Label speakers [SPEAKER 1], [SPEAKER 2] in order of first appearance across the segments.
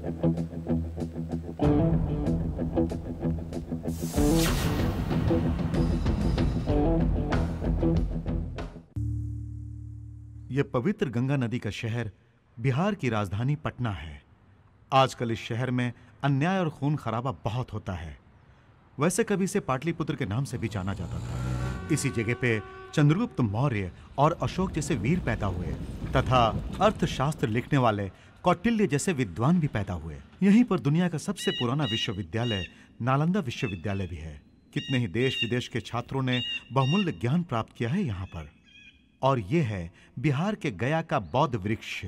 [SPEAKER 1] यह पवित्र गंगा नदी का शहर बिहार की राजधानी पटना है। आजकल इस शहर में अन्याय और खून खराबा बहुत होता है। वैसे कभी इसे पाटलिपुत्र के नाम से भी जाना जाता था। इसी जगह पे चंद्रगुप्त मौर्य और अशोक जैसे वीर पैदा हुए तथा अर्थशास्त्र लिखने वाले कौटिल्य जैसे विद्वान भी पैदा हुए। यहीं पर दुनिया का सबसे पुराना विश्वविद्यालय नालंदा विश्वविद्यालय भी है। कितने ही देश विदेश के छात्रों ने बहुमूल्य ज्ञान प्राप्त किया है यहाँ पर। और यह है बिहार के गया का बौद्ध वृक्ष।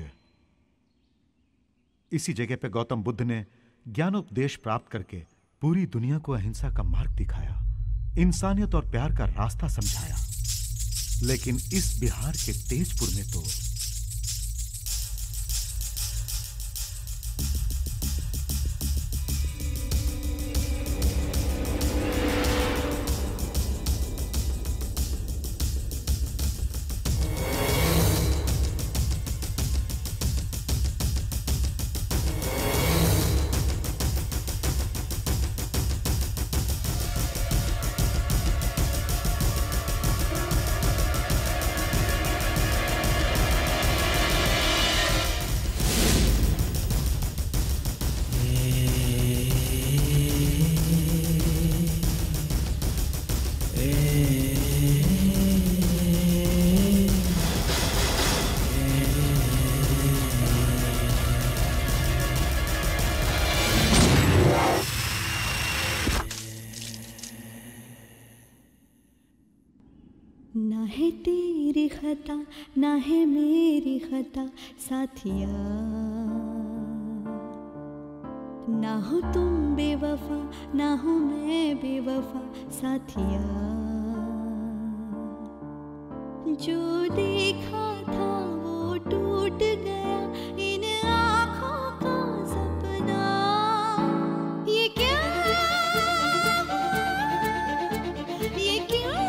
[SPEAKER 1] इसी जगह पे गौतम बुद्ध ने ज्ञानोपदेश प्राप्त करके पूरी दुनिया को अहिंसा का मार्ग दिखाया, इंसानियत और प्यार का रास्ता समझाया। लेकिन इस बिहार के तेजपुर में तो
[SPEAKER 2] ना है तेरी खता ना है मेरी खता साथिया, ना हो तुम बेवफा ना हो मैं बेवफा साथिया। जो देखा था वो टूट गया इन आँखों का सपना। ये क्या ये क्यों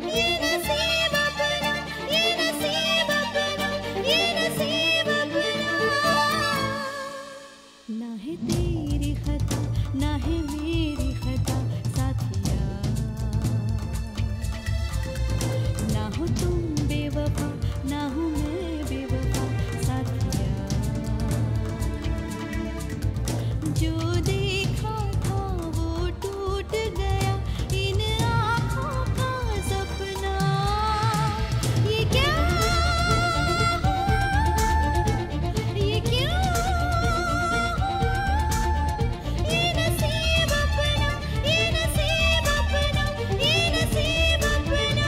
[SPEAKER 2] ये नसीब अपना ये नसीब अपना ये नसीब अपना। ना है तेरी खता ना है मेरी खता साथिया, ना हो तुम बेवफा ना हो मैं बेवफा साथिया। जो देखा था वो टूट गया इन आँखों का सपना। ये क्या ये क्यों ये नसीब अपना ये नसीब अपना ये नसीब अपना।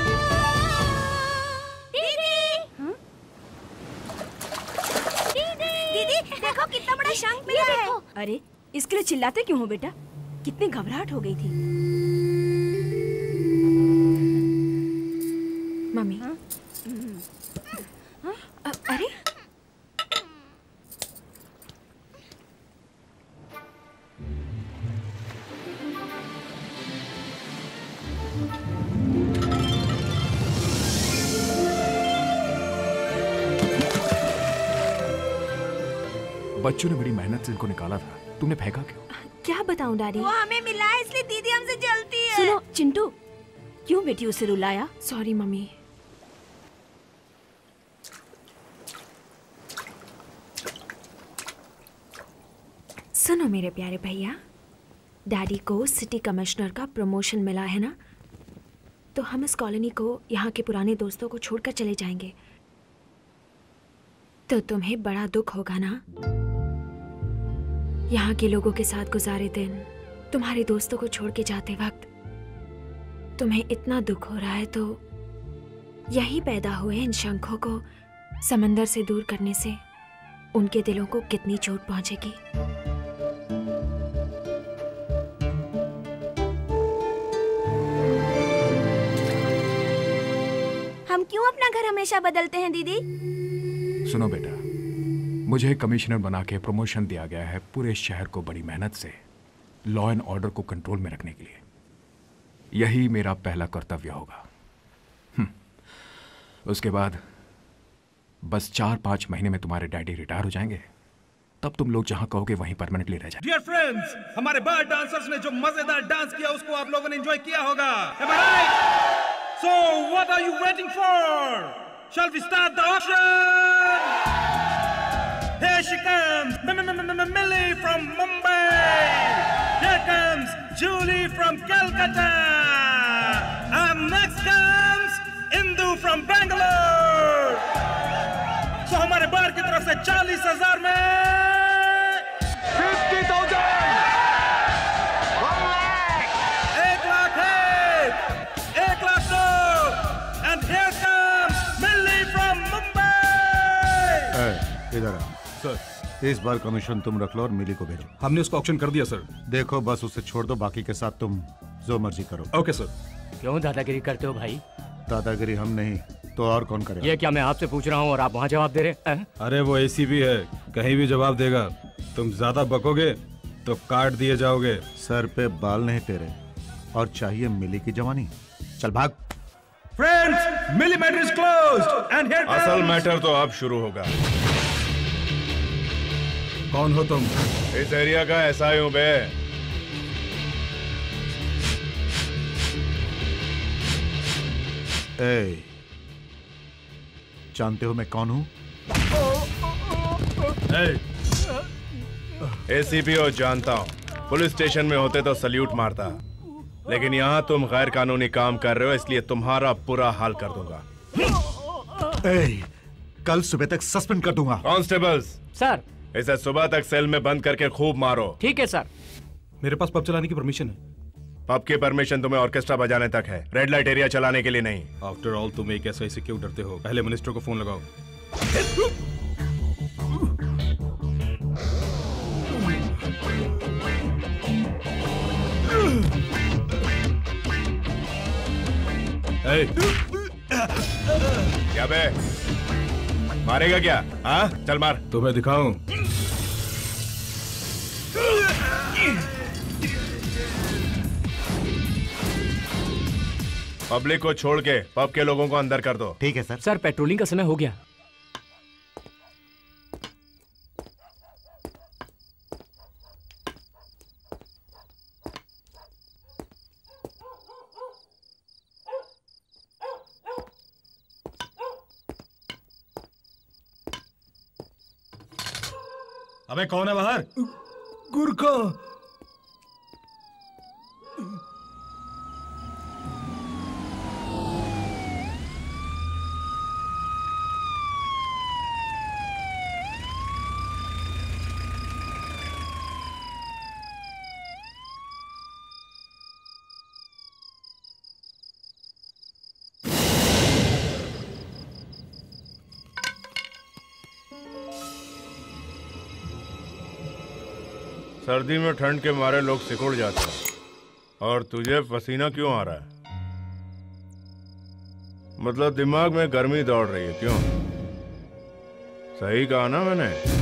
[SPEAKER 3] दीदी देखो कितना बड़ा शंख मिला है।
[SPEAKER 4] अरे इसके लिए चिल्लाते क्यों हो बेटा? कितनी घबराहट हो गई थी। मम्मी अरे
[SPEAKER 5] बच्चों ने बड़ी मेहनत से इनको निकाला था, तुमने फेंका क्यों?
[SPEAKER 4] क्या बताऊं डैडी?
[SPEAKER 3] वो हमें मिला है इसलिए दीदी हमसे जलती है।
[SPEAKER 4] सुनो चिंटू, क्यों बेटी उसे रुलाया? Sorry mummy. सुनो मेरे प्यारे भैया, डैडी को सिटी कमिश्नर का प्रमोशन मिला है ना, तो हम इस कॉलोनी को यहाँ के पुराने दोस्तों को छोड़कर चले जाएंगे। तो तुम्हें बड़ा दुख होगा ना? यहाँ के लोगों के साथ गुजारे दिन, तुम्हारे दोस्तों को छोड़ के जाते वक्त तुम्हें इतना दुख हो रहा है, तो यहीं पैदा हुए इन शंखों को समंदर से दूर करने से उनके दिलों को कितनी चोट पहुंचेगी।
[SPEAKER 3] हम क्यों अपना घर हमेशा बदलते हैं दीदी?
[SPEAKER 5] सुनो बेटा, मुझे कमिश्नर बना के प्रमोशन दिया गया है पूरे शहर को बड़ी मेहनत से लॉ एंड ऑर्डर को कंट्रोल में रखने के लिए। यही मेरा पहला कर्तव्य होगा। उसके बाद बस 4-5 महीने में तुम्हारे डैडी रिटायर हो जाएंगे, तब तुम लोग जहां कहोगे वहीं परमानेंटली रह जाए।
[SPEAKER 6] डियर फ्रेंड्स, हमारे बार डांसर्स ने जो मजेदार डांस किया उसको आप लोगों ने एंजॉय किया होगा। Am I right? So what are you waiting for? Shall we start the auction? Here she comes, Millie from Mumbai. Here comes Julie from Calcutta. And next comes Indu from Bangalore. So हमारे बार की तरफ से 40,000 में 50,000, 1,00,000 and here comes Millie from Mumbai.
[SPEAKER 1] इधर आ sir. इस बार commission तुम रख लो और मिली को भेजो।
[SPEAKER 6] हमने उसको ऑक्शन कर दिया सर।
[SPEAKER 1] देखो बस उसे छोड़ दो, बाकी के साथ तुम जो मर्जी करो।
[SPEAKER 6] Okay sir.
[SPEAKER 7] क्यों दादागिरी करते हो भाई?
[SPEAKER 1] दादागिरी हम नहीं तो और कौन करेगा?
[SPEAKER 7] ये क्या मैं आपसे पूछ रहा हूँ और आप वहाँ जवाब दे रहे हैं?
[SPEAKER 6] अरे वो एसीपी है, कहीं भी जवाब देगा। तुम ज्यादा बकोगे तो काट दिए जाओगे।
[SPEAKER 1] सर पे बाल नहीं तेरे, और चाहिए मिली की जवानी। चल भाग।
[SPEAKER 6] फ्रेंड्स, मिली matter is closed and here
[SPEAKER 8] असल मैटर तो अब शुरू होगा।
[SPEAKER 6] कौन हो तुम?
[SPEAKER 8] इस एरिया का एसआई हूं बे।
[SPEAKER 1] ए, जानते हो मैं कौन हूं?
[SPEAKER 8] एसीपी हो जानता हूं, पुलिस स्टेशन में होते तो सल्यूट मारता, लेकिन यहाँ तुम गैर कानूनी काम कर रहे हो, इसलिए तुम्हारा बुरा हाल कर दूंगा।
[SPEAKER 1] ए, कल सुबह तक सस्पेंड कर दूंगा।
[SPEAKER 8] कांस्टेबल्स
[SPEAKER 7] सर,
[SPEAKER 8] इसे सुबह तक सेल में बंद करके खूब मारो।
[SPEAKER 7] ठीक है सर।
[SPEAKER 6] मेरे पास पब चलाने की परमिशन है।
[SPEAKER 8] पब की परमिशन तुम्हें ऑर्केस्ट्रा बजाने तक है, रेड लाइट एरिया चलाने के लिए नहीं।
[SPEAKER 6] आफ्टर ऑल तुम एक एसआई से क्यों डरते हो? पहले मिनिस्टर को फोन लगाओ।
[SPEAKER 8] क्या बे, मारेगा क्या? हाँ चल मार।
[SPEAKER 6] तुम्हें दिखाऊं?
[SPEAKER 8] पब्लिक को छोड़ के पब के लोगों को अंदर कर दो।
[SPEAKER 1] ठीक है सर।
[SPEAKER 7] सर, पेट्रोलिंग का समय हो गया।
[SPEAKER 6] अबे कौन है बाहर? गुरखा।
[SPEAKER 8] सर्दी में ठंड के मारे लोग सिकुड़ जाते हैं, और तुझे पसीना क्यों आ रहा है? मतलब दिमाग में गर्मी दौड़ रही है क्यों? सही कहा ना मैंने?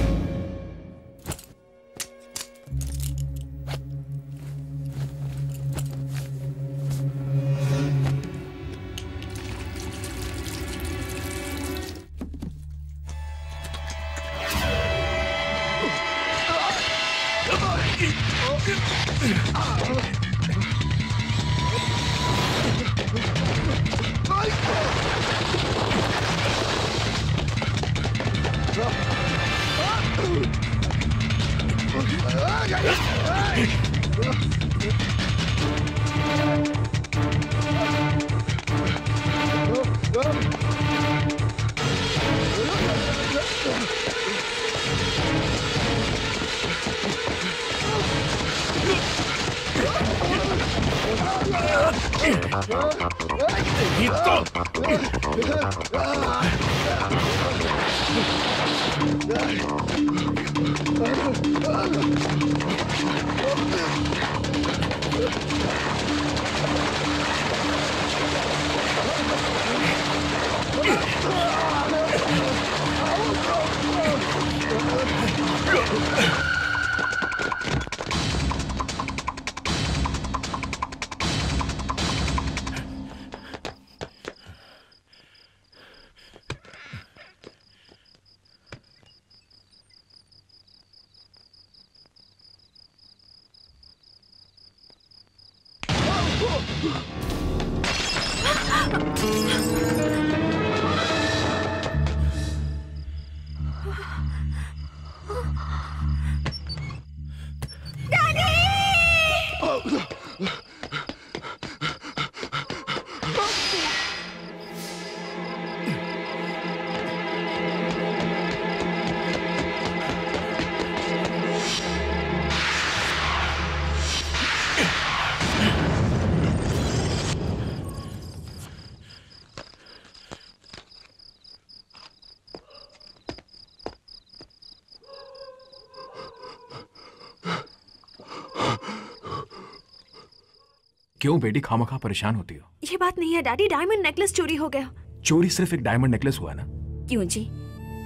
[SPEAKER 5] क्यों बेटी खामखा परेशान होती हो?
[SPEAKER 4] ये बात नहीं है डैडी, डायमंड नेकलेस चोरी हो गया।
[SPEAKER 5] चोरी सिर्फ एक डायमंड नेकलेस हुआ ना?
[SPEAKER 3] क्यों जी,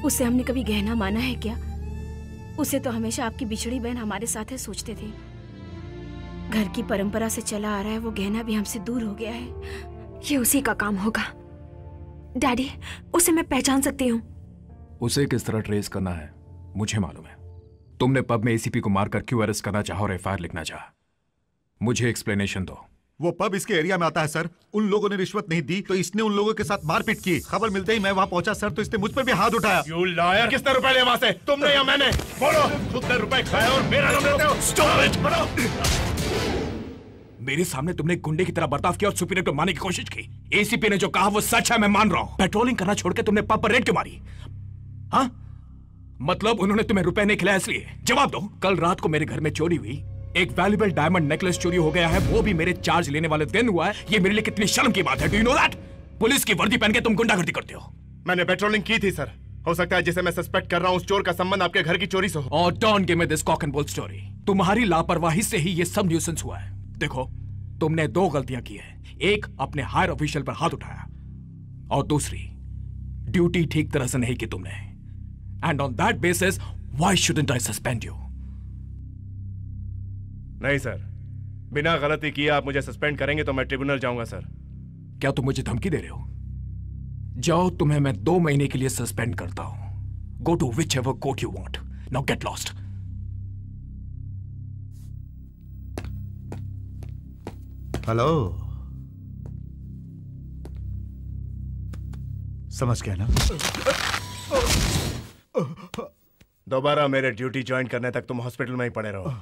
[SPEAKER 3] उसे हमने कभी गहना माना है क्या? उसे तो हमेशा आपकी बिछड़ी बहन हमारे साथ है सोचते थे। घर की परंपरा से चला आ रहा है, वो गहना भी हमसे दूर हो गया है।
[SPEAKER 4] ये उसी का काम होगा। डैडी, उसे मैं पहचान सकती हूँ।
[SPEAKER 5] उसे किस तरह ट्रेस करना है मुझे मालूम है। तुमने पब में एसीपी को मारकर क्यों अरेस्ट करना चाहा और एफआईआर लिखना चाहा? मुझे एक्सप्लेनेशन दो।
[SPEAKER 1] वो पब इसके एरिया में आता है सर। उन लोगों ने रिश्वत नहीं दी तो इसने उन लोगों के साथ मारपीट की। खबर मिलते ही मैं वहाँ पहुंचा सर, तो इसने मुझ पर भी हाथ उठाया।
[SPEAKER 8] You liar! किसने रुपए लिए वहाँ से? तुमने या मैंने? बोलो, तुमने रुपए खाए और मेरा नाम लेते हो? Stop it! बोलो।
[SPEAKER 5] मेरे सामने तुमने गुंडे की तरह बर्ताव किया और सुपीरियर को मारने की कोशिश की। एसीपी ने जो कहा वो सच है, मैं मान रहा हूँ। पेट्रोलिंग करना छोड़ के तुमने पब पर रेड क्यों मारी? हाँ? मतलब उन्होंने तुम्हें रुपए नहीं खिलाया इसलिए? जवाब दो। कल रात को मेरे घर में चोरी हुई, एक वैल्यूएबल डायमंड नेकलेस चोरी हो गया है, वो भी मेरे चार्ज लेने वाले दिन हुआ है। ये मेरे लिए कितनी शर्म की बात है। Do you know that? Police की वर्दी पहन के तुम गुंडागर्दी करते हो।
[SPEAKER 8] मैंने पेट्रोलिंग की थी सर। हो सकता है जिसे मैं सस्पेक्ट कर रहा हूँ उस चोर का संबंध आपके घर की चोरी से हो।
[SPEAKER 5] और don't give me this cock and bull story. तुम्हारी लापरवाही से ही ये सब न्यूसेंस हुआ है। देखो, तुमने दो गलतियां की है। एक, अपने हायर ऑफिशियल पर हाथ उठाया, और दूसरी, ड्यूटी ठीक तरह से नहीं की तुमने। And on that basis why shouldn't I suspend you?
[SPEAKER 8] नहीं सर, बिना गलती किए आप मुझे सस्पेंड करेंगे तो मैं ट्रिब्यूनल जाऊंगा सर।
[SPEAKER 5] क्या तुम मुझे धमकी दे रहे हो? जाओ, तुम्हें मैं 2 महीने के लिए सस्पेंड करता हूं। Go to whichever court you want. Now get lost.
[SPEAKER 1] Hello, समझ गया ना?
[SPEAKER 8] दोबारा मेरे ड्यूटी ज्वाइन करने तक तुम हॉस्पिटल में ही पड़े रहो।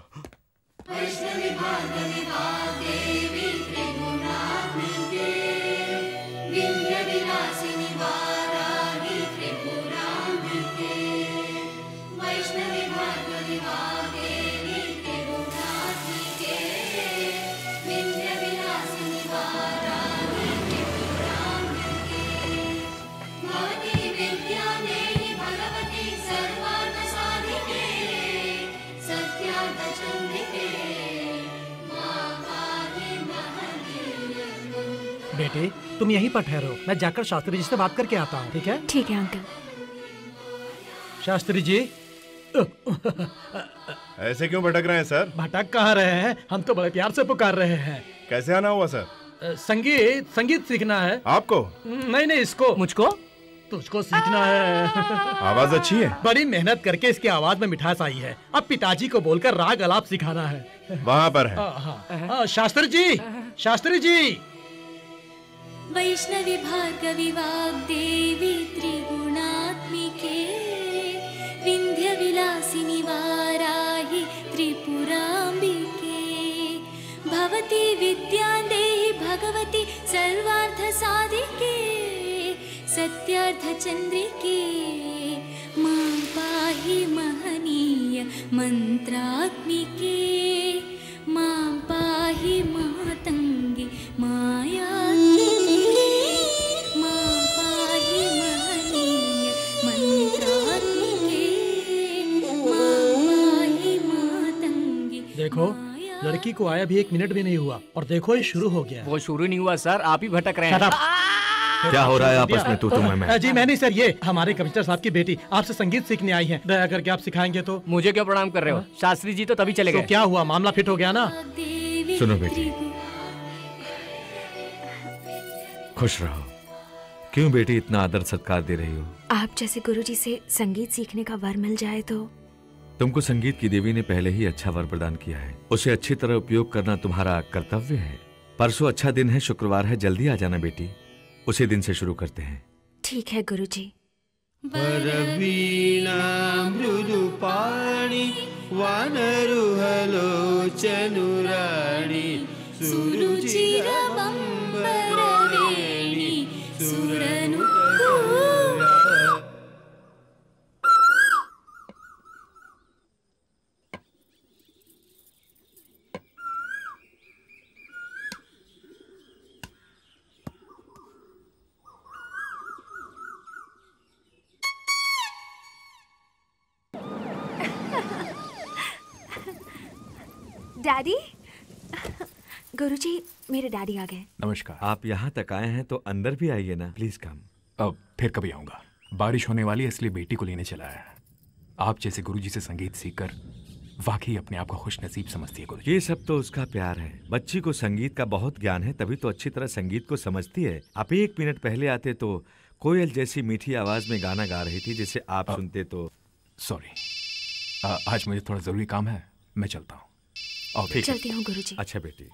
[SPEAKER 9] बेटे, तुम यहीं पर ठहरो, मैं जाकर शास्त्री जी से बात करके आता हूँ। ठीक है?
[SPEAKER 4] ठीक है अंकल।
[SPEAKER 9] शास्त्री जी।
[SPEAKER 8] ऐसे क्यों भटक रहे हैं सर?
[SPEAKER 9] भटक कहाँ रहे हैं, हम तो बड़े प्यार से पुकार रहे हैं।
[SPEAKER 8] कैसे आना हुआ सर?
[SPEAKER 9] संगीत सीखना है।
[SPEAKER 8] आपको?
[SPEAKER 9] नहीं, इसको। मुझको? तुझको सीखना है।
[SPEAKER 8] आवाज अच्छी है।
[SPEAKER 9] बड़ी मेहनत करके इसकी आवाज में मिठास आई है। अब पिताजी को बोलकर राग अलाप सिखाना है।
[SPEAKER 8] वहाँ पर है।
[SPEAKER 9] शास्त्री जी, शास्त्री जी।
[SPEAKER 2] वैष्णवी भार्गवी वाग्देवी त्रिगुणात्मिके विंध्य विलासिनी वाराहि त्रिपुराम्बिके भवती विद्यां देहि भगवती सर्वार्थ साधिके सत्यार्थ चंद्रिके मां पाहि महनीय मंत्रात्मिके मां पाहि मातंगी मायात्मिके मां पाहि महनीय मंत्रात्मिके मां पाहि मातंगी।
[SPEAKER 9] देखो, लड़की को आया भी 1 मिनट भी नहीं हुआ और देखो ये शुरू हो गया।
[SPEAKER 7] वो शुरू नहीं हुआ सर, आप ही भटक रहे हैं।
[SPEAKER 10] क्या हो रहा है आपस में तू मैं?
[SPEAKER 9] जी मैं नहीं सर, ये हमारे कमिश्नर साहब की बेटी आपसे संगीत सीखने आई है। दया करके आप सिखाएंगे तो।
[SPEAKER 7] मुझे क्यों प्रणाम कर रहे हो? शास्त्री जी तो तभी चले गए।
[SPEAKER 9] तो क्या हुआ, मामला फिट हो गया ना?
[SPEAKER 10] सुनो बेटी, खुश रहो। क्यों बेटी इतना आदर सत्कार दे रही हो?
[SPEAKER 4] आप जैसे गुरुजी से संगीत सीखने का वर मिल जाए तो।
[SPEAKER 10] तुमको संगीत की देवी ने पहले ही अच्छा वर प्रदान किया है, उसे अच्छी तरह उपयोग करना तुम्हारा कर्तव्य है। परसों अच्छा दिन है, शुक्रवार है, जल्दी आ जाना बेटी। उसी दिन से शुरू करते हैं।
[SPEAKER 4] ठीक है गुरुजी।
[SPEAKER 11] वरवीणा मृदुपाणि वानरुहलोचनुराणि सुरुचिरबम्बरवेणि सुरनुपुरा।
[SPEAKER 4] डैडी। गुरुजी, मेरे डैडी आ गए।
[SPEAKER 5] नमस्कार।
[SPEAKER 10] आप यहाँ तक आए हैं तो अंदर भी आइए ना, प्लीज कम।
[SPEAKER 5] अब फिर कभी आऊंगा। बारिश होने वाली है इसलिए बेटी को लेने चला है। आप जैसे गुरुजी से संगीत सीखकर वाकई अपने आप को खुश नसीब समझती है गुरुजी।
[SPEAKER 10] ये सब तो उसका प्यार है। बच्ची को संगीत का बहुत ज्ञान है, तभी तो अच्छी तरह संगीत को समझती है। आप 1 मिनट पहले आते तो कोयल जैसी मीठी आवाज में गाना गा रही थी, जिसे आप सुनते तो।
[SPEAKER 5] सॉरी, आज मुझे थोड़ा जरूरी काम है, मैं चलता हूँ।
[SPEAKER 4] चलती हूँ गुरुजी।
[SPEAKER 10] अच्छा बेटी।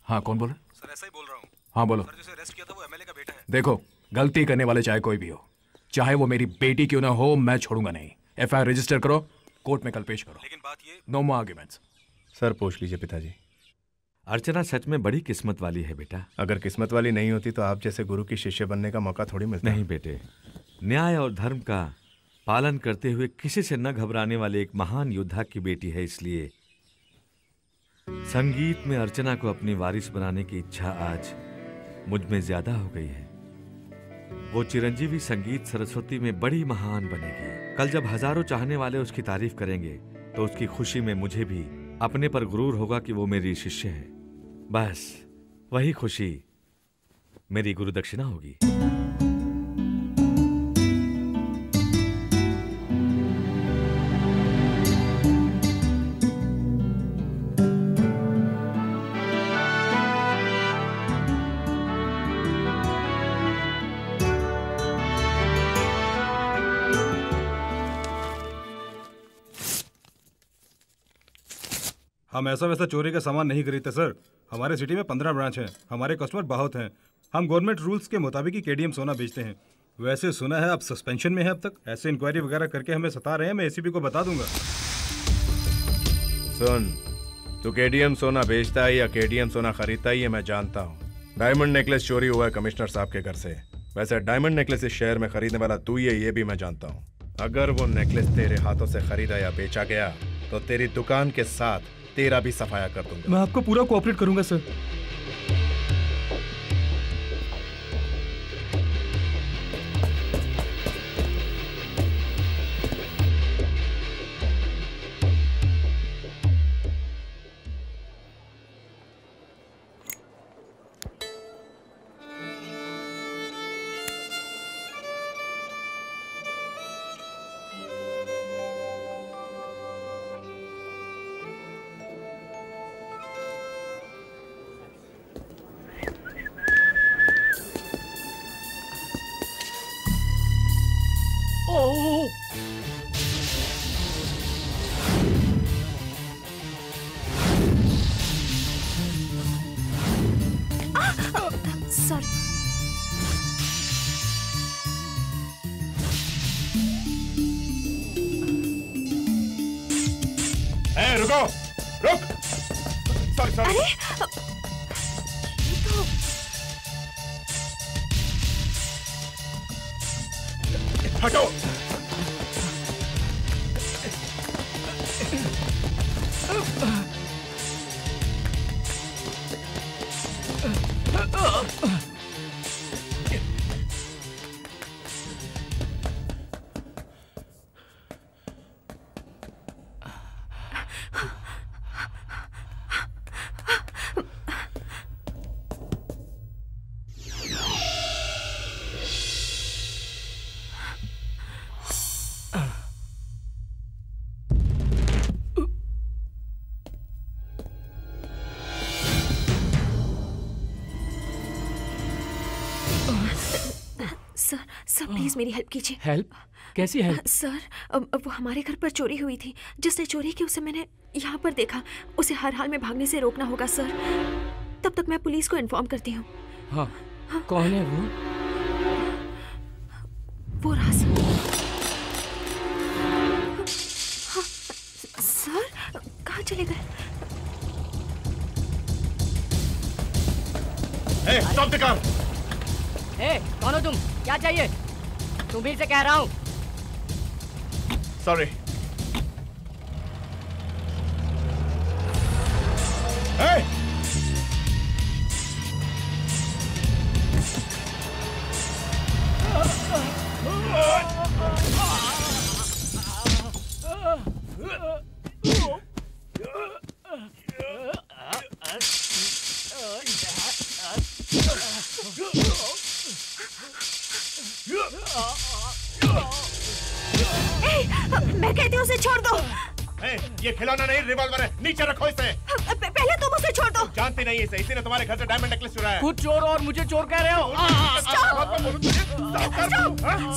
[SPEAKER 5] हाँ, कौन बोल रहा?
[SPEAKER 6] सर ऐसा ही बोल रहा हूँ।
[SPEAKER 5] हाँ बोलो।
[SPEAKER 6] सर जिसे अरेस्ट किया था वो एमएलए का बेटा है।
[SPEAKER 5] देखो, गलती करने वाले चाहे कोई भी हो, चाहे वो मेरी बेटी क्यों ना हो, मैं छोड़ूंगा नहीं। एफआईआर रजिस्टर करो, कोर्ट में कल पेश करो।
[SPEAKER 6] लेकिन बात ये,
[SPEAKER 5] नो मोर आर्गुमेंट्स।
[SPEAKER 8] सर पूछ लीजिए पिताजी।
[SPEAKER 10] अर्चना सच में बड़ी किस्मत वाली है बेटा।
[SPEAKER 8] अगर किस्मत वाली नहीं होती तो आप जैसे गुरु की शिष्य बनने का मौका थोड़ी मिलता।
[SPEAKER 10] नहीं बेटे, न्याय और धर्म का पालन करते हुए किसी से न घबराने वाले एक महान योद्धा की बेटी है, इसलिए संगीत में अर्चना को अपनी वारिस बनाने की इच्छा आज मुझ में ज्यादा हो गई है। वो चिरंजीवी संगीत सरस्वती में बड़ी महान बनेगी। कल जब हजारों चाहने वाले उसकी तारीफ करेंगे तो उसकी खुशी में मुझे भी अपने पर गुरूर होगा कि वो मेरी शिष्य है। बस वही खुशी मेरी गुरु दक्षिणा होगी।
[SPEAKER 6] हम ऐसा वैसा चोरी का सामान नहीं खरीदते सर। हमारे सिटी में 15 ब्रांच हैं। हमारे कस्टमर बहुत हैं। हम गवर्नमेंट रूल्स के मुताबिक ही केडीएम सोना बेचते हैं। वैसे सुना है आप सस्पेंशन में है अब तक। ऐसे इंक्वायरी वगैरह करके हमें सता रहे हैं। मैं एसीपी को बता दूंगा।
[SPEAKER 8] सुन, तू केडीएम सोना बेचता है या केडीएम सोना खरीदता है ये मैं जानता हूँ। डायमंड नेकलेस चोरी हुआ है कमिश्नर साहब के घर से। वैसे डायमंड नेकलेस इस शहर में खरीदने वाला तू ही है, ये भी मैं जानता हूँ। अगर वो नेकलेस तेरे हाथों से खरीदा या बेचा गया तो तेरी दुकान के साथ तेरा भी सफाया कर दूंगा।
[SPEAKER 6] मैं आपको पूरा कोऑपरेट करूंगा सर।
[SPEAKER 8] रुको, रुक। सॉरी।
[SPEAKER 4] अरे
[SPEAKER 8] हटो।
[SPEAKER 4] सर प्लीज मेरी हेल्प कीजिए।
[SPEAKER 7] हेल्प? कैसी हेल्प?
[SPEAKER 4] सर वो हमारे घर पर चोरी हुई थी। जिसने चोरी की उसे मैंने यहाँ पर देखा। उसे हर हाल में भागने से रोकना होगा सर। तब तक मैं पुलिस को इन्फॉर्म करती हूँ।
[SPEAKER 7] हाँ, कौन है वो?
[SPEAKER 4] वो राज। सर, कहाँ चले गए?
[SPEAKER 8] Stop the car.
[SPEAKER 7] कौन हो तुम? क्या चाहिए? तुम्ही से कह रहा हूँ।
[SPEAKER 8] सॉरी।
[SPEAKER 4] मैं कहती हूँ उसे छोड़ दो।
[SPEAKER 8] ये खिलौना नहीं, रिवॉल्वर है। नीचे रखो इसे।
[SPEAKER 4] पहले तुम उसे छोड़ दो।
[SPEAKER 8] जानती नहीं इसे, इसी ने तुम्हारे घर से डायमंड नेकलेस चुराया है।
[SPEAKER 7] खुद चोर और मुझे चोर कह रहे हो?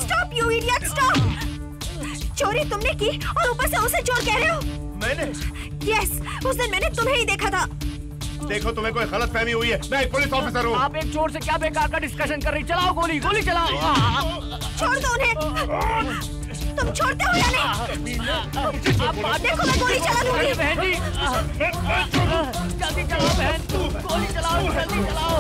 [SPEAKER 4] Stop you idiot, stop. चोरी तुमने की और ऊपर से उसे चोर कह रहे हो?
[SPEAKER 8] मैंने?
[SPEAKER 4] यस, उस दिन मैंने तुम्हें ही देखा था।
[SPEAKER 8] देखो, तुम्हें कोई गलतफहमी हुई है। मैं एक पुलिस ऑफिसर हूँ।
[SPEAKER 7] आप एक चोर से क्या बेकार का डिस्कशन कर रही? चलाओ गोली, गोली चलाओ।
[SPEAKER 4] छोड़ दो उन्हें। तुम छोड़ते हो या नहीं? देखो, मैं गोली चला दूंगी।
[SPEAKER 7] बहन जी, जल्दी चलाओ बहन, गोली चलाओ, जल्दी चलाओ।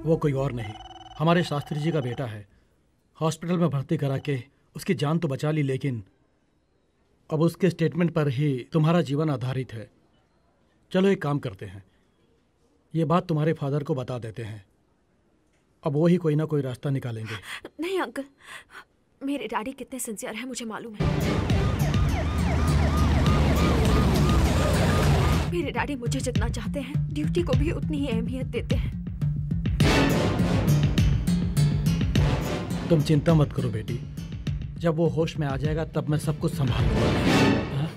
[SPEAKER 9] वो कोई और नहीं, हमारे शास्त्री जी का बेटा है। हॉस्पिटल में भर्ती करा के उसकी जान तो बचा ली, लेकिन अब उसके स्टेटमेंट पर ही तुम्हारा जीवन आधारित है। चलो एक काम करते हैं, ये बात तुम्हारे फादर को बता देते हैं। अब वो ही कोई ना कोई रास्ता निकालेंगे।
[SPEAKER 4] नहीं अंकल, मेरे डैडी कितने सिंसियर हैं मुझे मालूम है। मेरे डैडी मुझे जितना चाहते हैं, ड्यूटी को भी उतनी ही अहमियत देते हैं।
[SPEAKER 9] तुम चिंता मत करो बेटी, जब वो होश में आ जाएगा तब मैं सब कुछ संभाल लूंगा।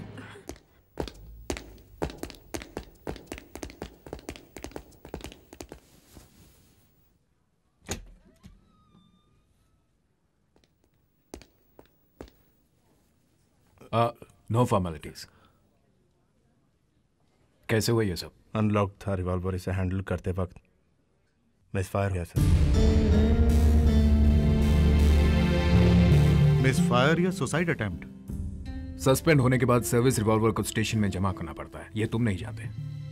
[SPEAKER 5] No formalities. कैसे हुआ ये सब?
[SPEAKER 8] अनलॉक था रिवॉल्वर, इसे हैंडल करते वक्त मिसफायर हुआ सर।
[SPEAKER 1] मिसफायर या सुसाइड अटेम्प्ट?
[SPEAKER 5] सस्पेंड होने के बाद सर्विस रिवॉल्वर को स्टेशन में जमा करना पड़ता है। ये तुम नहीं जानते?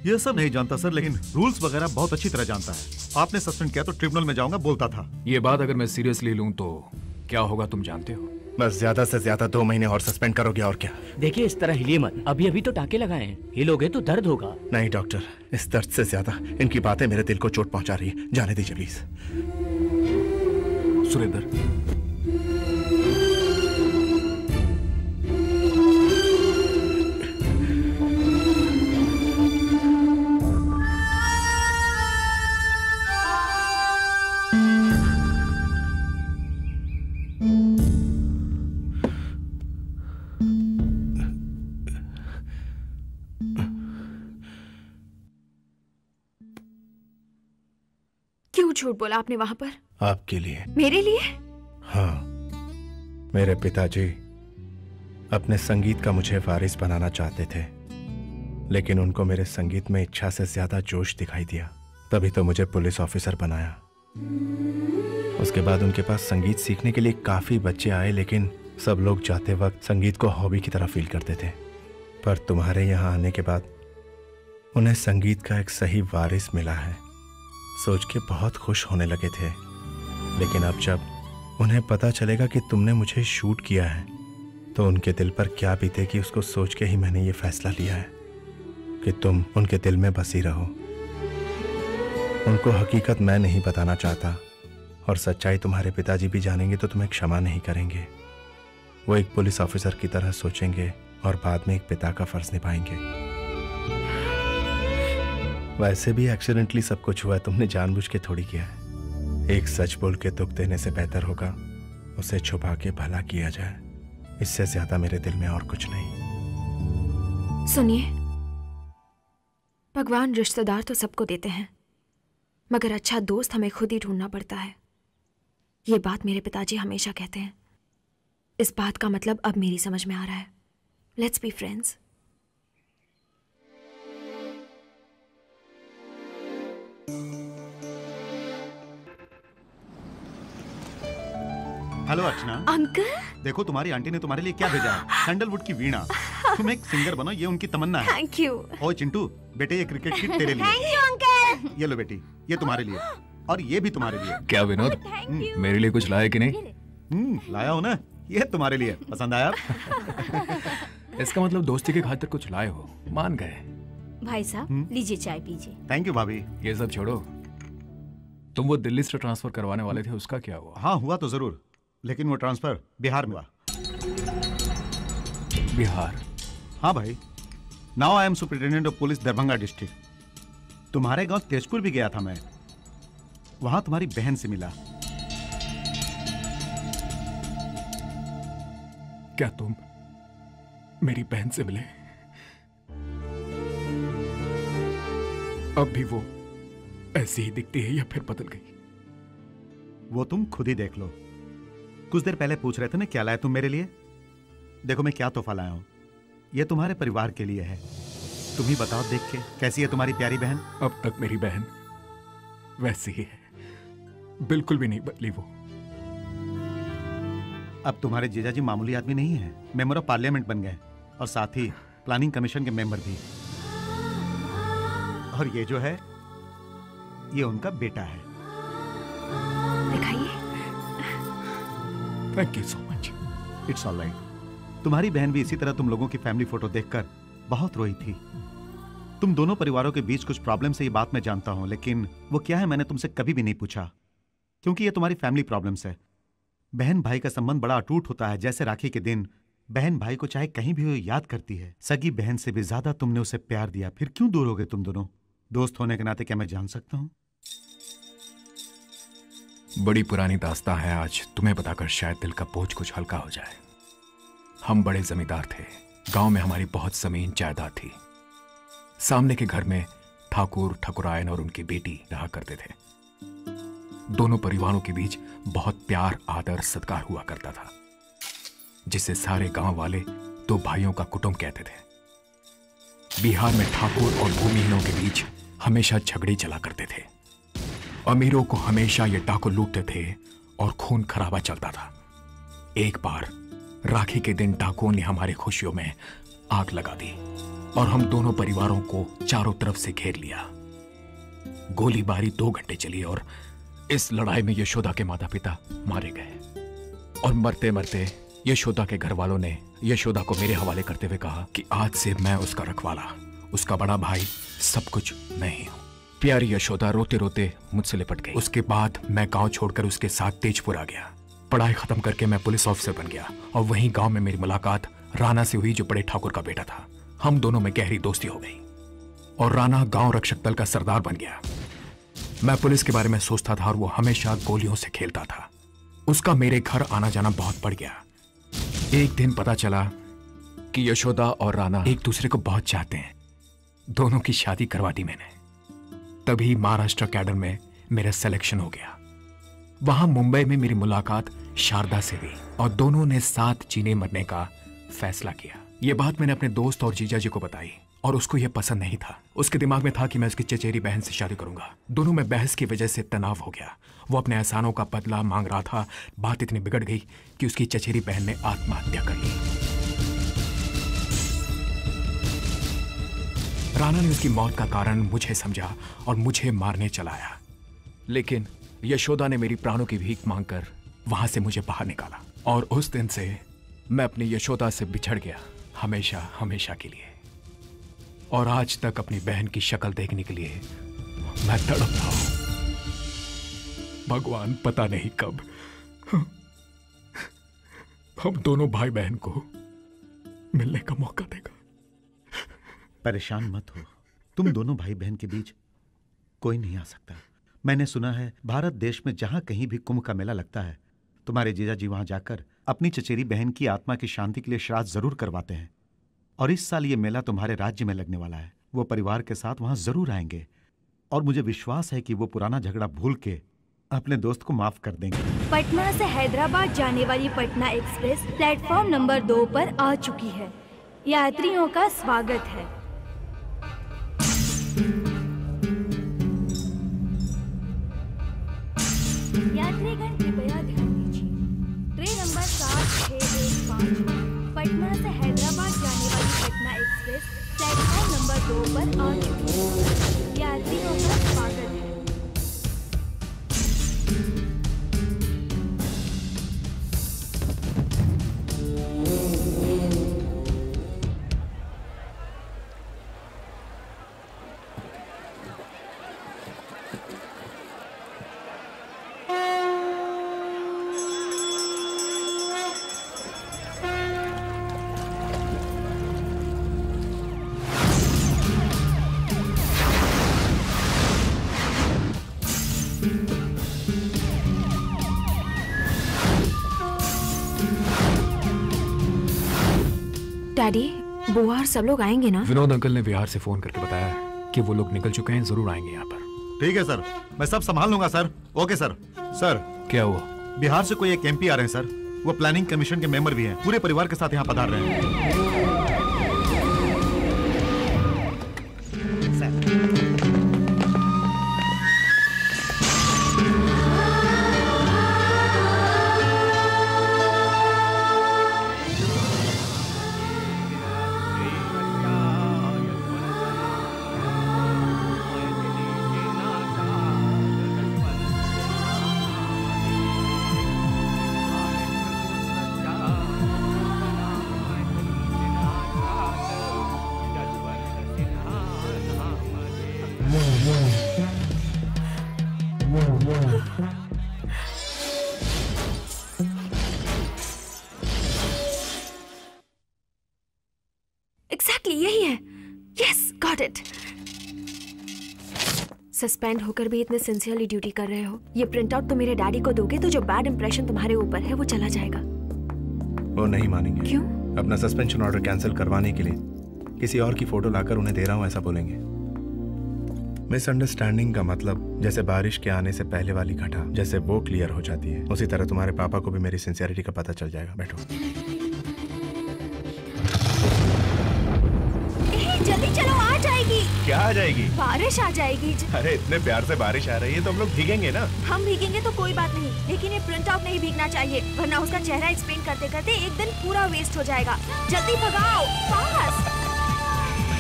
[SPEAKER 1] ये सब नहीं जानता सर, लेकिन रूल्स वगैरह बहुत अच्छी तरह जानता है। आपने सस्पेंड किया तो ट्रिब्यूनल में जाऊंगा बोलता था।
[SPEAKER 5] ये बात अगर मैं सीरियसली लूं तो क्या होगा तुम जानते हो?
[SPEAKER 8] बस ज्यादा से ज्यादा 2 महीने और सस्पेंड करोगे, और क्या।
[SPEAKER 7] देखिए, इस तरह हिलिए मत, अभी अभी तो टाके लगाए हैं, हिलोगे तो दर्द होगा।
[SPEAKER 8] नहीं डॉक्टर, इस दर्द से ज्यादा इनकी बातें मेरे दिल को चोट पहुंचा रही है। जाने दीजिए प्लीज।
[SPEAKER 5] सुरेंद्र,
[SPEAKER 4] क्यों झूठ बोला आपने वहां पर?
[SPEAKER 8] आपके लिए।
[SPEAKER 4] मेरे लिए?
[SPEAKER 8] हाँ, मेरे पिताजी अपने संगीत का मुझे वारिस बनाना चाहते थे, लेकिन उनको मेरे संगीत में इच्छा से ज्यादा जोश दिखाई दिया, तभी तो मुझे पुलिस ऑफिसर बनाया। उसके बाद उनके पास संगीत सीखने के लिए काफी बच्चे आए, लेकिन सब लोग जाते वक्त संगीत को हॉबी की तरह फील करते थे। पर तुम्हारे यहाँ आने के बाद उन्हें संगीत का एक सही वारिस मिला है, सोच के बहुत खुश होने लगे थे। लेकिन अब जब उन्हें पता चलेगा कि तुमने मुझे शूट किया है, तो उनके दिल पर क्या बीतेगी, उसको सोच के ही मैंने ये फैसला लिया है कि तुम उनके दिल में बसी रहो। उनको हकीकत मैं नहीं बताना चाहता, और सच्चाई तुम्हारे पिताजी भी जानेंगे तो तुम्हें क्षमा नहीं करेंगे। वो एक पुलिस ऑफिसर की तरह सोचेंगे और बाद में एक पिता का फर्ज निभाएंगे। वैसे भी एक्सीडेंटली सब कुछ हुआ है, तुमने जानबूझ के थोड़ी किया है। एक सच बोल के दुख देने से बेहतर होगा उसे छुपा के भला किया जाए। इससे ज्यादा मेरे दिल में और कुछ नहीं।
[SPEAKER 4] सुनिए, भगवान रिश्तेदार तो सबको देते हैं, मगर अच्छा दोस्त हमें खुद ही ढूंढना पड़ता है। ये बात मेरे पिताजी हमेशा कहते हैं। इस बात का मतलब अब मेरी समझ में आ रहा है। Let's be friends.
[SPEAKER 1] Hello Archana.
[SPEAKER 3] Uncle,
[SPEAKER 1] देखो तुम्हारी आंटी ने तुम्हारे लिए क्या भेजा है, सैंडलवुड की वीणा। तुम एक सिंगर बनो, ये उनकी तमन्ना है।
[SPEAKER 3] Thank you.
[SPEAKER 1] ओ चिंटू बेटे, ये क्रिकेट किट तेरे लिए।
[SPEAKER 3] Thank you uncle.
[SPEAKER 1] ये लो बेटी, ये तुम्हारे लिए, और ये भी तुम्हारे लिए।
[SPEAKER 5] क्या विनोद, मेरे लिए कुछ लाया कि नहीं?
[SPEAKER 1] लाया हो ना, ये तुम्हारे लिए। पसंद आया?
[SPEAKER 5] इसका मतलब दोस्ती की खातिर कुछ लाए हो, मान गए।
[SPEAKER 3] भाई साहब लीजिए चाय पीजिए।
[SPEAKER 1] थैंक यू भाभी।
[SPEAKER 5] ये सब छोड़ो, तुम वो दिल्ली से ट्रांसफर करवाने वाले थे, उसका क्या हुआ?
[SPEAKER 1] हाँ हुआ तो जरूर, लेकिन वो ट्रांसफर बिहार में हुआ।
[SPEAKER 5] बिहार?
[SPEAKER 1] हाँ भाई। Now I am superintendent of police Darbhanga district. तुम्हारे गांव तेजपुर भी गया था मैं, वहां तुम्हारी बहन से मिला।
[SPEAKER 5] क्या तुम मेरी बहन से मिले? अब भी वो ऐसी ही दिखती है या फिर बदल गई?
[SPEAKER 1] वो तुम खुद ही देख लो। कुछ देर पहले पूछ रहे थे ना क्या लाए तुम मेरे लिए। देखो मैं क्या तोहफा लाया हूं, ये तुम्हारे परिवार के लिए है। तुम ही बताओ देख के, कैसी है तुम्हारी प्यारी बहन?
[SPEAKER 5] अब तक मेरी बहन वैसी ही है, बिल्कुल भी नहीं बदली वो।
[SPEAKER 1] अब तुम्हारे जीजाजी मामूली आदमी नहीं है, मेंबर ऑफ पार्लियामेंट बन गए, और साथ ही प्लानिंग कमीशन के मेंबर भी। और ये जो है, ये उनका बेटा है।
[SPEAKER 4] दिखाइए।
[SPEAKER 5] Thank you so much.
[SPEAKER 1] It's all right. तुम्हारी बहन भी इसी तरह तुम लोगों की फैमिली फोटो देखकर बहुत रोई थी। तुम दोनों परिवारों के बीच कुछ प्रॉब्लम से, ये बात मैं जानता हूं, लेकिन वो क्या है मैंने तुमसे कभी भी नहीं पूछा, क्योंकि ये तुम्हारी फैमिली प्रॉब्लम्स है। बहन भाई का संबंध बड़ा अटूट होता है। जैसे राखी के दिन बहन भाई को चाहे कहीं भी हो याद करती है। सगी बहन से भी ज्यादा तुमने उसे प्यार दिया, फिर क्यों दूर हो गए तुम दोनों? दोस्त होने के नाते क्या मैं जान सकता हूं?
[SPEAKER 5] बड़ी पुरानी दास्तां है, आज तुम्हें बताकर शायद दिल का बोझ कुछ हल्का हो जाए। हम बड़े जमींदार थे, गांव में हमारी बहुत जमीन जायदाद थी। सामने के घर में ठाकुर, ठकुरायन और उनकी बेटी रहा करते थे। दोनों परिवारों के बीच बहुत प्यार, आदर, सत्कार हुआ करता था, जिसे सारे गांव वाले दो भाइयों का कुटुंब कहते थे। बिहार में ठाकुर और भूमिहीनों के बीच हमेशा झगड़े चला करते थे। अमीरों को हमेशा ये डाकू लूटते थे और खून खराबा चलता था। एक बार राखी के दिन डाकुओं ने हमारी खुशियों में आग लगा दी और हम दोनों परिवारों को चारों तरफ से घेर लिया। गोलीबारी 2 घंटे चली और इस लड़ाई में यशोदा के माता पिता मारे गए। और मरते मरते यशोदा के घर वालों ने यशोदा को मेरे हवाले करते हुए कहा कि आज से मैं उसका रखवाला, उसका बड़ा भाई, सब कुछ मैं ही हूं। प्यारी यशोदा रोते रोते मुझसे लिपट गई। उसके बाद मैं गांव छोड़कर उसके साथ तेजपुर आ गया। पढ़ाई खत्म करके मैं पुलिस ऑफिसर बन गया और वहीं गांव में मेरी मुलाकात राणा से हुई, जो बड़े ठाकुर का बेटा था। हम दोनों में गहरी दोस्ती हो गई और राणा गांव रक्षक दल का सरदार बन गया। मैं पुलिस के बारे में सोचता था और वो हमेशा गोलियों से खेलता था। उसका मेरे घर आना जाना बहुत बढ़ गया। एक दिन पता चला कि यशोदा और राणा एक दूसरे को बहुत चाहते हैं। दोनों की शादी करवा दी मैंने। तभी महाराष्ट्र कैडर में मेरा सिलेक्शन हो गया। वहां मुंबई में मेरी मुलाकात शारदा से हुई और दोनों ने साथ जीने मरने का फैसला किया। यह बात मैंने अपने दोस्त और जीजा जी को बताई और उसको यह पसंद नहीं था। उसके दिमाग में था कि मैं उसकी चचेरी बहन से शादी करूंगा। दोनों में बहस की वजह से तनाव हो गया। वो अपने एहसानों का बदला मांग रहा था। बात इतनी बिगड़ गई कि उसकी चचेरी बहन ने आत्महत्या कर ली। राणा ने उसकी मौत का कारण मुझे समझा और मुझे मारने चलाया, लेकिन यशोदा ने मेरी प्राणों की भीख मांगकर वहां से मुझे बाहर निकाला। और उस दिन से मैं अपनी यशोदा से बिछड़ गया, हमेशा हमेशा के लिए। और आज तक अपनी बहन की शक्ल देखने के लिए मैं तड़पता हूं। भगवान पता नहीं कब हम दोनों भाई बहन को मिलने का मौका देगा।
[SPEAKER 1] परेशान मत हो, तुम दोनों भाई बहन के बीच कोई नहीं आ सकता। मैंने सुना है भारत देश में जहां कहीं भी कुंभ का मेला लगता है, तुम्हारे जीजा जी वहां जाकर अपनी चचेरी बहन की आत्मा की शांति के लिए श्राद्ध जरूर करवाते हैं। और इस साल ये मेला तुम्हारे राज्य में लगने वाला है। वो परिवार के साथ वहां जरूर आएंगे और मुझे विश्वास है कि वो पुराना झगड़ा भूल के अपने दोस्त को माफ कर देंगे।
[SPEAKER 2] पटना से हैदराबाद जाने वाली पटना एक्सप्रेस प्लेटफॉर्म नंबर 2 पर आ चुकी है। यात्रियों का स्वागत है। यात्रीगण कृपया ध्यान दीजिए। ट्रेन नंबर 7615 पटना से हैदराबाद जाने वाली पटना एक्सप्रेस प्लेटफॉर्म नंबर 2 पर आ चुकी है। यात्रियों का स्वागत है।
[SPEAKER 4] डैडी, बुआ और सब लोग आएंगे ना?
[SPEAKER 5] विनोद अंकल ने बिहार से फोन करके बताया कि वो लोग निकल चुके हैं, जरूर आएंगे यहाँ पर।
[SPEAKER 1] ठीक है सर, मैं सब संभाल लूंगा सर। Okay sir. सर
[SPEAKER 5] क्या हुआ?
[SPEAKER 1] बिहार से कोई एक एमपी आ रहे हैं सर। वो प्लानिंग कमीशन के मेंबर भी हैं। पूरे परिवार के साथ यहाँ पधार रहे हैं।
[SPEAKER 4] सस्पेंड होकर भी इतने सिंसियरली ड्यूटी कर रहे हो। ये प्रिंट आउट तो मेरे डैडी को दोगे तो जो बैड इंप्रेशन तुम्हारे ऊपर है वो चला जाएगा।
[SPEAKER 8] वो नहीं मानेंगे।
[SPEAKER 4] क्यों?
[SPEAKER 8] अपना सस्पेंशन ऑर्डर कैंसिल करवाने के लिए किसी और की फोटो लाकर उन्हें दे रहा हूं, ऐसा बोलेंगे। मिसअंडरस्टैंडिंग का मतलब जैसे बारिश के आने से पहले वाली घटा, जैसे वो क्लियर हो जाती है, उसी तरह तुम्हारे पापा को भी मेरी सिंसियरिटी का पता चल जाएगा। बैठो।
[SPEAKER 2] जल्दी चलो, आ जाएगी।
[SPEAKER 8] क्या आ जाएगी?
[SPEAKER 2] बारिश आ जाएगी।
[SPEAKER 8] अरे इतने प्यार से बारिश आ रही है तो हम लोग भीगेंगे ना।
[SPEAKER 2] हम भीगेंगे तो कोई बात नहीं, लेकिन ये प्रिंट आउट नहीं भीगना चाहिए, वरना उसका चेहरा एक्सप्लेन करते करते एक दिन पूरा वेस्ट हो जाएगा। जल्दी भगाओ, फास्ट,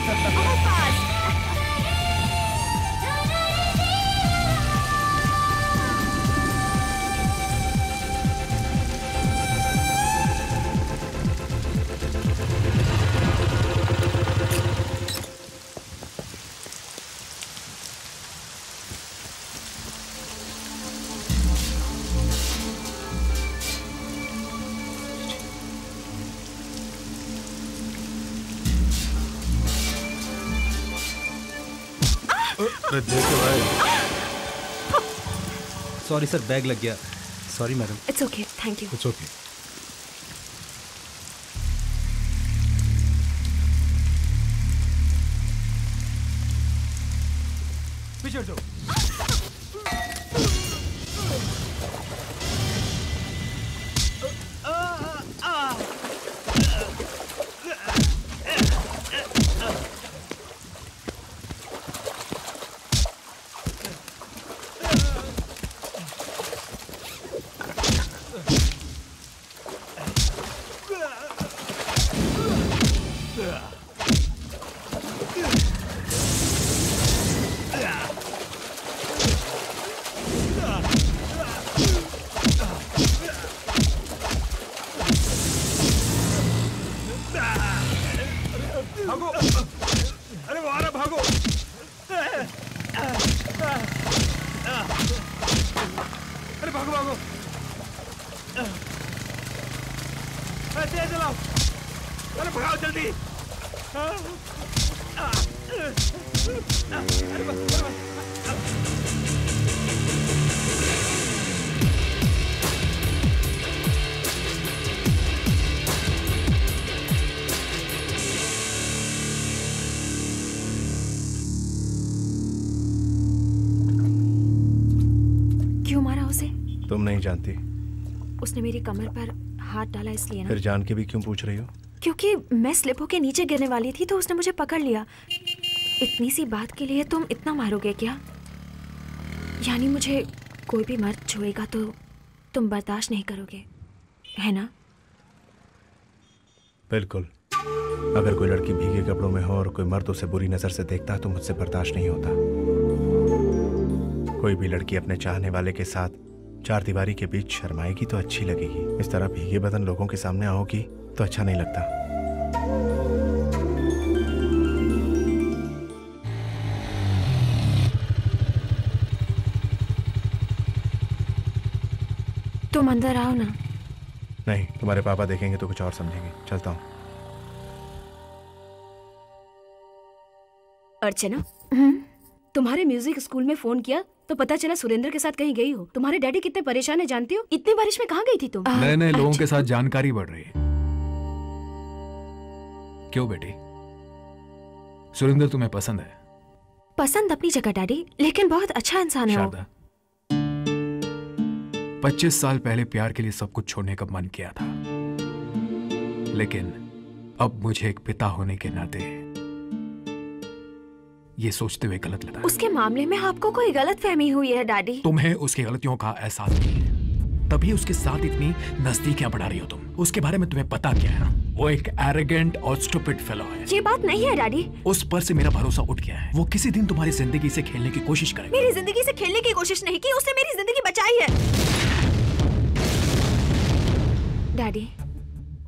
[SPEAKER 2] बहुत फास्ट।
[SPEAKER 6] सॉरी सर, बैग लग गया। Sorry madam.
[SPEAKER 4] It's okay, thank you.
[SPEAKER 6] It's okay. पीछे हटो।
[SPEAKER 5] तेज चलाओ, अरे भगाओ जल्दी।
[SPEAKER 4] क्यों मारा उसे?
[SPEAKER 8] तुम नहीं जानती।
[SPEAKER 4] उसने मेरी कमर पर हाथ डाला इसलिए ना?
[SPEAKER 8] फिर जान के भी क्यों पूछ रही हो?
[SPEAKER 4] क्योंकि मैं स्लिप होके नीचे गिरने वाली थी तो उसने मुझे पकड़ लिया। इतनी सी बात के लिए तुम इतना मारोगे क्या? यानी मुझे कोई भी मर्द छुएगा तो तुम बर्दाश्त नहीं करोगे, है ना?
[SPEAKER 8] बिल्कुल। अगर कोई लड़की भीगे कपड़ों में हो और कोई मर्द उसे बुरी नजर से देखता है तो मुझसे बर्दाश्त नहीं होता। कोई भी लड़की अपने चाहने वाले के साथ चार दीवारी के बीच शर्माएगी तो अच्छी लगेगी। इस तरह भीगे बदन लोगों के सामने आओगी तो अच्छा नहीं लगता।
[SPEAKER 4] तुम अंदर आओ ना।
[SPEAKER 8] नहीं, तुम्हारे पापा देखेंगे तो कुछ और समझेंगे। चलता हूँ।
[SPEAKER 3] अर्चना, तुम्हारे म्यूजिक स्कूल में फोन किया तो पता चला सुरेंद्र के साथ कहीं गई हो। तुम्हारे डैडी कितने परेशान है जानती हो? इतनी बारिश में कहाँ गई थी तुम?
[SPEAKER 5] नए नए लोगों के साथ जानकारी बढ़ रही है। क्यों बेटी, सुरेंद्र तुम्हें पसंद है?
[SPEAKER 4] पसंद अपनी जगह डैडी, लेकिन बहुत अच्छा इंसान है वो।
[SPEAKER 5] 25 साल पहले प्यार के लिए सब कुछ छोड़ने का मन किया था, लेकिन अब मुझे एक पिता होने के नाते ये सोचते हुए गलत लगा।
[SPEAKER 4] उसके मामले में आपको कोई गलतफहमी हुई है डैडी?
[SPEAKER 5] तुम्हें उसकी गलतियों का एहसास नहीं है, तभी उसके साथ इतनी नजदीकियां बढ़ा रही हो तुम। उसके बारे में तुम्हें पता क्या है? वो एक एरोगेंट और स्टूपिड फेलो है।
[SPEAKER 4] ये बात नहीं है डैडी।
[SPEAKER 5] उस पर से मेरा भरोसा उठ गया है। वो किसी दिन तुम्हारी जिंदगी से खेलने की कोशिश करेगा।
[SPEAKER 4] मेरी जिंदगी से खेलने की कोशिश नहीं की, उसने मेरी जिंदगी बचाई है। डैडी,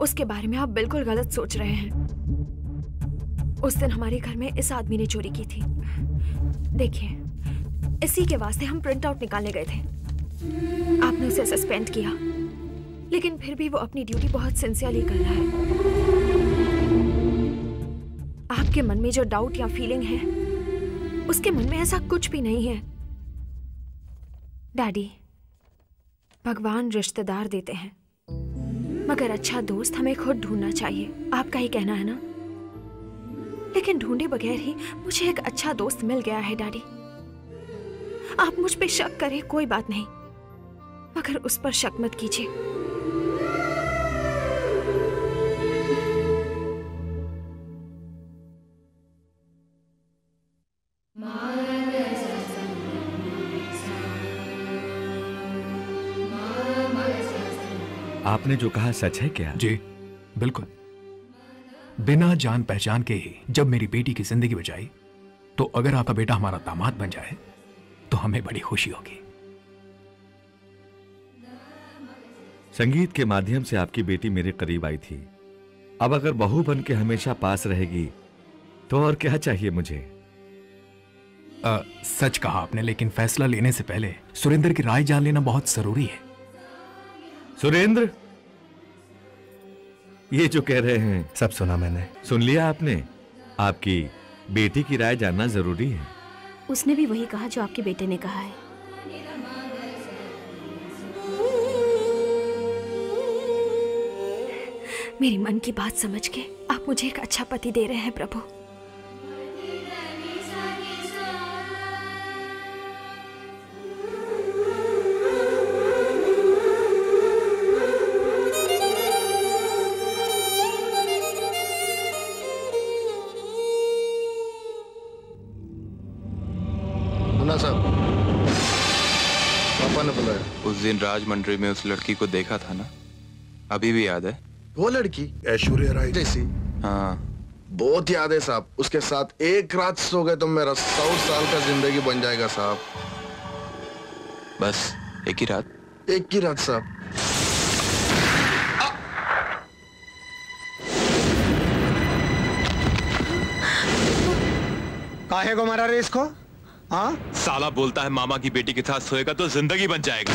[SPEAKER 4] उसके बारे में आप बिल्कुल गलत सोच रहे हैं। उस दिन हमारे घर में इस आदमी ने चोरी की थी। देखिए, इसी के वास्ते हम प्रिंट आउट निकालने गए थे। आपने उसे सस्पेंड किया, लेकिन फिर भी वो अपनी ड्यूटी बहुत सिंसियरली कर रहा है। आपके मन में जो डाउट या फीलिंग है, उसके मन में ऐसा कुछ भी नहीं है। डैडी, भगवान रिश्तेदार देते हैं, मगर अच्छा दोस्त हमें खुद ढूंढना चाहिए। आपका ही कहना है ना? लेकिन ढूंढे बगैर ही मुझे एक अच्छा दोस्त मिल गया है डैडी। आप मुझ पे शक करें कोई बात नहीं, मगर उस पर शक मत कीजिए।
[SPEAKER 10] आपने जो कहा सच है क्या?
[SPEAKER 5] जी बिल्कुल। बिना जान पहचान के ही जब मेरी बेटी की जिंदगी बचाई, तो अगर आपका बेटा हमारा दामाद बन जाए तो हमें बड़ी खुशी होगी।
[SPEAKER 10] संगीत के माध्यम से आपकी बेटी मेरे करीब आई थी। अब अगर बहू बन के हमेशा पास रहेगी तो और क्या चाहिए मुझे?
[SPEAKER 5] सच कहा आपने, लेकिन फैसला लेने से पहले सुरेंद्र की राय जान लेना बहुत जरूरी है।
[SPEAKER 10] सुरेंद्र, ये जो कह रहे हैं
[SPEAKER 8] सब सुना मैंने।
[SPEAKER 10] सुन लिया आपने? आपकी बेटी की राय जानना जरूरी है।
[SPEAKER 3] उसने भी वही कहा जो आपके बेटे ने कहा है।
[SPEAKER 4] मेरी मन की बात समझ के आप मुझे एक अच्छा पति दे रहे हैं प्रभु।
[SPEAKER 12] उस दिन राजमंड्री में उस लड़की को देखा था ना, अभी भी याद है?
[SPEAKER 13] वो लड़की ऐश्वर्या राय जैसी?
[SPEAKER 12] हाँ,
[SPEAKER 13] बहुत याद है साहब। उसके साथ एक रात सो गए तो मेरा 100 साल का जिंदगी बन जाएगा साहब।
[SPEAKER 12] बस एक ही रात?
[SPEAKER 13] एक ही रात साहब।
[SPEAKER 14] काहे को मारा रे इसको? हाँ?
[SPEAKER 12] साला बोलता है मामा की बेटी के साथ सोएगा तो जिंदगी बन जाएगी,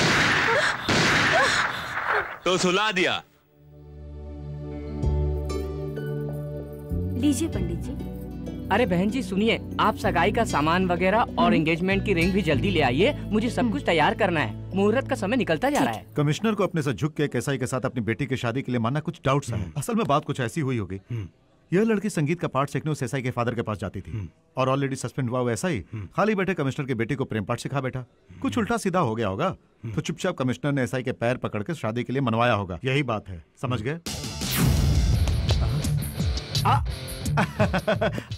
[SPEAKER 12] तो सुला दिया।
[SPEAKER 3] लीजिए पंडित जी।
[SPEAKER 7] अरे बहन जी सुनिए, आप सगाई का सामान वगैरह और एंगेजमेंट की रिंग भी जल्दी ले आइए, मुझे सब कुछ तैयार करना है, मुहूर्त का समय निकलता जा रहा है।
[SPEAKER 1] कमिश्नर को अपने से झुक के केसाई के साथ अपनी बेटी की शादी के लिए मानना कुछ डाउट सा है। असल में बात कुछ ऐसी हुई होगी। यह लड़की संगीत का पाठ सीखने उस एसआई के फादर के पास जाती थी और ऑलरेडी सस्पेंड हुआ एसआई खाली बैठे कमिश्नर की बेटी को प्रेम पाठ सिखा बैठा। कुछ उल्टा सीधा हो गया होगा तो चुपचाप कमिश्नर ने एसआई के पैर पकड़ के शादी के लिए मनवाया होगा। यही बात है, समझ गए?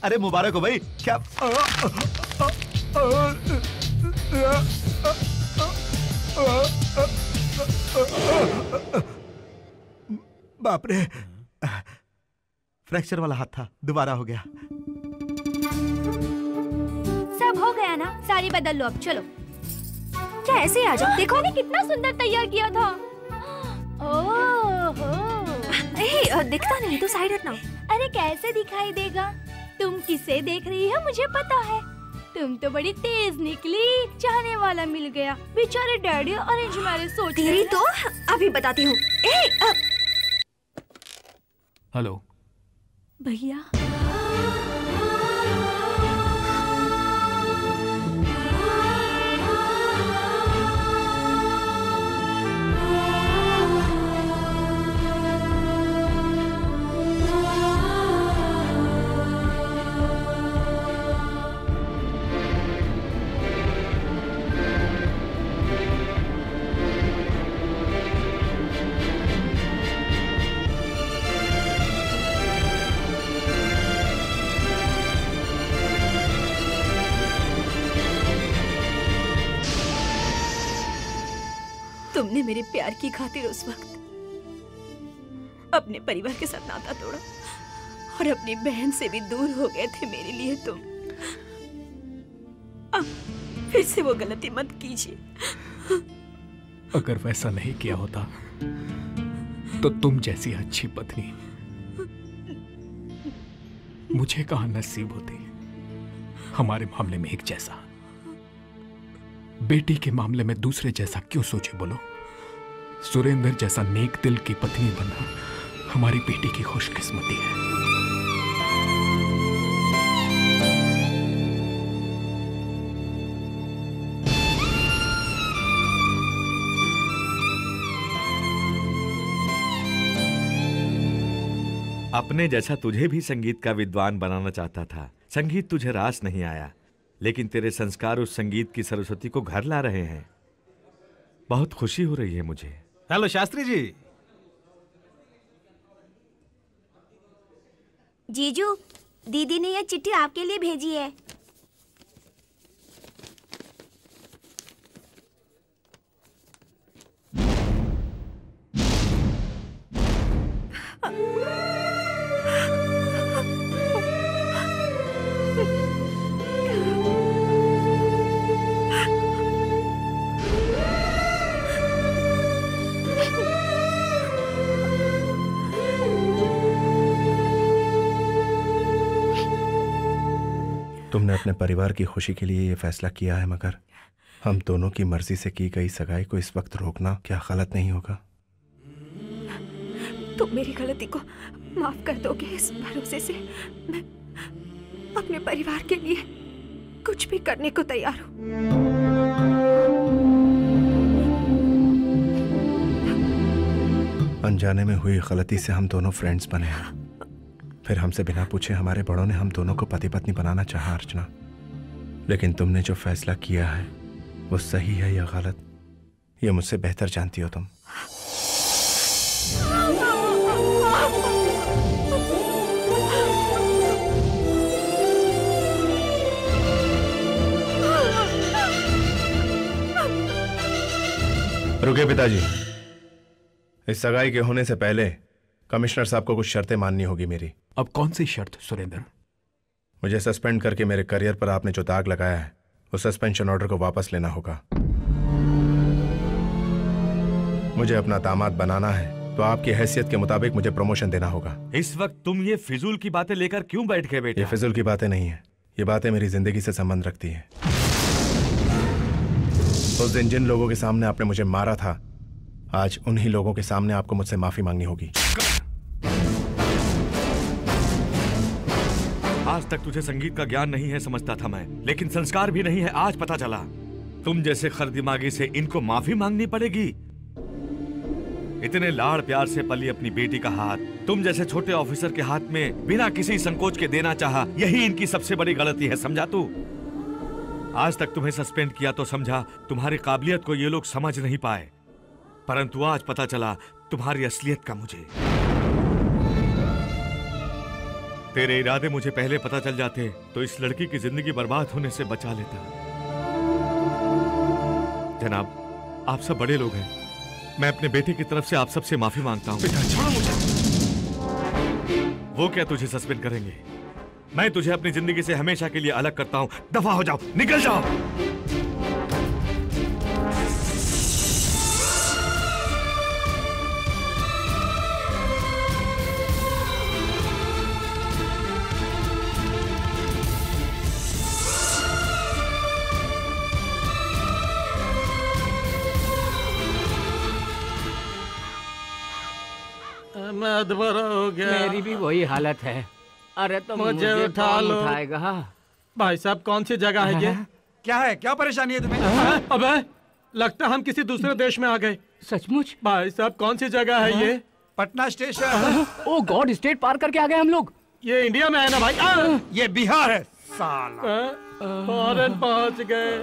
[SPEAKER 1] अरे मुबारक हो भाई। क्या बाप रे, फ्रैक्चर वाला हाथ था, दोबारा हो गया।
[SPEAKER 2] सब हो गया ना, साड़ी बदल लो अब, चलो। क्या ऐसे आ जाओ? देखो ने कितना सुंदर तैयार किया था। ओहो,
[SPEAKER 4] दिखता नहीं तो साइड हटना।
[SPEAKER 2] अरे कैसे दिखाई देगा? तुम किसे देख रही हो मुझे पता है। तुम तो बड़ी तेज निकली, चाहने वाला मिल गया। बेचारे डैडी अरेंज मैरिज सोच रहे
[SPEAKER 4] तेरी तो अभी बताती हूँ।
[SPEAKER 5] हेलो
[SPEAKER 3] भैया। तुमने मेरे प्यार की खातिर उस वक्त अपने परिवार के साथ नाता तोड़ा और अपनी बहन से भी दूर हो गए थे मेरे लिए तुम। अब फिर से वो गलती मत कीजिए।
[SPEAKER 5] अगर वैसा नहीं किया होता तो तुम जैसी अच्छी पत्नी मुझे कहां नसीब होती। हमारे मामले में एक जैसा, बेटी के मामले में दूसरे जैसा क्यों सोचे बोलो? सुरेंद्र जैसा नेक दिल की पत्नी बनना हमारी बेटी की खुशकिस्मती है।
[SPEAKER 10] अपने जैसा तुझे भी संगीत का विद्वान बनाना चाहता था। संगीत तुझे रास नहीं आया, लेकिन तेरे संस्कार उस संगीत की सरस्वती को घर ला रहे हैं। बहुत खुशी हो रही है मुझे।
[SPEAKER 6] हेलो शास्त्री जी।
[SPEAKER 2] जीजू, दीदी ने यह चिट्ठी आपके लिए भेजी है।
[SPEAKER 8] तुमने अपने परिवार की खुशी के लिए ये फैसला किया है, मगर हम दोनों की मर्जी से की गई सगाई को इस वक्त रोकना क्या गलत नहीं होगा?
[SPEAKER 4] तुम मेरी गलती को माफ कर दोगे इस भरोसे से मैं अपने परिवार के लिए कुछ भी करने को तैयार हूँ।
[SPEAKER 8] अनजाने में हुई गलती से हम दोनों फ्रेंड्स बने हैं, फिर हमसे बिना पूछे हमारे बड़ों ने हम दोनों को पति पत्नी बनाना चाहा अर्चना। लेकिन तुमने जो फैसला किया है वो सही है या गलत, ये मुझसे बेहतर जानती हो तुम। रुके पिताजी, इस सगाई के होने से पहले कमिश्नर साहब को कुछ शर्तें माननी होगी मेरी।
[SPEAKER 5] अब कौन सी शर्त सुरेंद्र?
[SPEAKER 8] मुझे सस्पेंड करके मेरे करियर पर आपने जो दाग लगाया है उस सस्पेंशन ऑर्डर को वापस लेना होगा। मुझे अपना दामाद बनाना है तो आपकी हैसियत के मुताबिक मुझे प्रमोशन देना होगा।
[SPEAKER 10] इस वक्त तुम ये फिजूल की बातें लेकर क्यों बैठ गए बेटा?
[SPEAKER 8] ये फिजूल की बातें नहीं है, ये बातें मेरी जिंदगी से संबंध रखती है। उस दिन जिन लोगों के सामने आपने मुझे मारा था, आज उन्हीं लोगों के सामने आपको मुझसे माफी मांगनी होगी।
[SPEAKER 10] आज तक तुझे संगीत का ज्ञान नहीं है समझता था मैं, लेकिन संस्कार भी नहीं है आज पता चला। तुम जैसे खरदिमागी से इनको माफी मांगनी पड़ेगी। इतने लाड़ प्यार से पली अपनी बेटी का हाथ तुम जैसे छोटे ऑफिसर के हाथ में बिना किसी संकोच के देना चाहा, यही इनकी सबसे बड़ी गलती है, समझा तू? आज तक तुम्हें सस्पेंड किया तो समझा तुम्हारी काबिलियत को ये लोग समझ नहीं पाए, परंतु आज पता चला तुम्हारी असलियत का मुझे। तेरे इरादे मुझे पहले पता चल जाते तो इस लड़की की जिंदगी बर्बाद होने से बचा लेता। जनाब, आप सब बड़े लोग हैं, मैं अपने बेटे की तरफ से आप सबसे माफी मांगता हूँ।
[SPEAKER 5] छोड़ो मुझे।
[SPEAKER 10] वो क्या तुझे सस्पेंड करेंगे? मैं तुझे अपनी जिंदगी से हमेशा के लिए अलग करता हूँ। दफा हो जाओ, निकल जाओ।
[SPEAKER 9] मैं अधमरा हो गया।
[SPEAKER 7] मेरी भी वही हालत है। अरे तो
[SPEAKER 9] मुझे उठा
[SPEAKER 7] कौन
[SPEAKER 9] लो।
[SPEAKER 7] उठाएगा?
[SPEAKER 9] भाई साहब, कौन सी जगह है ये?
[SPEAKER 15] क्या है? क्या परेशानी है तुम्हें?
[SPEAKER 9] अबे, लगता हम किसी दूसरे देश में आ गए।
[SPEAKER 7] सचमुच?
[SPEAKER 9] भाई साहब, कौन सी जगह है ये?
[SPEAKER 15] पटना स्टेशन।
[SPEAKER 7] ओ गॉड, स्टेट पार करके आ गए हम लोग।
[SPEAKER 9] ये इंडिया में है ना भाई?
[SPEAKER 15] ये बिहार है साला।
[SPEAKER 9] फॉरेन पहुंच गए।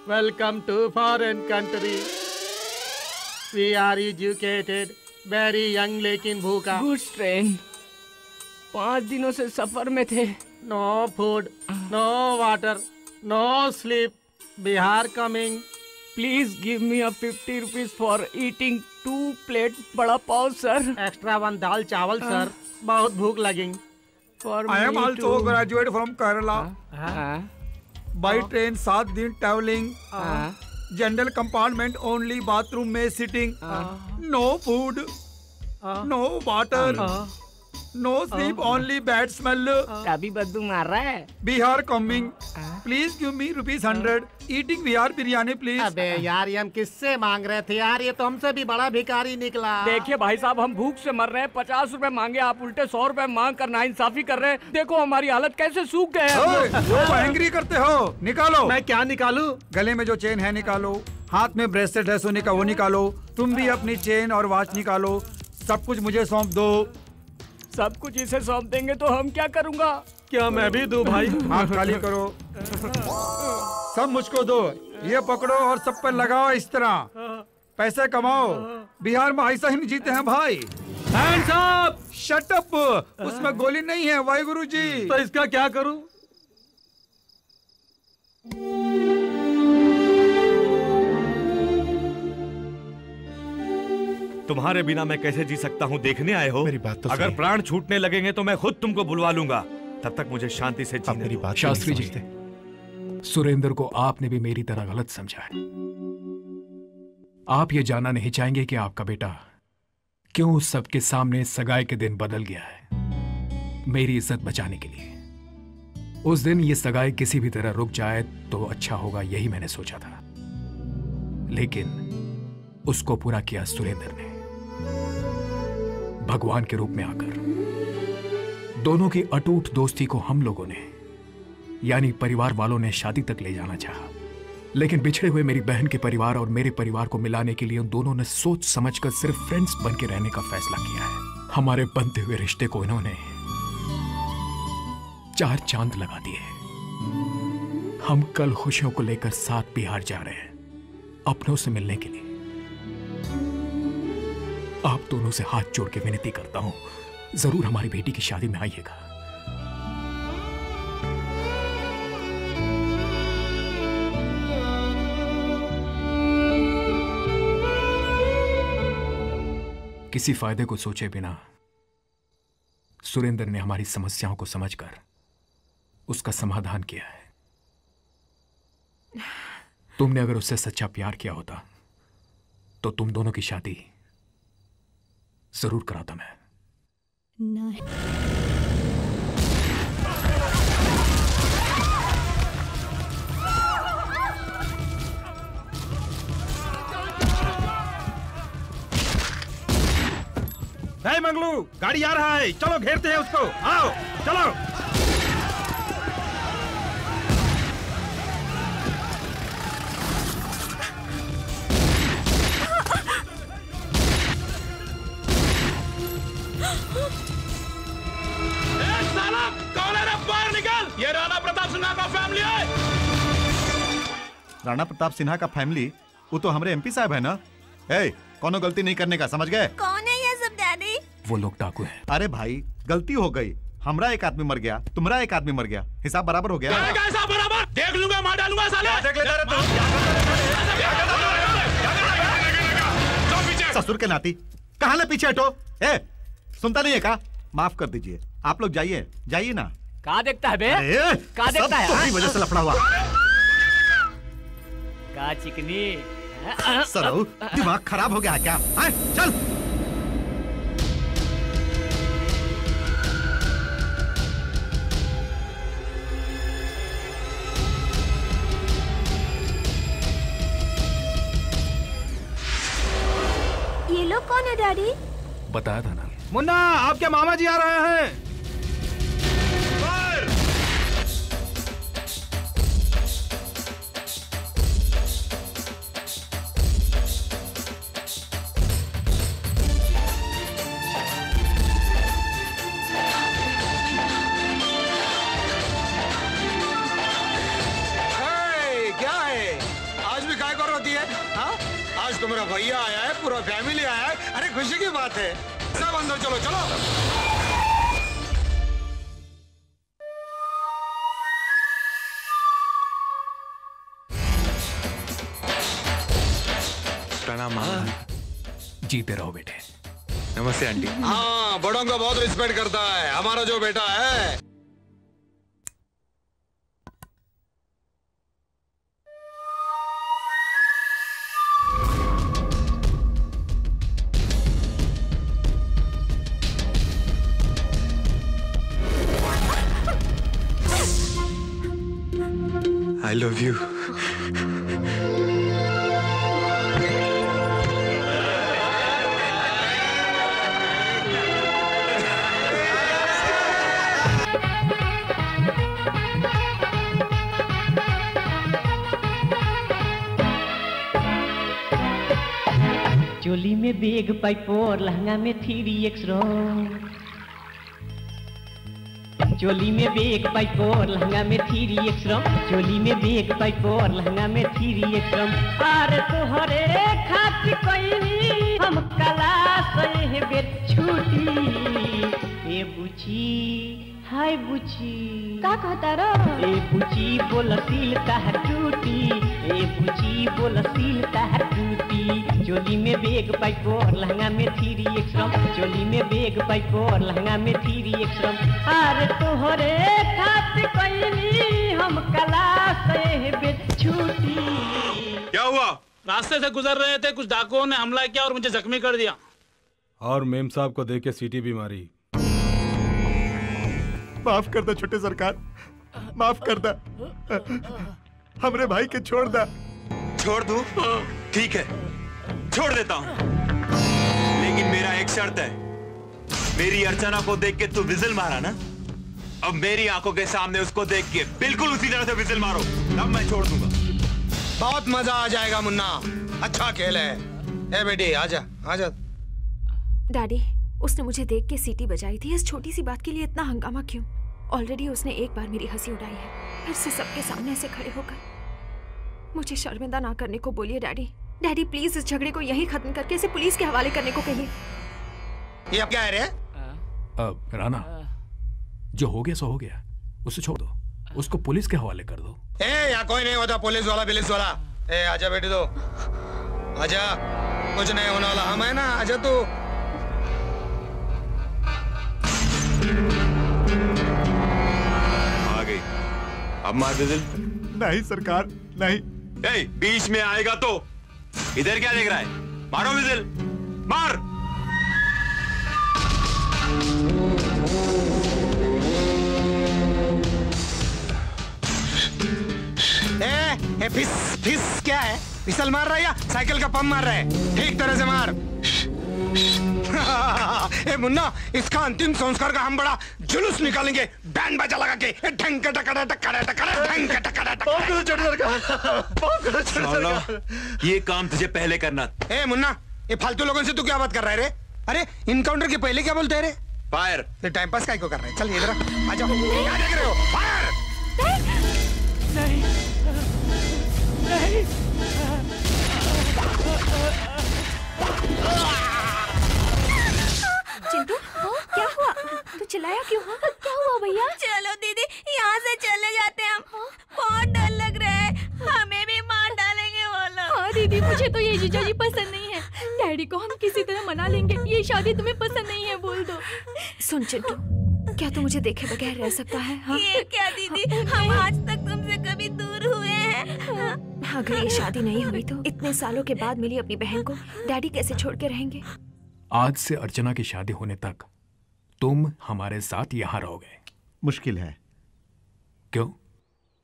[SPEAKER 9] Welcome to foreign country. We are educated, very young लेकिन भूखा।
[SPEAKER 7] Goods train. 5 दिनों से सफर में थे।
[SPEAKER 9] No food, no water, no sleep. Bihar coming.
[SPEAKER 7] Please give me a 50 rupees for eating 2 plate vada pav sir.
[SPEAKER 9] Extra 1 दाल चावल सर, बहुत भूख लगी।
[SPEAKER 15] I am also graduate from Kerala. By train 7 दिन traveling. General compartment only, bathroom में sitting, no food, no water, no sleep, only bad smell.
[SPEAKER 7] अभी बदबू मार रहा है।
[SPEAKER 15] Bihar coming, please give me ₹100, eating Bihar biryani please.
[SPEAKER 9] अबे यार, ये हम किससे मांग रहे थे यार? ये तो हमसे भी बड़ा भिखारी निकला।
[SPEAKER 7] देखिए भाई साहब, हम भूख से मर रहे हैं। 50 रुपए मांगे, आप उल्टे 100 रुपए मांग कर नाइंसाफी कर रहे हैं। देखो हमारी हालत कैसे सूख गए हैं।
[SPEAKER 15] वो एंग्री करते हो, निकालो।
[SPEAKER 9] मैं क्या निकालूं?
[SPEAKER 15] गले में जो चेन है निकालो, हाथ में ब्रेसलेट है सोने का वो निकालो, तुम भी अपनी चेन और वॉच निकालो। सब कुछ मुझे सौंप दो।
[SPEAKER 7] सब कुछ इसे सौंप देंगे तो हम क्या करूँगा?
[SPEAKER 9] क्या मैं भी दूं भाई?
[SPEAKER 15] हाथ खाली करो। सब मुझको दो। ये पकड़ो और सब पर लगाओ इस तरह। पैसे कमाओ। बिहार में ऐसा ही नहीं जीते हैं भाई।
[SPEAKER 9] Hands up!
[SPEAKER 15] Shut up! उसमें गोली नहीं है वाहिगुरु जी।
[SPEAKER 9] तो इसका क्या करूं?
[SPEAKER 10] तुम्हारे बिना मैं कैसे जी सकता हूँ, देखने आए हो?
[SPEAKER 5] मेरी बात तो
[SPEAKER 10] अगर
[SPEAKER 5] सुनिए।
[SPEAKER 10] प्राण छूटने लगेंगे तो मैं खुद तुमको बुलवा लूंगा। तब तक मुझे शांति से जीने
[SPEAKER 5] मेरी
[SPEAKER 10] दो।
[SPEAKER 5] बात
[SPEAKER 16] शास्त्री जी, सुरेंद्र को आपने भी मेरी तरह गलत समझा है। आप ये जानना नहीं चाहेंगे कि आपका बेटा क्यों सबके सामने सगाई के दिन बदल गया है मेरी इज्जत बचाने के लिए। उस दिन ये सगाई किसी भी तरह रुक जाए तो अच्छा होगा, यही मैंने सोचा था, लेकिन उसको पूरा किया सुरेंद्र ने, भगवान के रूप में आकर। दोनों की अटूट दोस्ती को हम लोगों ने, यानी परिवार वालों ने, शादी तक ले जाना चाहा, लेकिन बिछड़े हुए मेरी बहन के परिवार और मेरे परिवार को मिलाने के लिए उन दोनों ने सोच समझकर सिर्फ फ्रेंड्स बन के रहने का फैसला किया है। हमारे बनते हुए रिश्ते को इन्होंने 4 चांद लगा दिए। हम कल खुशियों को लेकर साथ बिहार जा रहे हैं, अपनों से मिलने के लिए। आप दोनों से हाथ जोड़ के विनती करता हूं, जरूर हमारी बेटी की शादी में आइएगा। किसी फायदे को सोचे बिना सुरेंद्र ने हमारी समस्याओं को समझकर उसका समाधान किया है। तुमने अगर उससे सच्चा प्यार किया होता तो तुम दोनों की शादी जरूर कराता मैं।
[SPEAKER 2] नहीं।
[SPEAKER 6] मंगलू, गाड़ी आ रहा है, चलो घेरते हैं उसको। आओ चलो। साला कौन है रे? बाहर निकल। ये राणा प्रताप सिन्हा का फैमिली है।
[SPEAKER 1] राणा प्रताप सिन्हा का फैमिली? वो तो हमारे एमपी साहब है ना। ए, कोनो गलती नहीं करने का, समझ गए?
[SPEAKER 2] कौन है ये सब डैडी?
[SPEAKER 16] वो लोग डाकू हैं।
[SPEAKER 1] अरे भाई, गलती हो गई। हमरा एक आदमी मर गया, तुम्हारा एक आदमी मर गया, हिसाब बराबर हो गया।
[SPEAKER 6] हिसाब बराबर? देख लूंगा, मार डालूंगा साले।
[SPEAKER 1] ससुर के नाती, कहाँ ले पीछे हटो। ए, सुनता नहीं है का? माफ कर दीजिए, आप लोग जाइए, जाइए ना।
[SPEAKER 7] कहाँ देखता है बे? कहाँ देखता है?
[SPEAKER 1] तुम्हारी वजह से लफड़ा हुआ।
[SPEAKER 7] का चिकनी
[SPEAKER 1] सरऊ, दिमाग खराब हो गया है क्या? चल।
[SPEAKER 2] ये लोग कौन है डैडी?
[SPEAKER 16] बताया था ना।
[SPEAKER 6] मुन्ना, आपके मामा जी आ रहे हैं।
[SPEAKER 14] आज तो मेरा भैया आया है, पूरा फैमिली आया है। अरे खुशी की बात है। सब अंदर चलो चलो।
[SPEAKER 12] प्रणाम।
[SPEAKER 16] जीते रहो बेटे।
[SPEAKER 12] नमस्ते आंटी।
[SPEAKER 14] हाँ, बड़ों का बहुत रिस्पेक्ट करता है हमारा जो बेटा है।
[SPEAKER 12] I love you.
[SPEAKER 17] चोली में बेग पाइपोर, लहंगा में 3x रंग। चोली में बेग पाइपोर, लहंगा में 3x रंग। चोली में बेग पाइपोर, लहंगा में 3x रंग। अरे तोहरे खातिर कोई हम क्लास है बेर छूटी। ए बुची, हाय बुची,
[SPEAKER 2] का कहता रो?
[SPEAKER 17] ए बुची बोल सील तहर टूटी। ए बुची बोल सील तहर टूटी। चोली में बेग पाइपोर, लहंगा में 3x रंग। चोली में बेग पाइपोर, लहंगा में 3x रंग। अरे तोहरे खातिर कोई हम क्लास है बेर छूटी।
[SPEAKER 6] क्या हुआ? रास्ते से गुजर रहे थे, कुछ डाकुओं ने हमला किया और मुझे जख्मी कर दिया।
[SPEAKER 8] और मेम साहब को देख के सीटी भी मारी।
[SPEAKER 1] माफ कर दो छोटे सरकार, माफ कर दो। हमरे भाई के छोड़ दा।
[SPEAKER 18] छोड़ दूं? ठीक है, छोड़ देता हूं, लेकिन मेरा एक शर्त है। मेरी अर्चना को देख के तू विजिल मारा ना, अब मेरी आंखों के सामने उसको देख के बिल्कुल उसी तरह से विजिल मारो, तब मैं छोड़ दूंगा।
[SPEAKER 14] बहुत मजा आ जाएगा मुन्ना, अच्छा खेल है। ए बेटी आजा आजा।
[SPEAKER 4] डैडी, उसने मुझे देख के सीटी बजाई थी। इस छोटी सी बात के लिए इतना हंगामा क्यों? ऑलरेडी उसने एक बार मेरी हंसी उड़ाई है, फिर से सबके सामने ऐसे खड़े होकर। मुझे शर्मिंदा ना करने को बोलिए डैडी। डैडी प्लीज इस झगड़े को यहीं खत्म करके इसे पुलिस के हवाले करने को कहिए।
[SPEAKER 14] ये अब क्या है रे?
[SPEAKER 16] राणा, जो हो गया सो हो गया, उसे छोड़ दो, उसको पुलिस के हवाले कर दो।
[SPEAKER 14] ए यहाँ कोई नहीं होता पुलिस वाला। ए आजा बेटी, तो आजा, कुछ नहीं होने वाला। हम है ना, आजा तू।
[SPEAKER 18] आ गई, अब मार विजिल।
[SPEAKER 1] नहीं सरकार, नहीं।
[SPEAKER 18] ए, बीच में आएगा तो इधर क्या देख रहा है? मारो विजिल, मार।
[SPEAKER 14] ए फिस फिस क्या है? फिसल मार रहा है या साइकिल का पंप मार रहा है? ठीक तरह से मार। ए मुन्ना, इसका अंतिम संस्कार का हम बड़ा जुलूस निकालेंगे, बैंड बाजा लगा के। ढंग
[SPEAKER 18] ये काम तुझे पहले करना।
[SPEAKER 14] ए मुन्ना, ये फालतू लोगों से तू क्या बात कर रहा है रे? अरे इनकाउंटर के पहले क्या बोलते हैं रे?
[SPEAKER 18] फायर।
[SPEAKER 14] फिर टाइम पास काय को कर रहे हैं? चल इधर आ जाओ। क्या देख रहे हो? फायर।
[SPEAKER 17] नहीं नहीं
[SPEAKER 3] चिंटू, क्या हुआ? तू चिल्लाया क्यों? क्या हुआ भैया?
[SPEAKER 2] चलो दीदी, यहाँ से चले जाते हैं हम। बहुत डर लग रहा है, हमें भी मार डालेंगे वो लोग।
[SPEAKER 3] हाँ दीदी, मुझे तो ये जीजा जी पसंद नहीं है। डैडी को हम किसी तरह मना लेंगे। ये शादी तुम्हें पसंद नहीं है, बोल दो।
[SPEAKER 4] सुन चिंटू, क्या तू मुझे देखे बगैर रह सकता है? हाँ?
[SPEAKER 2] ये क्या दीदी, हम आज तक तुमसे कभी दूर हुए हैं?
[SPEAKER 4] अगर ये शादी नहीं हुई तो इतने सालों के बाद मिली अपनी बहन को डैडी कैसे छोड़ के रहेंगे?
[SPEAKER 16] आज से अर्चना की शादी होने तक तुम हमारे साथ यहाँ रहोगे।
[SPEAKER 1] मुश्किल है।
[SPEAKER 16] क्यों?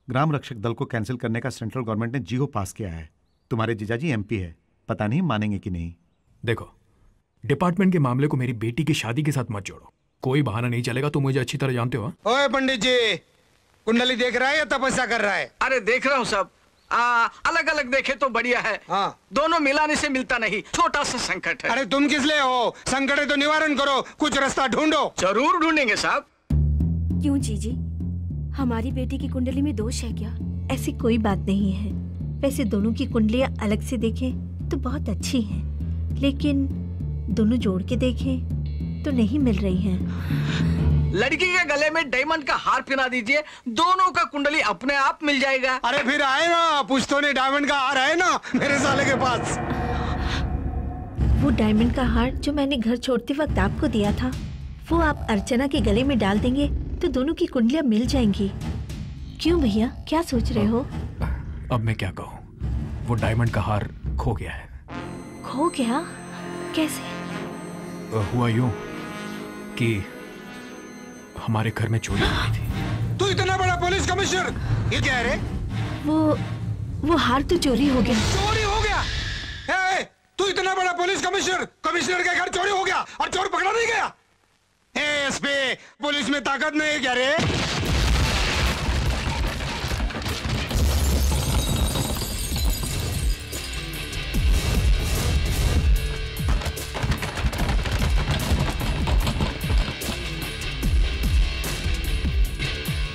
[SPEAKER 1] ग्राम रक्षक दल को कैंसिल करने का सेंट्रल गवर्नमेंट ने जीओ पास किया है। तुम्हारे जीजाजी एमपी है, पता नहीं मानेंगे कि नहीं।
[SPEAKER 16] देखो, डिपार्टमेंट के मामले को मेरी बेटी की शादी के साथ मत जोड़ो। कोई बहाना नहीं चलेगा, तुम मुझे अच्छी तरह जानते हो।
[SPEAKER 14] ओए पंडित जी, कुंडली देख रहा है या तपस्या कर रहा है?
[SPEAKER 19] अरे देख रहा हूँ सब। अलग अलग देखे तो बढ़िया है।
[SPEAKER 14] हाँ।
[SPEAKER 19] दोनों मिलाने से मिलता नहीं, छोटा सा संकट है।
[SPEAKER 14] अरे तुम किस लिए हो? संकट है तो निवारण करो, कुछ रास्ता ढूंढो।
[SPEAKER 19] जरूर ढूंढेंगे साहब।
[SPEAKER 3] क्यों जीजी, हमारी बेटी की कुंडली में दोष है क्या?
[SPEAKER 20] ऐसी कोई बात नहीं है। वैसे दोनों की कुंडलियां अलग से देखें तो बहुत अच्छी हैं, लेकिन दोनों जोड़ के देखें तो नहीं मिल रही हैं।
[SPEAKER 19] लड़की के गले में डायमंड का हार पहना दीजिए, दोनों का कुंडली अपने आप मिल जाएगा।
[SPEAKER 14] अरे फिर आए ना, पुश्तों ने डायमंड का हार है ना मेरे साले के पास।
[SPEAKER 20] वो डायमंड का हार जो मैंने घर छोड़ते वक्त आपको दिया था, वो आप अर्चना के गले में डाल देंगे तो दोनों की कुंडलियां मिल जाएंगी। क्यों भैया, क्या सोच रहे हो?
[SPEAKER 16] अब मैं क्या कहूँ, वो डायमंड का हार खो गया है।
[SPEAKER 20] खो गया? कैसे?
[SPEAKER 16] हुआ यूं कि हमारे घर में चोरी हो गई थी।
[SPEAKER 14] तू इतना बड़ा पुलिस कमिश्नर, ये क्या है रे?
[SPEAKER 20] वो हार तो चोरी हो गया।
[SPEAKER 14] चोरी हो गया? ए, तू इतना बड़ा पुलिस कमिश्नर, कमिश्नर के घर चोरी हो गया और चोर पकड़ा नहीं गया? एसपी, पुलिस में ताकत नहीं है क्या रे?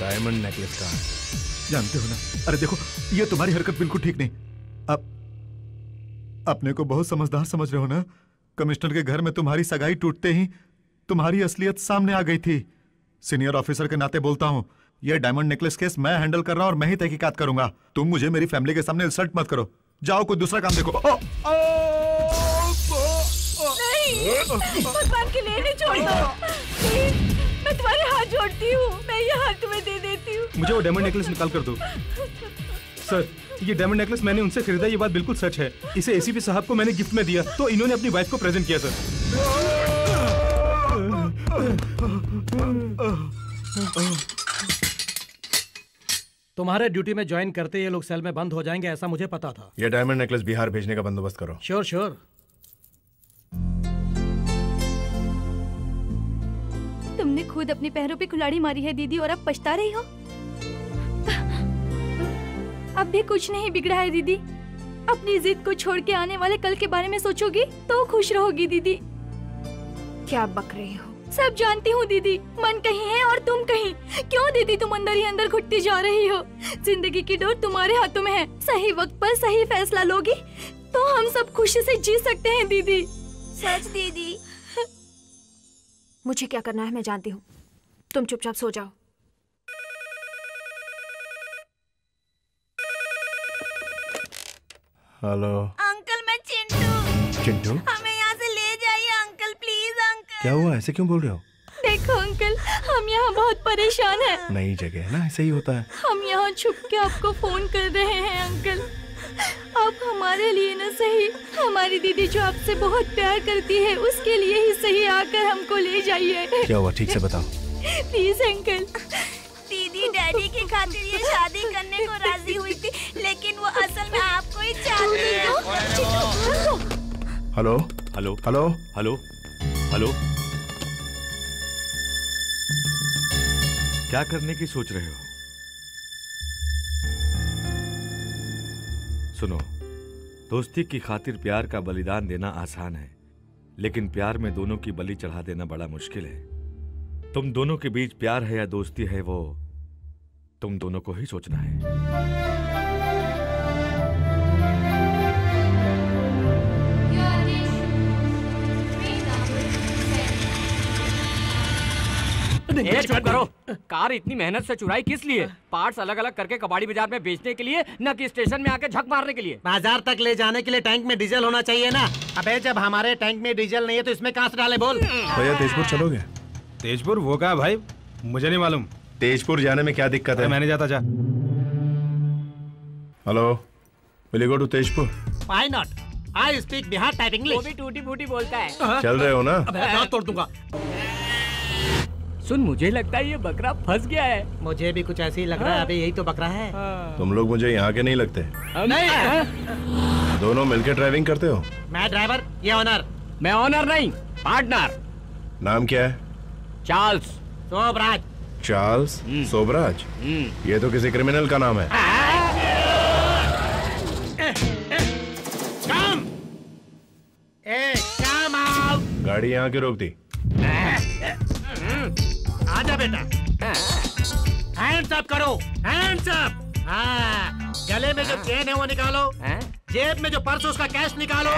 [SPEAKER 8] डायमंड नेकलेस का
[SPEAKER 1] जानते हो ना, अरे देखो, ये तुम्हारी हरकत बिल्कुल ठीक नहीं। अब अपने को बहुत समझदार समझ रहे हो ना? कमिश्नर के घर में तुम्हारी सगाई टूटते ही तुम्हारी असलियत सामने आ गई थी। सीनियर ऑफिसर के नाते बोलता हूँ, ये डायमंड नेकलेस केस मैं हैंडल कर रहा हूँ और मैं ही तहकीकात करूंगा। तुम मुझे मेरी फैमिली के सामने इंसल्ट मत करो। जाओ कोई दूसरा काम देखो।
[SPEAKER 3] भगवान के लिए नहीं छोड़ दो। मैं तुम्हारे हाथ जोड़ती हूँ, मैं ये हाथ तुम्हें दे देती हूँ।
[SPEAKER 6] मुझे वो डायमंड नेकलेस निकाल कर दो। सर, ये डायमंड नेकलेस मैंने उनसे खरीदा, ये बात बिल्कुल सच है। इसे एसीपी साहब को मैंने गिफ्ट में दिया तो इन्होंने अपनी वाइफ को प्रेजेंट किया। सर,
[SPEAKER 9] तुम्हारे ड्यूटी में ज्वाइन करते ये लोग सेल में बंद हो जाएंगे, ऐसा मुझे पता था।
[SPEAKER 8] ये डायमंड नेकलेस बिहार भेजने का बंदोबस्त करो।
[SPEAKER 9] Sure sure.
[SPEAKER 2] तुमने खुद अपने पैरों पे कुल्हाड़ी मारी है दीदी, और अब पछता रही हो? अब भी कुछ नहीं बिगड़ा है दीदी। अपनी जिद को छोड़ के आने वाले कल के बारे में सोचोगी तो खुश रहोगी दीदी।
[SPEAKER 4] क्या बक रही हो?
[SPEAKER 2] सब जानती हूँ दीदी, मन कहीं है और तुम कहीं। क्यों दीदी तुम अंदर ही अंदर घुटती जा रही हो? जिंदगी की डोर तुम्हारे हाथों में है। सही वक्त पर सही फैसला लोगी तो हम सब खुशी से जी सकते हैं दीदी।
[SPEAKER 4] सच दीदी। मुझे क्या करना है मैं जानती हूँ, तुम चुपचाप सो जाओ।
[SPEAKER 8] हेलो
[SPEAKER 2] अंकल, मैं चिंटू।
[SPEAKER 8] चिंटू,
[SPEAKER 2] हमें यहाँ से ले जाइए अंकल, प्लीज अंकल।
[SPEAKER 8] क्या हुआ? ऐसे क्यों बोल रहे हो?
[SPEAKER 2] देखो अंकल, हम यहाँ बहुत परेशान हैं।
[SPEAKER 8] नई जगह है ना, ऐसे ही होता है।
[SPEAKER 2] हम यहाँ छुप के आपको फोन कर रहे हैं अंकल। आप हमारे लिए न सही, हमारी दीदी जो आपसे बहुत प्यार करती है उसके लिए ही सही आकर हमको ले जाइए।
[SPEAKER 8] क्या हुआ, ठीक से बताओ।
[SPEAKER 2] Please uncle. दीदी डैडी की खातिर ये शादी करने को राजी हुई थी, लेकिन वो असल में आपको ही चाहती है।
[SPEAKER 8] Hello
[SPEAKER 10] hello
[SPEAKER 8] hello
[SPEAKER 10] hello hello, क्या करने की सोच रहे हो? सुनो, दोस्ती की खातिर प्यार का बलिदान देना आसान है, लेकिन प्यार में दोनों की बलि चढ़ा देना बड़ा मुश्किल है। तुम दोनों के बीच प्यार है या दोस्ती है वो तुम दोनों को ही सोचना है।
[SPEAKER 7] ए, चुप करो। कार इतनी मेहनत से चुराई किस लिए? पार्ट्स अलग अलग करके कबाड़ी बाजार में बेचने के लिए, न कि स्टेशन में आके झक मारने के लिए।
[SPEAKER 21] बाजार तक ले जाने के लिए टैंक में डीजल होना चाहिए ना। अबे जब हमारे टैंक में डीजल नहीं है तो इसमें कहां से डाले बोल।
[SPEAKER 8] भैया तेजपुर चलोगे?
[SPEAKER 6] तेजपुर वो कहा भाई, मुझे नहीं मालूम।
[SPEAKER 8] तेजपुर जाने में क्या दिक्कत है?
[SPEAKER 6] मैं नहीं जाता। जा।
[SPEAKER 8] Hello, will you go to Tezpur?
[SPEAKER 21] Why not? I speak Bihar type English.
[SPEAKER 7] वो भी टूटी फूटी बोलता है।
[SPEAKER 8] चल रहे हो ना?
[SPEAKER 21] अबे दांत तोड़ दूंगा।
[SPEAKER 7] सुन, मुझे लगता है ये बकरा फंस गया है।
[SPEAKER 21] मुझे भी कुछ ऐसे ही लग रहा है। अबे यही तो बकरा है।
[SPEAKER 8] तुम लोग मुझे यहाँ के नहीं लगते।
[SPEAKER 21] नहीं।
[SPEAKER 8] दोनों मिलकर ड्राइविंग करते हो?
[SPEAKER 21] मैं ड्राइवर, ये ऑनर।
[SPEAKER 7] मैं ऑनर नहीं, पार्टनर।
[SPEAKER 8] नाम क्या है?
[SPEAKER 7] चार्ल्स
[SPEAKER 21] सोबराज।
[SPEAKER 8] चार्ल्स सोबराज? ये तो किसी क्रिमिनल का नाम है।
[SPEAKER 21] कम आओ।
[SPEAKER 8] गाड़ी यहाँ क्यों रोक दी?
[SPEAKER 21] आजा बेटा। हैंड्स अप करो, हैंड्स अप। हाँ, गले में जो चेन है वो निकालो। जेब में जो पर्स है उसका कैश निकालो।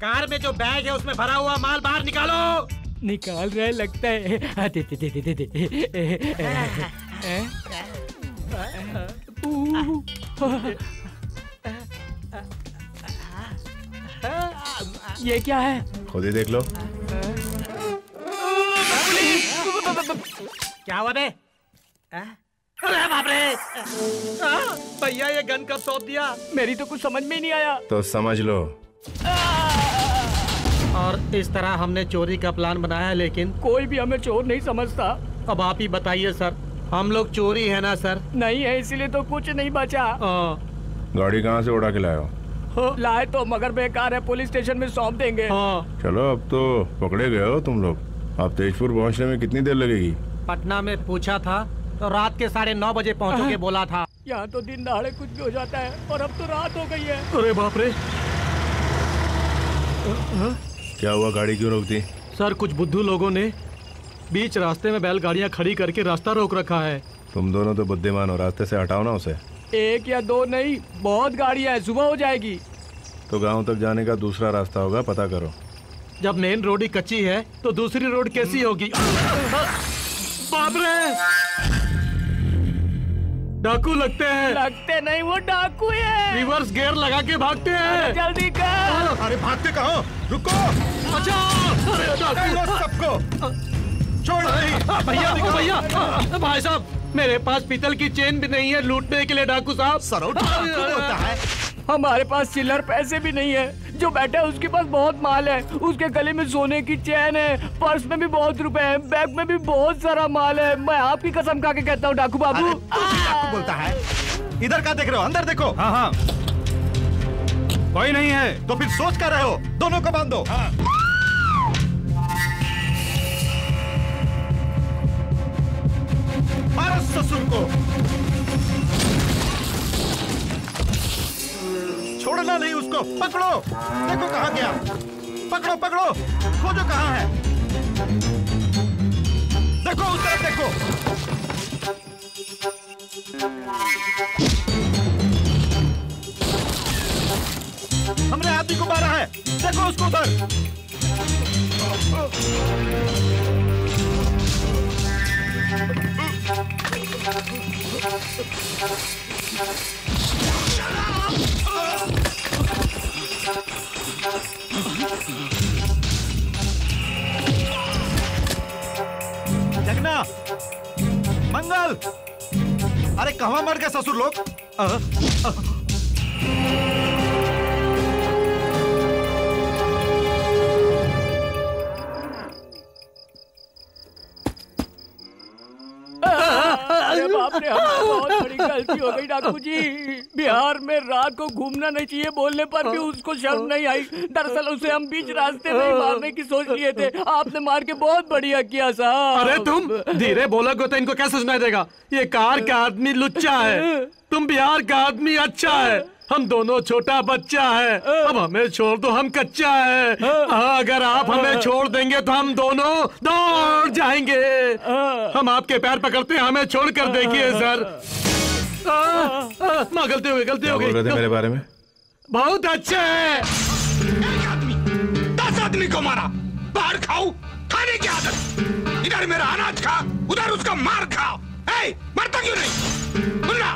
[SPEAKER 21] कार में जो बैग है उसमें भरा हुआ माल बाहर निकालो।
[SPEAKER 7] निकाल रहे लगता है। दे दे दे दे दे। ये क्या है?
[SPEAKER 8] खुद ही देख लो।
[SPEAKER 21] क्या हुआ बे? अरे बाप रे! भैया ये गन कब सौंप दिया?
[SPEAKER 7] मेरी तो कुछ समझ में ही नहीं आया।
[SPEAKER 8] तो समझ लो।
[SPEAKER 21] और इस तरह हमने चोरी का प्लान बनाया है, लेकिन
[SPEAKER 7] कोई भी हमें चोर नहीं समझता।
[SPEAKER 21] अब आप ही बताइए सर, हम लोग चोरी है ना सर?
[SPEAKER 7] नहीं है, इसीलिए तो कुछ नहीं बचा।
[SPEAKER 8] गाड़ी कहाँ से उड़ा के लाए हो?
[SPEAKER 7] लाए तो मगर बेकार है, पुलिस स्टेशन में सौंप देंगे।
[SPEAKER 8] चलो अब तो पकड़े गए हो तुम लोग। अब तेजपुर पहुँचने में कितनी देर लगेगी?
[SPEAKER 21] पटना में पूछा था तो रात के 9:30 बजे पहुँचोगे बोला था।
[SPEAKER 7] यहाँ तो दिन दहाड़े कुछ भी हो जाता है और अब तो रात हो गई है।
[SPEAKER 21] अरे बाप रे!
[SPEAKER 8] क्या हुआ, गाड़ी क्यों रोक दी?
[SPEAKER 21] सर कुछ बुद्धू लोगों ने बीच रास्ते में बैलगाड़ियाँ खड़ी करके रास्ता रोक रखा है।
[SPEAKER 8] तुम दोनों तो बुद्धिमान हो, रास्ते से हटाओ ना उसे।
[SPEAKER 7] एक या दो नहीं, बहुत गाड़ियाँ हैं, सुबह हो जाएगी।
[SPEAKER 8] तो गांव तक जाने का दूसरा रास्ता होगा, पता करो।
[SPEAKER 21] जब मेन रोड ही कच्ची है तो दूसरी रोड कैसी होगी? बाप रे! डाकू लगते हैं।
[SPEAKER 7] लगते नहीं, वो डाकू है।
[SPEAKER 21] रिवर्स गियर लगा के भागते हैं।
[SPEAKER 7] जल्दी कर।
[SPEAKER 1] अरे भागते कहाँ? रुको।
[SPEAKER 21] अच्छा, अरे डाकू
[SPEAKER 1] सबको छोड़ नहीं।
[SPEAKER 21] भैया देखो भैया, भाई साहब मेरे पास पीतल की चेन भी नहीं है लूटने के लिए। डाकू साहब
[SPEAKER 1] सरोट डाकू होता है।
[SPEAKER 7] हमारे पास चिल्लर पैसे भी नहीं है। जो बैठा है उसके पास बहुत माल है। उसके गले में सोने की चेन है, पर्स में भी बहुत रुपए हैं, बैग में भी बहुत सारा माल है। मैं आपकी कसम खा के कहता हूँ डाकू बाबू।
[SPEAKER 1] डाकू बोलता है। इधर क्या देख रहे हो? अंदर देखो।
[SPEAKER 6] हाँ हाँ, कोई नहीं है।
[SPEAKER 1] तो फिर सोच कर रहे हो? दोनों को बांधो। मारो ससुर को। छोड़ना नहीं उसको। पकड़ो, देखो कहाँ गया। पकड़ो पकड़ो, खोजो कहाँ है। देखो उस तरफ देखो। हमने आदमी को मारा है, देखो उसको उधर। जगना, मंगल, अरे कहाँ मर गए ससुर लोग?
[SPEAKER 7] अरे बाप रे, बहुत बड़ी गलती हो गई डाकू जी। बिहार में रात को घूमना नहीं चाहिए बोलने पर भी उसको शर्म नहीं आई। दरअसल उसे हम बीच रास्ते में ही मारने की सोच लिए थे। आपने मार के बहुत बढ़िया किया साहब।
[SPEAKER 21] अरे तुम धीरे बोलोगे तो इनको कैसे सुनाई देगा? ये कार का आदमी लुच्चा है, तुम बिहार का आदमी अच्छा है।
[SPEAKER 9] हम दोनों छोटा बच्चा है, अब हमें छोड़ दो, हम कच्चा है। अगर आप हमें छोड़ देंगे तो हम दोनों दौड़ जाएंगे। हम आपके पैर पकड़ते हैं, हमें छोड़ कर देखिए सर। माँ गलती हो गई, गलती हो गई।
[SPEAKER 8] मेरे बारे में
[SPEAKER 9] बहुत अच्छा है।
[SPEAKER 14] 10 आदमी को मारा, बाहर खाओ, खाने की आदत। इधर मेरा अनाज खा, उधर उसका मार खाओ। मरता क्यों नहीं? मुन्ना,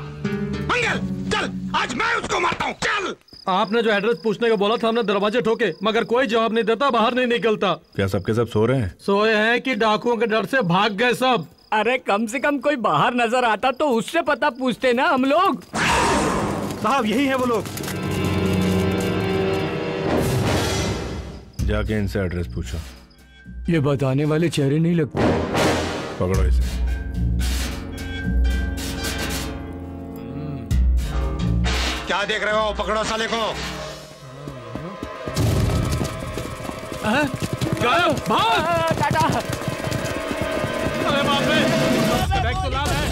[SPEAKER 14] मंगल, चल आज मैं उसको मारता हूँ, चल।
[SPEAKER 9] आपने जो एड्रेस पूछने को बोला था हमने दरवाजे ठोके, मगर कोई जवाब नहीं देता, बाहर नहीं निकलता।
[SPEAKER 8] क्या सबके सब सो रहे हैं?
[SPEAKER 9] सोए हैं कि डाकुओं के डर से भाग गए सब?
[SPEAKER 7] अरे कम से कम कोई बाहर नजर आता तो उससे पता पूछते ना हम लोग।
[SPEAKER 21] साहब यही है वो लोग।
[SPEAKER 8] जाके इनसे एड्रेस पूछो।
[SPEAKER 7] ये बताने वाले चेहरे नहीं लगते।
[SPEAKER 8] पकड़ो इसे।
[SPEAKER 14] क्या देख रहे हो? पकड़ो साले को।
[SPEAKER 7] भाग टाटा।
[SPEAKER 9] अरे बाप रे, बैग तो लाल है।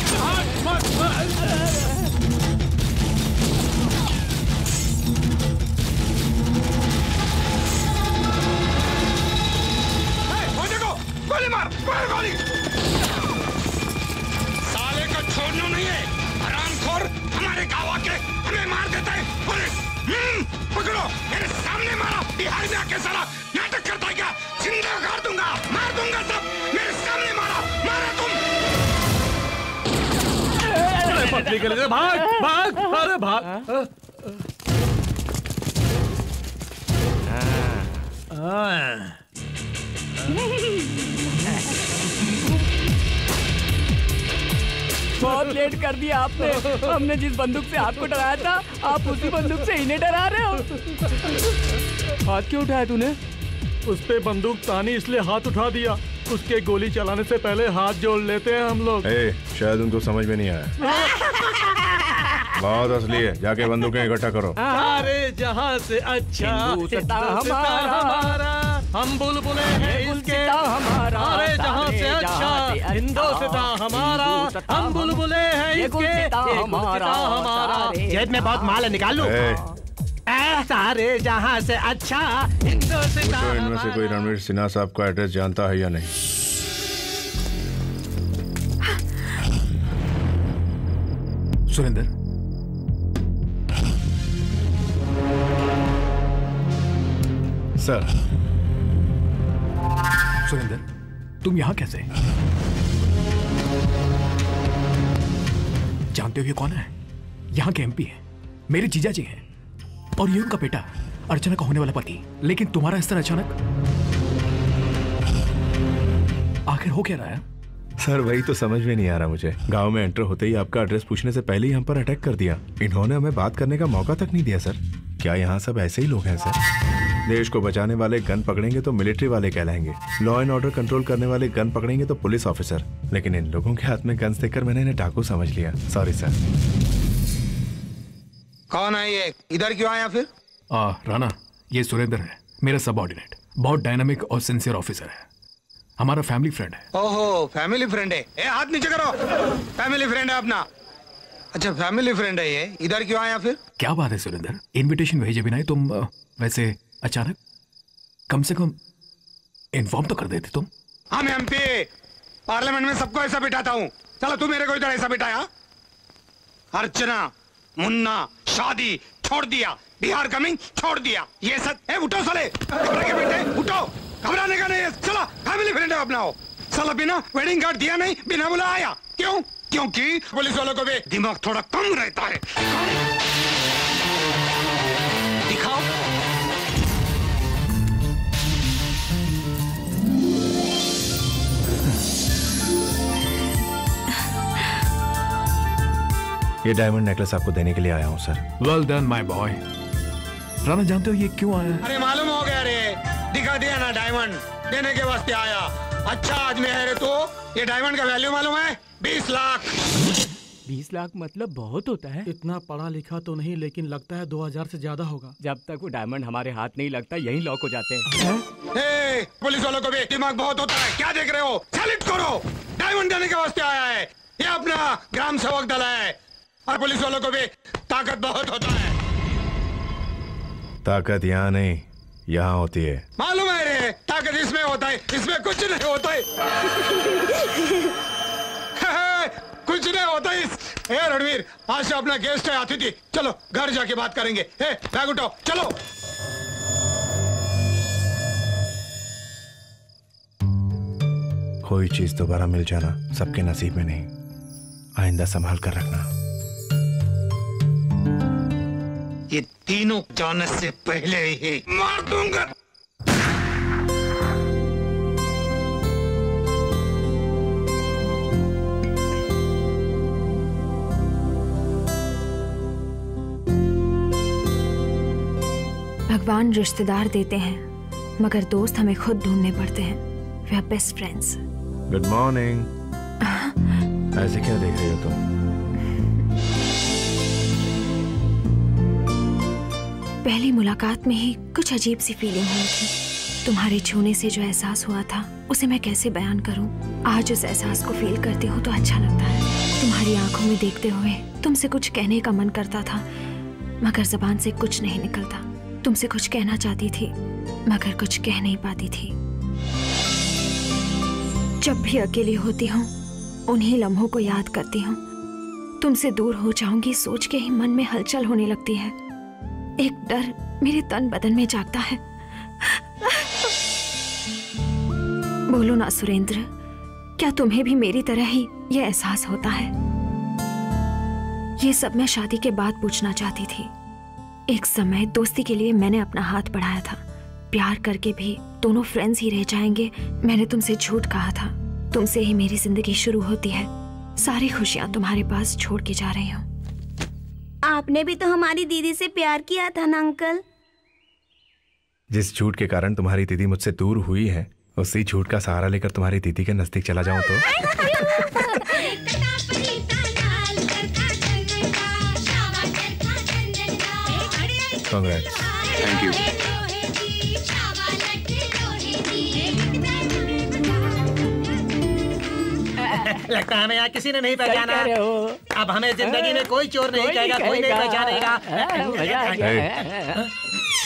[SPEAKER 14] गोली मार, मार गोली। साले को छोड़ना नहीं है, हरामखोर हमारे गाँव आके हमें मार देता है। पुलिस, पकड़ो। मेरे सामने मारा, बिहार में आके साला नाटक करता है क्या? जिंदा गाड़ दूंगा, मार दूंगा सब। मेरे सामने मारा, मारा तुम।
[SPEAKER 9] अरे पतली के लिए भाग, भाग, अरे भाग।
[SPEAKER 7] बहुत लेट कर दिया आपने। हमने जिस बंदूक से आपको डराया था, आप उसी बंदूक से इन्हें डरा रहे हो। हाथ क्यों उठाया तूने?
[SPEAKER 9] उस पे बंदूक तानी इसलिए हाथ उठा दिया। उसके गोली चलाने से पहले हाथ जोड़ लेते हैं हम लोग।
[SPEAKER 8] शायद उनको समझ में नहीं आया। बहुत असली है, जाके बंदूकें इकट्ठा करो।
[SPEAKER 9] अरे जहाँ से अच्छा हमारा, हम बुलबुले हैं इसके हमारा। अरे जहाँ से अच्छा हिंदोस्ता हमारा, हम बुलबुले हैं इसके हमारा।
[SPEAKER 21] जेब में बहुत माल है, निकाल लो। सारे जहाँ से अच्छा हिंदुस्तान।
[SPEAKER 8] तो इनमें से कोई रणवीर सिन्हा साहब का एड्रेस जानता है या नहीं?
[SPEAKER 16] सुरेंद्र,
[SPEAKER 8] सर।
[SPEAKER 16] सुरेंद्र, तुम यहाँ कैसे? जानते हो ये कौन है? यहाँ के एमपी है, मेरे जीजा जी हैं, और ये उनका बेटा, अर्चना का होने वाला पति। लेकिन तुम्हारा इस तरह अचानक आखिर हो क्या रहा है?
[SPEAKER 8] सर वही तो समझ में नहीं आ रहा मुझे। गांव में एंटर होते ही आपका एड्रेस पूछने से पहले ही हम पर अटैक कर दिया। इन्होंने हमें बात करने का मौका तक नहीं दिया। सर क्या यहाँ सब ऐसे ही लोग हैं? सर देश को बचाने वाले गन पकड़ेंगे तो मिलिट्री वाले कहलाएंगे, लॉ एंड ऑर्डर कंट्रोल करने वाले गन पकड़ेंगे तो पुलिस ऑफिसर। लेकिन इन लोगों के हाथ में गन्स देखकर मैंने इन्हें डाकू समझ लिया। Sorry sir.
[SPEAKER 14] कौन है ये? इधर क्यों आया फिर?
[SPEAKER 16] राणा, ये सुरेंद्र है, मेरा सबऑर्डिनेट। बहुत डायनामिक और सिंसियर ऑफिसर है, हमारा फैमिली फ्रेंड है।
[SPEAKER 14] ओहो, फैमिली फ्रेंड है। हाथ नीचे करो। फैमिली फ्रेंड है अपना। अच्छा फैमिली फ्रेंड है ये, इधर क्यों आया फिर?
[SPEAKER 16] क्या बात है सुरेंद्र, इनविटेशन भेजे बिना ही तुम वैसे अचानक? कम से कम इन्फॉर्म तो कर देते तुम।
[SPEAKER 14] हम एमपी पार्लियामेंट में सबको ऐसा बिठाता हूँ। चलो तू मेरे को इधर ऐसा बिठाया। अर्चना, मुन्ना, शादी छोड़ दिया, बिहार कमिंग छोड़ दिया, ये सब। उठो साले, घबरा के बेटे, उठो। घबराने का नहीं है। चलो फैमिली फ्रेंड अपनाओ। साला बिना वेडिंग कार्ड दिया नहीं, बिना बुला आया। क्यों? क्योंकि पुलिस वालों को भी दिमाग थोड़ा कम रहता है। दिखाओ।
[SPEAKER 8] ये डायमंड नेकलेस आपको देने के लिए आया हूँ sir.
[SPEAKER 16] Well done my boy. Rana, जानते हो ये क्यों आया?
[SPEAKER 14] अरे मालूम हो गया रे, दिखा दिया ना, डायमंड देने के वास्ते आया। अच्छा आदमी है रे तू। ये डायमंड का वैल्यू मालूम है? 20 लाख।
[SPEAKER 7] 20 लाख मतलब बहुत होता है।
[SPEAKER 9] इतना पढ़ा लिखा तो नहीं, लेकिन लगता है 2000 से ज्यादा होगा।
[SPEAKER 7] जब तक वो डायमंड हमारे हाथ नहीं लगता यहीं लॉक हो जाते हैं।
[SPEAKER 14] पुलिस वालों को भी दिमाग बहुत होता है। क्या देख रहे हो? सैल्यूट करो। डायमंड देने के वास्ते आया है। ये अपना ग्राम सेवक दल है, और पुलिस वालों को भी ताकत बहुत होता है।
[SPEAKER 8] ताकत यहाँ नहीं, यहाँ होती है।
[SPEAKER 14] मालूम है रे, ताकत इसमें होता है, इसमें कुछ नहीं होता है। कुछ नहीं होता है। ए रणवीर, आज से अपना गेस्ट है अतिथि, चलो घर जाके बात करेंगे। ए बैग उठाओ, चलो।
[SPEAKER 8] कोई चीज दोबारा मिल जाना सबके नसीब में नहीं, आइंदा संभाल कर रखना।
[SPEAKER 14] ये तीनों जाने से पहले ही मार दूंगा।
[SPEAKER 4] भगवान रिश्तेदार देते हैं मगर दोस्त हमें खुद ढूंढने पड़ते हैं। We are best friends.
[SPEAKER 8] Good morning. ऐसे क्या देख रही हो तुम?
[SPEAKER 4] पहली मुलाकात में ही कुछ अजीब सी फीलिंग हुई थी। तुम्हारे छूने से जो एहसास हुआ था उसे मैं कैसे बयान करूं। आज उस एहसास को फील करती हूँ तो अच्छा लगता है। तुम्हारी आंखों में देखते हुए तुमसे कुछ कहने का मन करता था मगर जबान से कुछ नहीं निकलता। तुमसे कुछ कहना चाहती थी मगर कुछ कह नहीं पाती थी। जब भी अकेली होती हूँ उन्हीं लम्हों को याद करती हूँ। तुमसे दूर हो जाऊंगी सोच के ही मन में हलचल होने लगती है। एक डर मेरे तन बदन में जागता है। बोलो ना सुरेंद्र, क्या तुम्हें भी मेरी तरह ही यह एहसास होता है? ये सब मैं शादी के बाद पूछना चाहती थी। एक समय दोस्ती के लिए मैंने अपना हाथ बढ़ाया था। प्यार करके भी दोनों फ्रेंड्स ही रह जाएंगे, मैंने तुमसे झूठ कहा था। तुमसे ही मेरी जिंदगी शुरू होती है। सारी खुशियां तुम्हारे पास छोड़ के जा रही हूँ।
[SPEAKER 2] आपने भी तो हमारी दीदी से प्यार किया था ना अंकल।
[SPEAKER 8] जिस झूठ के कारण तुम्हारी दीदी मुझसे दूर हुई है, उसी झूठ का सहारा लेकर तुम्हारी दीदी के नजदीक चला जाऊं तो? कांग्रेट्स।
[SPEAKER 12] Thank you.
[SPEAKER 21] लगता है हमें यहाँ किसी ने नहीं पहचाना। अब हमें जिंदगी में कोई चोर नहीं कहेगा, कोई नहीं पहचानेगा।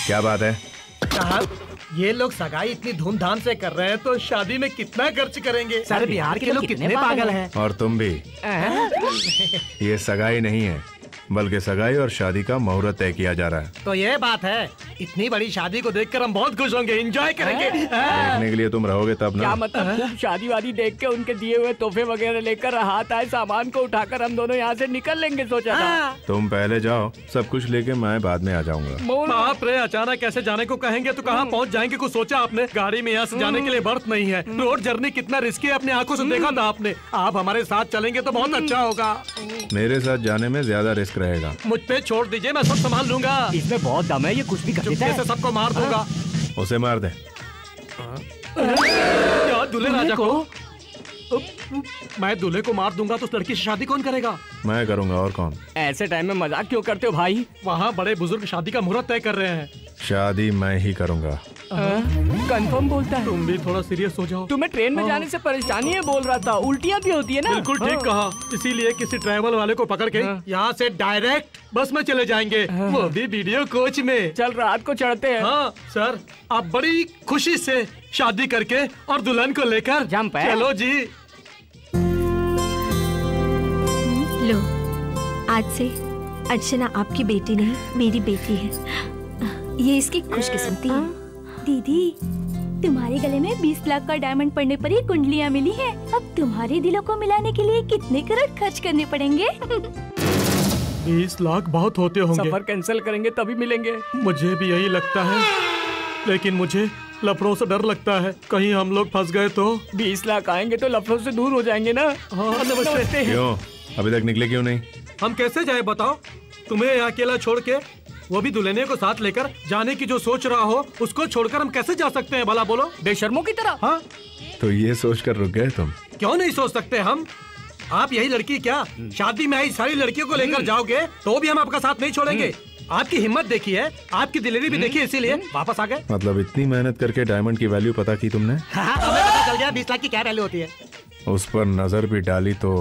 [SPEAKER 8] क्या बात है
[SPEAKER 9] साहब? ये लोग सगाई इतनी धूमधाम से कर रहे हैं तो शादी में कितना खर्च करेंगे?
[SPEAKER 21] सर बिहार के लोग कितने पागल हैं।
[SPEAKER 8] और तुम भी। ये सगाई नहीं है बल्कि सगाई और शादी का मुहूर्त तय किया जा रहा है।
[SPEAKER 21] तो ये बात है। इतनी बड़ी शादी को देखकर हम बहुत खुश होंगे, एंजॉय करेंगे।
[SPEAKER 8] देखने के लिए तुम रहोगे तब ना?
[SPEAKER 7] क्या मतलब? खूब शादी वादी देख के उनके दिए हुए तोहफे वगैरह लेकर हाथ आए सामान को उठाकर हम दोनों यहाँ से निकल लेंगे सोचा था।
[SPEAKER 8] तुम पहले जाओ, सब कुछ लेके मैं बाद में आ जाऊंगा।
[SPEAKER 9] बाप रे, अचानक कैसे जाने को कहेंगे तो कहाँ पहुँच जाएंगे? कुछ सोचा आपने? गाड़ी में यहाँ से जाने के लिए बर्थ नहीं है। रोड जर्नी कितना रिस्की है अपने आंखों से देखा था आपने। आप हमारे साथ चलेंगे तो बहुत अच्छा होगा।
[SPEAKER 8] मेरे साथ जाने में ज्यादा रिस्क रहेगा।
[SPEAKER 9] मुझ पे छोड़ दीजिए, मैं सब संभाल लूंगा।
[SPEAKER 7] इसमें बहुत दम है, ये कुछ भी कर देता है।
[SPEAKER 9] सबको मार दूंगा।
[SPEAKER 8] उसे मार दे।
[SPEAKER 9] क्या दूल्हे राजा को? मैं दूल्हे को मार दूंगा तो उस लड़की से शादी कौन करेगा?
[SPEAKER 8] मैं करूंगा, और कौन?
[SPEAKER 7] ऐसे टाइम में मजाक क्यों करते हो भाई?
[SPEAKER 9] वहाँ बड़े बुजुर्ग शादी का मुहूर्त तय कर रहे हैं।
[SPEAKER 8] शादी मैं ही करूंगा।
[SPEAKER 7] कंफर्म बोलता है?
[SPEAKER 9] तुम भी थोड़ा सीरियस हो जाओ।
[SPEAKER 7] तुम्हें ट्रेन में जाने से परेशानी है बोल रहा था, उल्टियाँ भी होती है ना?
[SPEAKER 9] बिल्कुल ठीक कहा। इसीलिए किसी ट्रैवल वाले को पकड़ के यहाँ से डायरेक्ट बस में चले जाएंगे, वो भी वीडियो कोच में।
[SPEAKER 7] चल रात को चढ़ते हैं।
[SPEAKER 9] हाँ सर, आप बड़ी खुशी से शादी करके और दुल्हन को लेकर चलो जी।
[SPEAKER 20] लो, आज से अर्चना आपकी बेटी नहीं मेरी बेटी है।
[SPEAKER 2] ये इसकी खुशकिस्मती है। दीदी, तुम्हारे गले में 20 लाख का डायमंड पड़ने पर ही कुंडलियाँ मिली हैं। अब तुम्हारे दिलों को मिलाने के लिए कितने करोड़ खर्च करने पड़ेंगे?
[SPEAKER 9] 20 लाख बहुत होते होंगे।
[SPEAKER 7] सफर कैंसिल करेंगे तभी मिलेंगे।
[SPEAKER 9] मुझे भी यही लगता है, लेकिन मुझे लफड़ों से डर लगता है। कहीं हम लोग फंस गए तो?
[SPEAKER 7] 20 लाख आएंगे तो लफड़ों से दूर हो जाएंगे ना।
[SPEAKER 9] हाँ, नमस्ते।
[SPEAKER 8] क्यों अभी तक निकले क्यों नहीं?
[SPEAKER 9] हम कैसे जाए बताओ? तुम्हें यहाँ अकेला छोड़ के, वो भी दुल्हने को साथ लेकर जाने की जो सोच रहा हो उसको छोड़कर हम कैसे जा सकते हैं भला बोलो?
[SPEAKER 7] बेशर्मों की तरह।
[SPEAKER 9] हाँ,
[SPEAKER 8] तो ये सोचकर रुक गए तुम?
[SPEAKER 9] क्यों नहीं सोच सकते हम? आप यही लड़की क्या शादी में आई सारी लड़कियों को लेकर जाओगे तो भी हम आपका साथ नहीं छोड़ेंगे। आपकी हिम्मत देखी है, आपकी दिलेरी भी देखी, इसीलिए वापस आ गए।
[SPEAKER 8] मतलब इतनी मेहनत करके डायमंड की वैल्यू पता की तुमने?
[SPEAKER 21] हमें पता चल गया 20 लाख की क्या वैल्यू होती है।
[SPEAKER 8] उस पर नजर भी डाली तो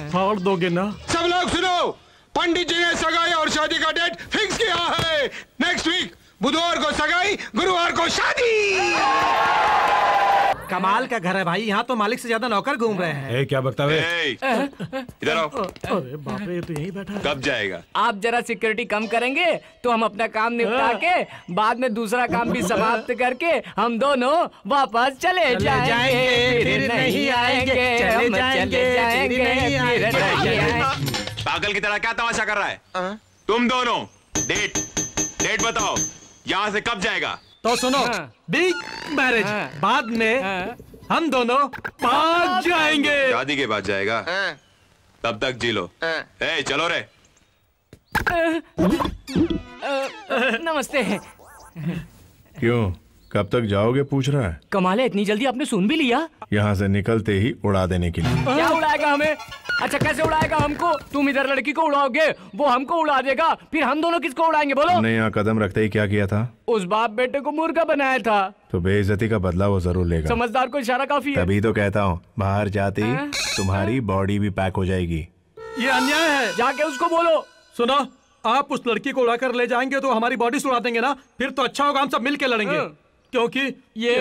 [SPEAKER 9] फाड़ दोगे ना?
[SPEAKER 14] सब लोग सुनो, पंडित जी ने सगाई और शादी का डेट फिक्स किया है। नेक्स्ट वीक बुधवार को सगाई, गुरुवार को शादी।
[SPEAKER 21] कमाल का घर है भाई, यहाँ तो मालिक से ज्यादा नौकर घूम रहे हैं।
[SPEAKER 5] क्या बकता है?
[SPEAKER 18] इधर आओ।
[SPEAKER 9] अरे बाप रे, तो यहीं बैठा है।
[SPEAKER 18] कब जाएगा?
[SPEAKER 7] आप जरा सिक्योरिटी कम करेंगे तो हम अपना काम निपटा के बाद में दूसरा काम भी समाप्त करके हम दोनों वापस चले जाएंगे, फिर नहीं आएंगे, हम चले जाएंगे, फिर नहीं आएंगे।
[SPEAKER 18] पागल की तरह क्या तमाशा कर रहा है? तुम दोनों डेट बताओ, यहाँ से कब जाएगा?
[SPEAKER 21] तो सुनो, बिग मैरिज, बाद में हम दोनों भाग जाएंगे।
[SPEAKER 18] शादी के बाद जाएगा? तब तक जी लो। चलो रे।
[SPEAKER 7] नमस्ते।
[SPEAKER 8] क्यों, कब तक जाओगे पूछ रहा है?
[SPEAKER 7] कमाल है, इतनी जल्दी आपने सुन भी लिया?
[SPEAKER 8] यहाँ से निकलते ही उड़ा देने के लिए।
[SPEAKER 7] क्या उड़ाएगा हमें? अच्छा कैसे उड़ाएगा हमको? तुम इधर लड़की को उड़ाओगे, वो हमको उड़ा देगा, फिर हम दोनों किसको उड़ाएंगे बोलो?
[SPEAKER 8] हमने यहाँ कदम रखते ही क्या किया था?
[SPEAKER 7] उस बाप बेटे को मुर्गा बनाया था।
[SPEAKER 8] तो बेइज्जती का बदला वो जरूर लेगा।
[SPEAKER 7] समझदार को इशारा काफी है।
[SPEAKER 8] तभी तो कहता हूँ, बाहर जाते ही तुम्हारी बॉडी भी पैक हो जाएगी।
[SPEAKER 9] ये अन्याय है।
[SPEAKER 7] जाके उसको बोलो।
[SPEAKER 9] सुनो, आप उस लड़की को उड़ाकर ले जाएंगे तो हमारी बॉडी सुड़ा देंगे ना, फिर तो अच्छा होगा हम सब मिल के लड़ेंगे, क्योंकि
[SPEAKER 7] ये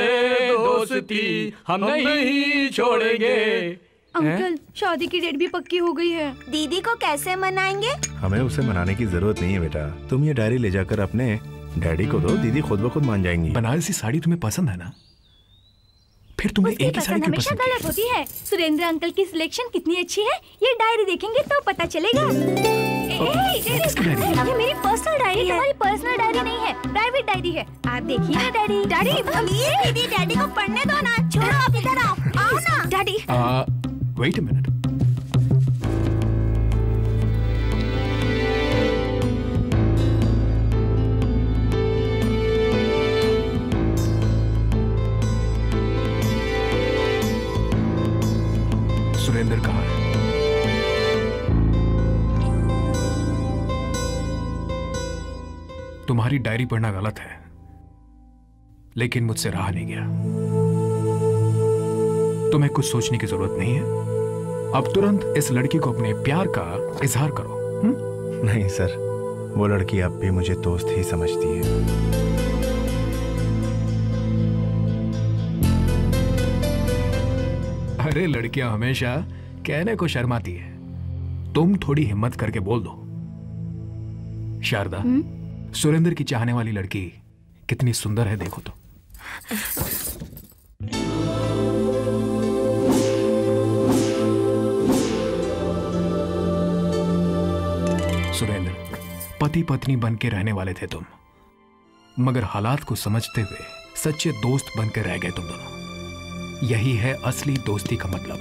[SPEAKER 7] दोस्ती हम नहीं छोड़ेंगे।
[SPEAKER 2] अंकल, शादी की डेट भी पक्की हो गई है।
[SPEAKER 11] दीदी को कैसे मनाएंगे?
[SPEAKER 8] हमें उसे मनाने की जरूरत नहीं है बेटा, तुम ये डायरी ले जाकर अपने डैडी को दो, दीदी खुद ब खुद मान जाएंगी।
[SPEAKER 16] बनारसी साड़ी तुम्हें पसंद है ना? फिर तुम्हें एक ही साड़ी क्यों
[SPEAKER 2] हमेशा
[SPEAKER 16] पसंद है?
[SPEAKER 2] गलत होती है। सुरेंद्र अंकल की सिलेक्शन कितनी अच्छी है, ये डायरी देखेंगे तो पता चलेगा। ये मेरी पर्सनल डायरी है। तुम्हारी पर्सनल डायरी नहीं है, प्राइवेट डायरी है। आप देखिए ना डायरी।
[SPEAKER 11] दीदी डैडी को पढ़ने दो ना, छोड़ो आप इधर आओ। आओ ना
[SPEAKER 2] daddy.
[SPEAKER 16] Wait a minute. Surendra कहाँ है? तुम्हारी डायरी पढ़ना गलत है, लेकिन मुझसे रहा नहीं गया। तुम्हें कुछ सोचने की जरूरत नहीं है। अब तुरंत इस लड़की को अपने प्यार का इजहार करो।
[SPEAKER 8] नहीं सर, वो लड़की अब भी मुझे दोस्त ही समझती है।
[SPEAKER 16] अरे लड़कियां हमेशा कहने को शर्माती है, तुम थोड़ी हिम्मत करके बोल दो। शारदा, सुरेंद्र की चाहने वाली लड़की कितनी सुंदर है, देखो तो। सुरेंद्र, पति पत्नी बन के रहने वाले थे तुम, मगर हालात को समझते हुए सच्चे दोस्त बन के रह गए तुम दोनों। यही है असली दोस्ती का मतलब।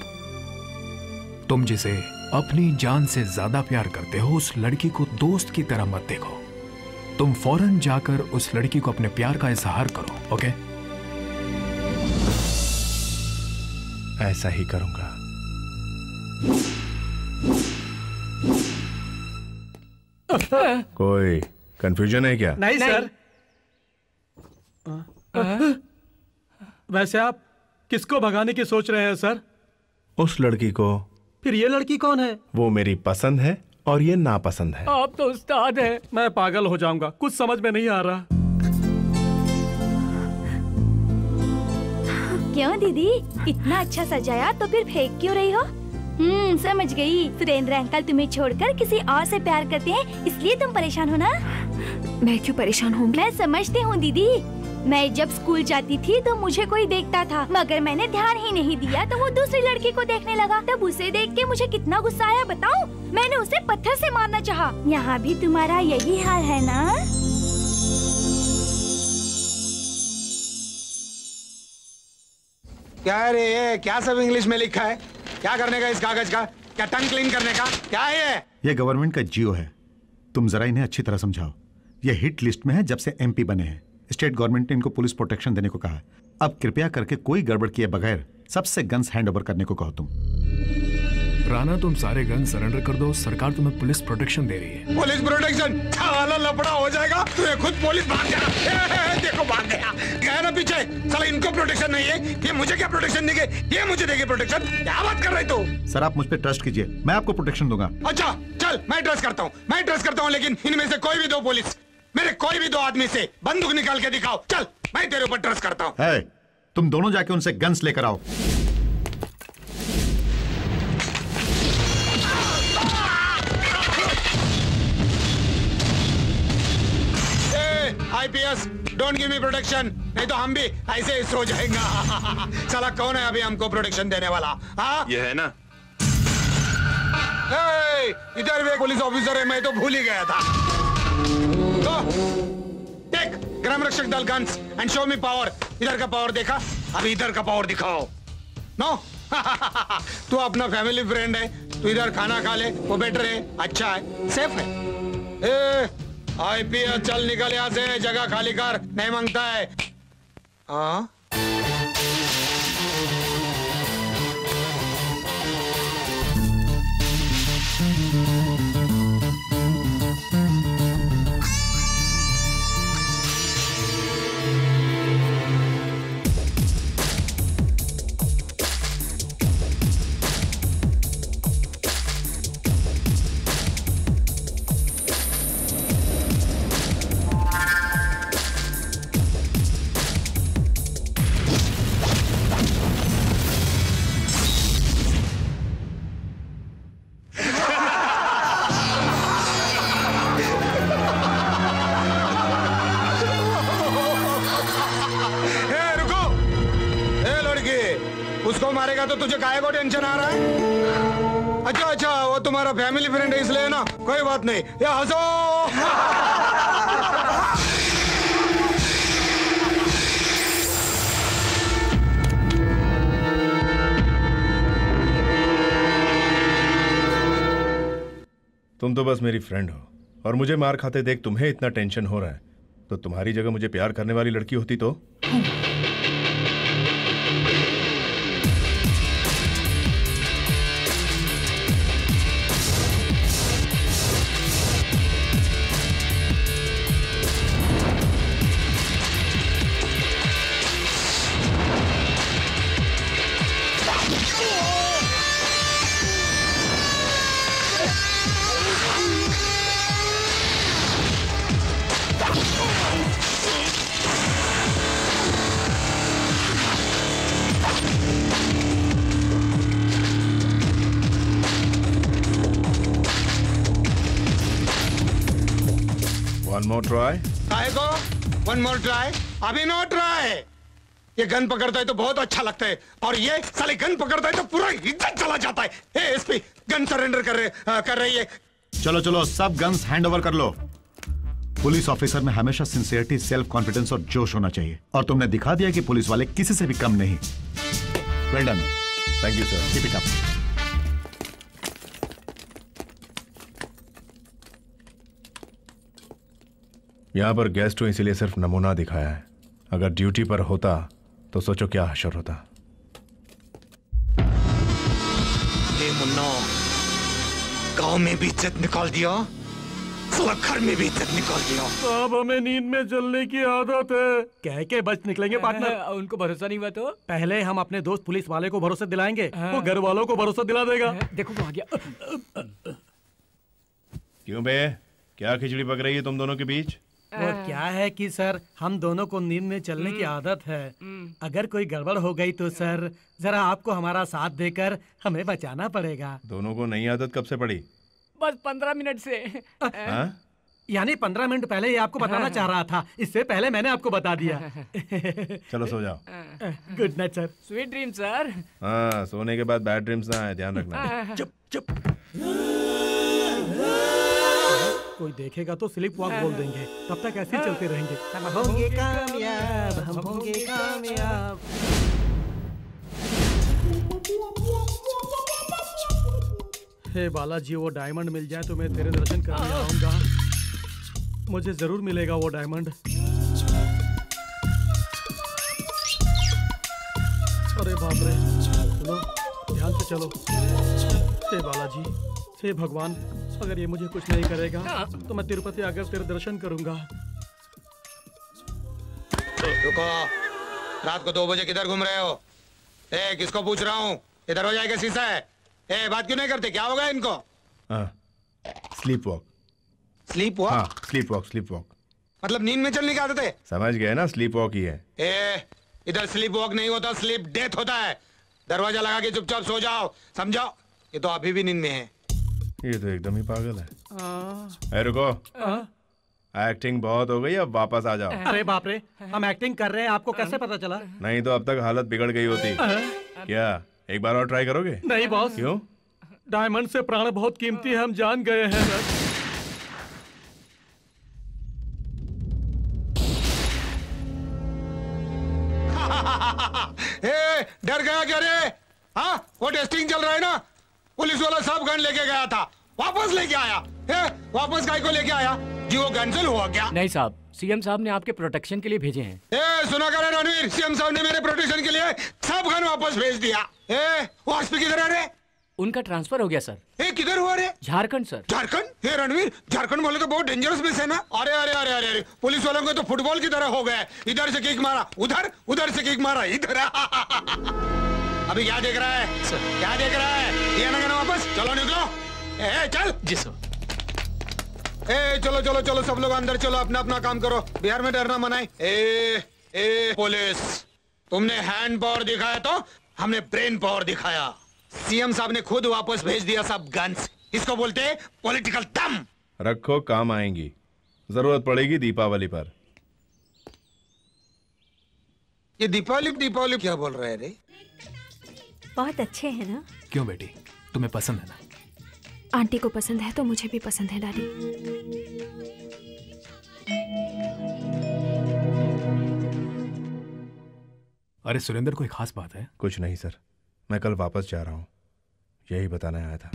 [SPEAKER 16] तुम जिसे अपनी जान से ज्यादा प्यार करते हो, उस लड़की को दोस्त की तरह मत देखो। तुम फौरन जाकर उस लड़की को अपने प्यार का इजहार करो, ओके?
[SPEAKER 8] ऐसा ही करूंगा। कोई कंफ्यूजन है क्या?
[SPEAKER 9] नहीं सर। वैसे आप किसको भगाने की सोच रहे हैं सर?
[SPEAKER 8] उस लड़की को।
[SPEAKER 9] फिर ये लड़की कौन है?
[SPEAKER 8] वो मेरी पसंद है और ये नापसंद है।
[SPEAKER 7] आप तो उस्ताद हैं।
[SPEAKER 9] मैं पागल हो जाऊंगा, कुछ समझ में नहीं आ रहा।
[SPEAKER 2] क्यों दीदी, इतना अच्छा सजाया तो फिर फेंक क्यों रही हो? समझ गई। सुरेंद्र अंकल तुम्हें छोड़कर किसी और से प्यार करते हैं, इसलिए तुम परेशान हो ना?
[SPEAKER 4] मैं क्यों परेशान हूँ?
[SPEAKER 2] मैं समझती हूँ दीदी। मैं जब स्कूल जाती थी तो मुझे कोई देखता था, मगर मैंने ध्यान ही नहीं दिया तो वो दूसरी लड़की को देखने लगा। तब उसे देख के मुझे कितना गुस्सा आया बताऊं? मैंने उसे पत्थर से मारना चाहा। यहाँ भी तुम्हारा यही हाल है ना?
[SPEAKER 14] क्या रे ये? क्या सब इंग्लिश में लिखा है? क्या करने का इस कागज का? क्या टंग क्लीन करने का? क्या है ये?
[SPEAKER 1] ये गवर्नमेंट का जियो है, तुम जरा इन्हें अच्छी तरह समझाओ। ये हिट लिस्ट में है जब से एमपी बने हैं। स्टेट गवर्नमेंट ने इनको पुलिस प्रोटेक्शन देने को कहा है। अब कृपया करके कोई गड़बड़ किए बगैर सबसे गन्स हैंड ओवर करने को कहो तुम।
[SPEAKER 16] राणा, तुम सारे गन सरेंडर कर दो, सरकार तुम्हें पुलिस प्रोटेक्शन दे रही है।
[SPEAKER 14] Police protection? साला लफड़ा हो जाएगा। तुझे खुद पुलिस भाग गया। देखो भाग गया, गया ना पीछे। साला इनको प्रोटेक्शन नहीं है, ये मुझे क्या प्रोटेक्शन देंगे? ये मुझे देंगे प्रोटेक्शन? क्या बात कर रहे तू?
[SPEAKER 1] सर आप मुझ पे ट्रस्ट कीजिए, मैं आपको प्रोटेक्शन दूंगा।
[SPEAKER 14] अच्छा चल, मैं ट्रस्ट करता हूँ, लेकिन इनमें से कोई भी दो पुलिस। मेरे कोई भी दो आदमी से बंदूक निकाल के दिखाओ। चल, मैं तेरे ऊपर ट्रस्ट करता हूँ।
[SPEAKER 1] है, तुम दोनों जाके उनसे गन्स लेकर आओ।
[SPEAKER 14] IPS, don't give me protection, नहीं तो हम भी ऐसे ही सो जाएंगे। साला कौन है अभी हमको प्रोटेक्शन देने वाला? हाँ,
[SPEAKER 18] ये है ना।
[SPEAKER 14] इधर भी एक पुलिस ऑफिसर है, मैं तो भूल ही गया था। टेक ग्राम रक्षक दल guns and show me power. इधर का पावर देखा, अभी इधर का पावर दिखाओ। नो तू अपना फैमिली फ्रेंड है, तू इधर खाना खा ले, वो बेटर है, अच्छा है, सेफ है। आईपीएस चल निकल यहाँ से, जगह खाली कर, नहीं मांगता है। हाँ मारेगा तो तुझे काहे को टेंशन आ रहा है? अच्छा अच्छा, वो तुम्हारा फैमिली फ्रेंड है इसलिए ना, कोई बात नहीं। या हंसो।
[SPEAKER 8] तुम तो बस मेरी फ्रेंड हो और मुझे मार खाते देख तुम्हें इतना टेंशन हो रहा है, तो तुम्हारी जगह मुझे प्यार करने वाली लड़की होती तो? One more try?
[SPEAKER 14] काहे को? One more try? अभी no try। ये गन पकड़ता है तो बहुत अच्छा लगता है, और ये साले गन पकड़ता है तो पूरा इज्जत चला जाता है। हे एसपी, गन सरेंडर कर रही है।
[SPEAKER 1] चलो चलो, सब गन्स हैंड ओवर कर लो। पुलिस ऑफिसर में हमेशा सिंसियरिटी, सेल्फ कॉन्फिडेंस और जोश होना चाहिए, और तुमने दिखा दिया कि पुलिस वाले किसी से भी कम नहीं। Well done.
[SPEAKER 8] Thank you sir.
[SPEAKER 1] Keep it up.
[SPEAKER 8] यहां पर गेस्ट हो इसीलिए सिर्फ नमूना दिखाया है, अगर ड्यूटी पर होता तो सोचो क्या हशर होता।
[SPEAKER 14] मुन्ना, गांव में भी इज्जत निकाल दिया, घर में भी इज्जत निकाल दिया।
[SPEAKER 9] साहब, हमें नींद में जलने की आदत है। कह के बच निकलेंगे पार्टनर।
[SPEAKER 7] उनको भरोसा नहीं हुआ तो
[SPEAKER 9] पहले हम अपने दोस्त पुलिस वाले को भरोसा दिलाएंगे, वो घर वालों को भरोसा दिला देगा।
[SPEAKER 7] देखो वो आ गया।
[SPEAKER 8] क्यों बे, क्या खिचड़ी पक रही है तुम दोनों के बीच?
[SPEAKER 9] वो क्या है कि सर, हम दोनों को नींद में चलने की आदत है। अगर कोई गड़बड़ हो गई तो सर, जरा आपको हमारा साथ देकर हमें बचाना पड़ेगा।
[SPEAKER 8] दोनों को नई आदत कब से पड़ी?
[SPEAKER 7] बस 15 मिनट से।
[SPEAKER 9] यानी 15 मिनट पहले ये आपको बताना चाह रहा था, इससे पहले मैंने आपको बता दिया।
[SPEAKER 8] चलो सो जाओ।
[SPEAKER 9] Good night sir.
[SPEAKER 7] Sweet dream sir.
[SPEAKER 8] हाँ, सोने के बाद बैड ड्रीम्स ना आए, ध्यान रखना।
[SPEAKER 9] चुप चुप। कोई देखेगा तो स्लिप वॉक बोल देंगे, तब तक ऐसे ही चलते रहेंगे। हम होंगे कामयाब, हम होंगे कामयाब। हे बालाजी, वो डायमंड मिल जाए तो मैं तेरे दर्शन करने आऊंगा। मुझे जरूर मिलेगा वो डायमंड। अरे बाप रे, चलो ध्यान से चलो। हे बालाजी, हे भगवान, अगर ये मुझे कुछ नहीं करेगा तो मैं तिरुपति आकर तेरे दर्शन करूंगा।
[SPEAKER 14] रुको, रात को 2 बजे किधर घूम रहे हो? ए, किसको पूछ रहा हूँ? इधर हो जाएगा शीशा है। ए, बात क्यों नहीं करते? क्या होगा इनको?
[SPEAKER 8] Sleep walk.
[SPEAKER 14] Sleep walk?
[SPEAKER 8] हाँ, स्लीप वॉक, स्लीप वॉक।
[SPEAKER 14] मतलब नींद में चलने की आदत है?
[SPEAKER 8] समझ गए ना, स्लीप वॉक ही है।
[SPEAKER 14] इधर स्लीप वॉक नहीं होता, स्लीप डेथ होता है। दरवाजा लगा के चुपचाप सो जाओ, समझो? ये तो अभी भी नींद में है।
[SPEAKER 8] ये तो एकदम ही पागल है। रुको, एक्टिंग बहुत हो गई, अब वापस आ जाओ।
[SPEAKER 9] अरे बाप रे, हम एक्टिंग कर रहे हैं, आपको कैसे पता चला?
[SPEAKER 8] नहीं तो अब तक हालत बिगड़ गई होती। क्या एक बार और ट्राई करोगे?
[SPEAKER 9] नहीं बॉस।
[SPEAKER 8] क्यों?
[SPEAKER 9] डायमंड से प्राण बहुत कीमती है, हम जान गए हैं।
[SPEAKER 14] डर गया क्या रे? हाँ, वो टेस्टिंग चल रहा है ना, पुलिस वाला सब गन लेके गया था, वापस लेके आया। वापस गाय को लेके आया जी, वो कैंसिल हुआ क्या?
[SPEAKER 7] नहीं साहब, सीएम साहब ने आपके प्रोटेक्शन के लिए भेजे हैं।
[SPEAKER 14] सुना कर रणवीर, सीएम साहब ने मेरे प्रोटेक्शन के लिए सब गन वापस भेज दिया। वो आसपी किधर है रे?
[SPEAKER 7] उनका ट्रांसफर हो गया सर।
[SPEAKER 14] किधर हुआ रे?
[SPEAKER 7] झारखंड सर।
[SPEAKER 14] झारखंड? रणवीर, झारखंड बोले तो बहुत डेंजरस प्लेस है ना। अरे अरे अरे अरे अरे, पुलिस वालों को तो फुटबॉल की तरह हो गए, इधर से किक मारा उधर, उधर से किक मारा इधर। अभी क्या देख रहा है सर? क्या देख रहा है? ये ना वापस चलो, निकलो। चल
[SPEAKER 7] जी सर।
[SPEAKER 14] चलो चलो चलो, सब लोग अंदर चलो, अपना अपना काम करो, बिहार में डरना मना है। पुलिस, तुमने हैंड पावर दिखाया तो हमने ब्रेन पावर दिखाया। सीएम साहब ने खुद वापस भेज दिया सब गन्स, इसको बोलते हैं पॉलिटिकल दम।
[SPEAKER 8] रखो, काम आएंगी, जरूरत पड़ेगी दीपावली पर।
[SPEAKER 14] ये दीपावली दीपावली क्या बोल रहे हैं रे?
[SPEAKER 20] बहुत अच्छे हैं ना?
[SPEAKER 16] क्यों बेटी, तुम्हें पसंद है ना?
[SPEAKER 4] आंटी को पसंद है तो मुझे भी पसंद है डैडी।
[SPEAKER 16] अरे सुरेंद्र, कोई खास बात है?
[SPEAKER 8] कुछ नहीं सर, मैं कल वापस जा रहा हूँ, यही बताने आया था।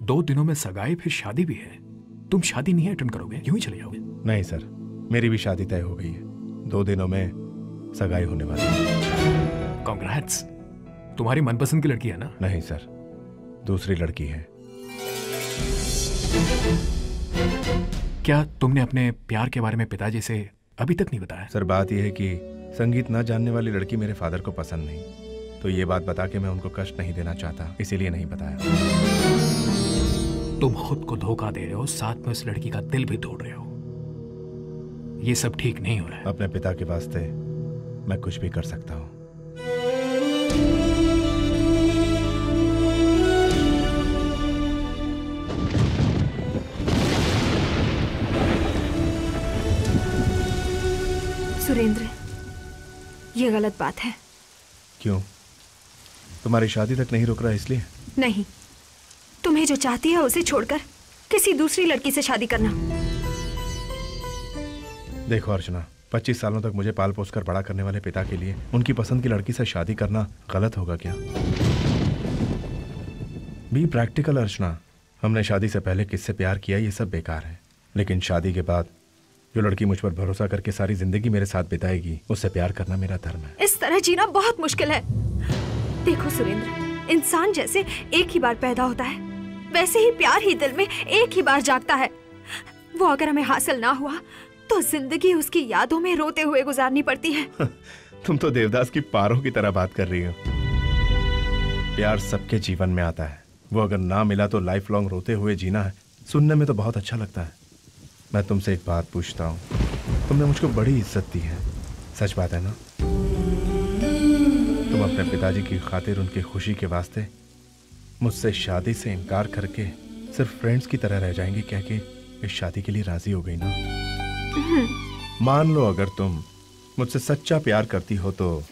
[SPEAKER 16] दो दिनों में सगाई, फिर शादी भी है। तुम शादी नहीं अटेंड करोगे, यूं ही चले जाओगे?
[SPEAKER 8] नहीं सर, मेरी भी शादी तय हो गई है, 2 दिनों में सगाई होने वाली है।
[SPEAKER 16] कांग्रेट्स। तुम्हारी मनपसंद की लड़की है ना?
[SPEAKER 8] नहीं सर, दूसरी लड़की है।
[SPEAKER 16] क्या तुमने अपने प्यार के बारे में पिताजी से अभी तक नहीं बताया?
[SPEAKER 8] सर, बात यह है कि संगीत ना जानने वाली लड़की मेरे फादर को पसंद नहीं, तो ये बात बता के मैं उनको कष्ट नहीं देना चाहता, इसीलिए नहीं बताया।
[SPEAKER 16] तुम खुद को धोखा दे रहे हो, साथ में उस लड़की का दिल भी तोड़ रहे हो। ये सब ठीक नहीं हो रहा है।
[SPEAKER 8] अपने पिता के वास्ते मैं कुछ भी कर सकता हूँ।
[SPEAKER 4] सुरेंद्र, ये गलत बात है।
[SPEAKER 8] क्यों? तुम्हारी शादी तक नहीं रुक रहा इसलिए?
[SPEAKER 4] नहीं, तुम्हें जो चाहती है उसे छोड़कर किसी दूसरी लड़की से शादी करना।
[SPEAKER 8] देखो अर्चना, 25 सालों तक मुझे पाल पोस कर बड़ा करने वाले पिता के लिए उनकी पसंद की लड़की से शादी करना गलत होगा क्या? बी प्रैक्टिकल अर्चना, हमने शादी से पहले किससे प्यार किया ये सब बेकार है, लेकिन शादी के बाद जो लड़की मुझ पर भरोसा करके सारी जिंदगी मेरे साथ बिताएगी, उससे प्यार करना मेरा धर्म है।
[SPEAKER 4] इस तरह जीना बहुत मुश्किल है। देखो सुरेंद्र, इंसान जैसे एक ही बार पैदा होता है, वैसे ही प्यार ही दिल में एक ही बार जागता है। वो अगर हमें हासिल ना हुआ तो जिंदगी उसकी यादों में रोते हुए गुजारनी पड़ती है।
[SPEAKER 8] तुम तो देवदास की पारों की तरह बात कर रही हो। प्यार सबके जीवन में आता है, वो अगर ना मिला तो लाइफ लॉन्ग रोते हुए जीना है। सुनने में तो बहुत अच्छा लगता है। मैं तुमसे एक बात पूछता हूँ, तुमने मुझको बड़ी इज्जत दी है, सच बात है ना? तुम अपने पिताजी की खातिर उनकी खुशी के वास्ते मुझसे शादी से इनकार करके सिर्फ फ्रेंड्स की तरह रह जाएंगी क्या कि इस शादी के लिए राजी हो गई ना? मान लो अगर तुम मुझसे सच्चा प्यार करती हो तो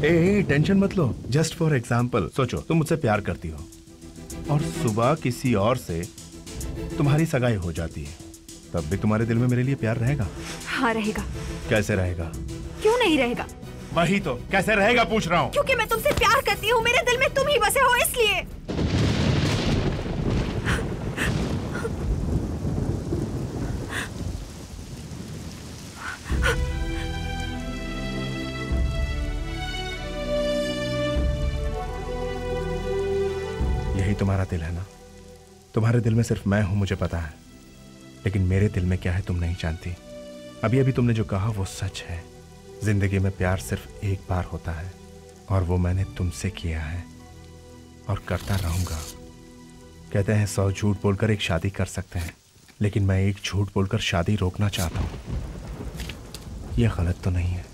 [SPEAKER 8] टेंशन मत लो, जस्ट फॉर एग्जाम्पल सोचो तुम मुझसे प्यार करती हो और सुबह किसी और से तुम्हारी सगाई हो जाती है, तब भी तुम्हारे दिल में मेरे लिए प्यार रहेगा?
[SPEAKER 4] हाँ रहेगा।
[SPEAKER 8] कैसे रहेगा?
[SPEAKER 4] क्यों नहीं रहेगा?
[SPEAKER 8] वही तो, कैसे रहेगा पूछ रहा हूँ।
[SPEAKER 4] क्योंकि मैं तुमसे प्यार करती हूँ, मेरे दिल में तुम ही बसे हो इसलिए।
[SPEAKER 8] यही तुम्हारा दिल है ना? तुम्हारे दिल में सिर्फ मैं हूं मुझे पता है, लेकिन मेरे दिल में क्या है तुम नहीं जानती। अभी अभी तुमने जो कहा वो सच है। जिंदगी में प्यार सिर्फ एक बार होता है और वो मैंने तुमसे किया है और करता रहूंगा। कहते हैं 100 झूठ बोलकर एक शादी कर सकते हैं, लेकिन मैं एक झूठ बोलकर शादी रोकना चाहता हूं। यह गलत तो नहीं है।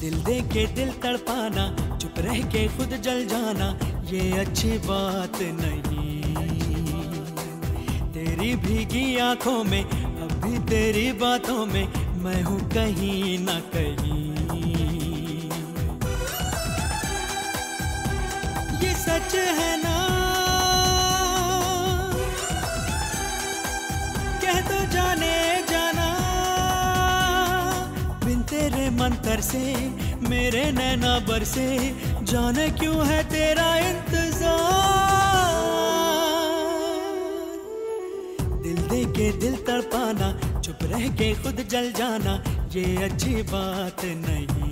[SPEAKER 13] दिल दे के दिल तड़पाना, चुप रह के खुद जल जाना, ये अच्छी बात नहीं। तेरी भीगी आंखों में, अब भी तेरी बातों में मैं हूँ कहीं ना कहीं। ये सच है ना, कह दो जाने जाना, बिन तेरे मंतर से मेरे नैना बरसे, जाने क्यों है तेरा इंतजार। दिल दे के दिल तड़पाना, चुप रह के खुद जल जाना, ये अच्छी बात नहीं।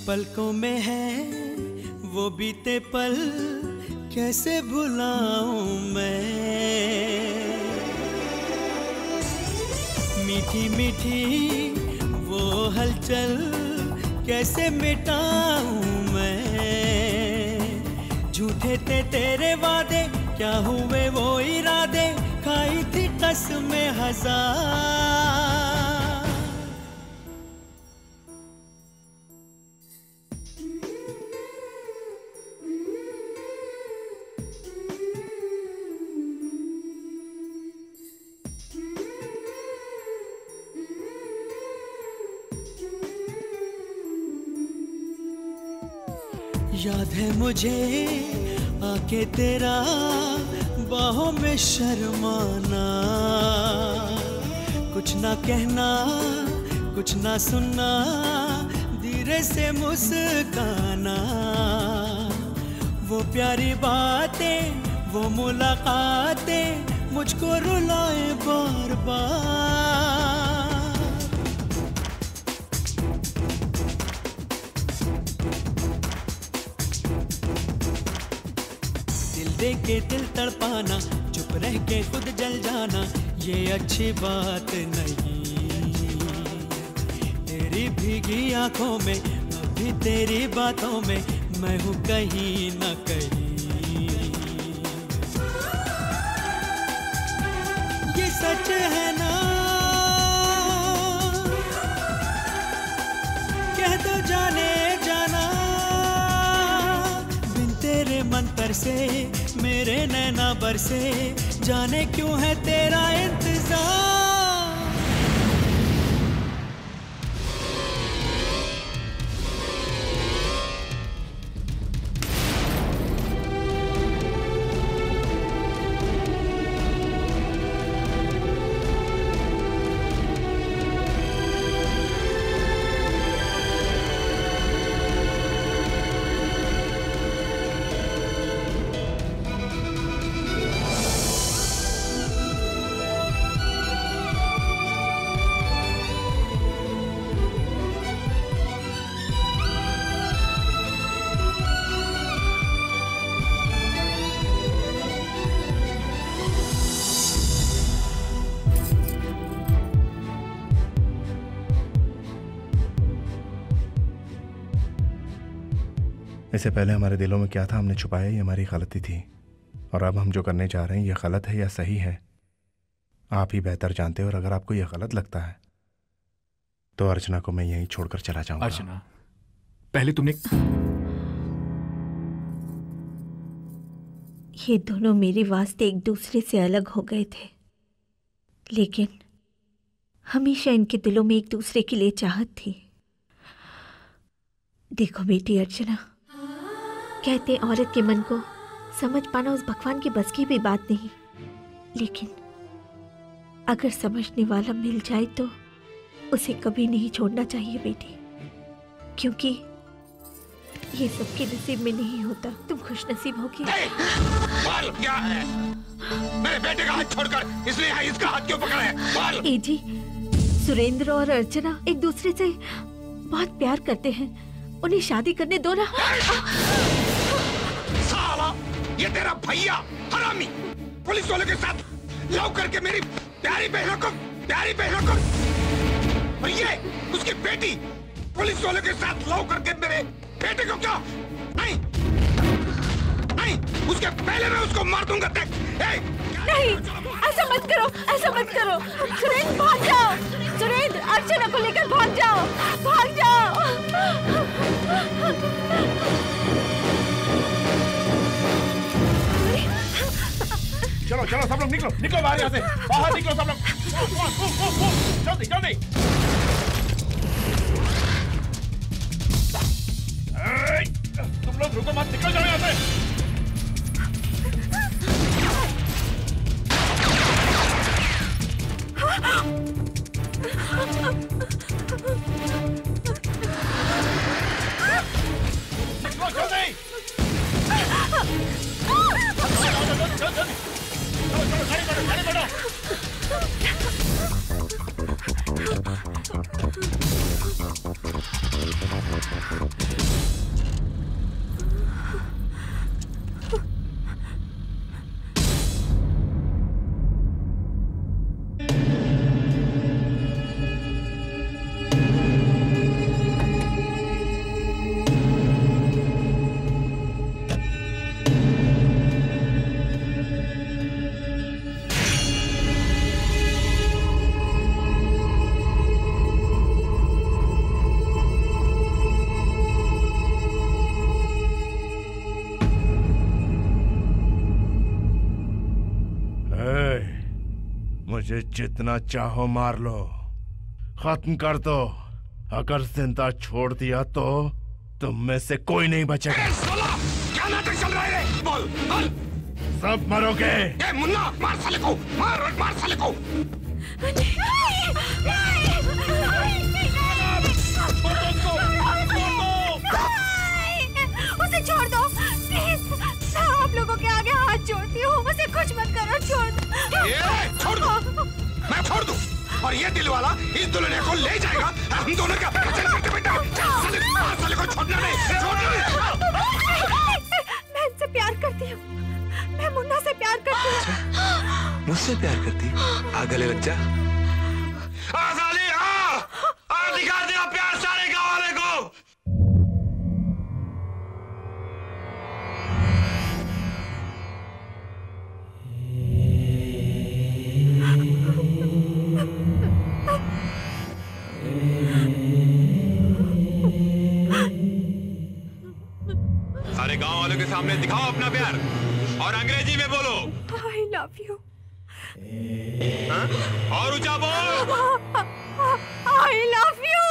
[SPEAKER 13] पलकों में है वो बीते पल, कैसे भुलाऊं मैं। मीठी मीठी वो हलचल, कैसे मिटाऊं मैं। झूठे थे तेरे वादे, क्या हुए वो इरादे, खाई थी कसमें हजार। याद है मुझे आके तेरा बाहों में शर्माना, कुछ ना कहना कुछ ना सुनना, धीरे से मुस्काना। वो प्यारी बातें वो मुलाकातें मुझको रुलाए बार बार। दे के दिल तड़पाना, चुप रह के खुद जल जाना, ये अच्छी बात नहीं। तेरी भीगी आंखों में, अभी तेरी बातों में मैं हूँ कहीं ना कहीं। ये सच है ना, कह दो जाने जाना, बिन तेरे मंतर से मेरे नैना बरसे, जाने क्यों है तेरा इंतजार।
[SPEAKER 8] इससे पहले हमारे दिलों में क्या था हमने छुपाया, ये हमारी गलती थी। और अब हम जो करने जा रहे हैं ये गलत है या सही है आप ही बेहतर जानते हो। और अगर आपको ये गलत लगता है तो अर्चना को मैं यहीं छोड़कर चला जाऊंगा।
[SPEAKER 16] अर्चना, पहले तुमने
[SPEAKER 20] ये दोनों मेरे वास्ते एक दूसरे से अलग हो गए थे, लेकिन हमेशा इनके दिलों में एक दूसरे के लिए चाहत थी। देखो बेटी अर्चना, कहते औरत के मन को समझ पाना उस भगवान के बस की भी बात नहीं, लेकिन अगर समझने वाला मिल जाए तो उसे कभी नहीं छोड़ना चाहिए बेटी, क्योंकि ये सबके नसीब में नहीं होता। तुम खुश नसीब होगी।
[SPEAKER 14] क्या है? मेरे बेटे का हाथ छोड़कर इसलिए इसका हाथ क्यों पकड़ा है?
[SPEAKER 20] ए जी, सुरेंद्र और अर्चना एक दूसरे से बहुत प्यार करते हैं, उन्हें शादी करने दो ना।
[SPEAKER 14] साला, ये तेरा भैया हरामी पुलिस वालों के साथ लव करके मेरी प्यारी बहनों को और ये उसकी बेटी पुलिस वालों के साथ लव करके मेरे बेटे को क्या? नहीं, उसके पहले मैं उसको मार दूंगा। देख,
[SPEAKER 20] नहीं, ऐसा मत करो, ऐसा मत करो। सुरेंद्र भाग जाओ, सुरेंद्र अर्चना को लेकर भाग जाओ, भाग जाओ।
[SPEAKER 5] चलो चलो सब लोग निकलो, निकलो बाहर यहाँ से, बाहर निकलो सब लोग, जल्दी जल्दी। तुम लोग रुको मत, निकल जाओ यहाँ से। निकलो जल्दी। गाड़ी बढ़ो।
[SPEAKER 8] मुझे जितना चाहो मार लो, खत्म कर दो। अगर जिंदा छोड़ दिया तो तुम में से कोई नहीं बचेगा।
[SPEAKER 14] क्या नाटक चल रहा है? बोल, बोल।
[SPEAKER 8] सब मरोगे।
[SPEAKER 14] मुन्ना, मार साले को, मार साले को।
[SPEAKER 11] उसे छोड़ दो प्लीज, आप लोगों के आगे हाथ जोड़ती हूँ, उसे कुछ मत करो, छोड़
[SPEAKER 14] दो। मैं छोड़ दूँ और ये दिल वाला इस दुल्हन को ले जाएगा, हम दोनों का साले को छोड़ना नहीं।
[SPEAKER 11] मैं इनसे प्यार करती हूँ, मैं मुन्ना से प्यार करती हूँ।
[SPEAKER 18] मुझसे प्यार करती? आ गले लग जा।
[SPEAKER 14] साली आ दिखा दिया प्यार सारे गाँव वाले को।
[SPEAKER 18] सारे गांव वालों के सामने दिखाओ अपना प्यार और अंग्रेजी में बोलो।
[SPEAKER 11] I love you।
[SPEAKER 18] और ऊंचा बोल।
[SPEAKER 11] I love you।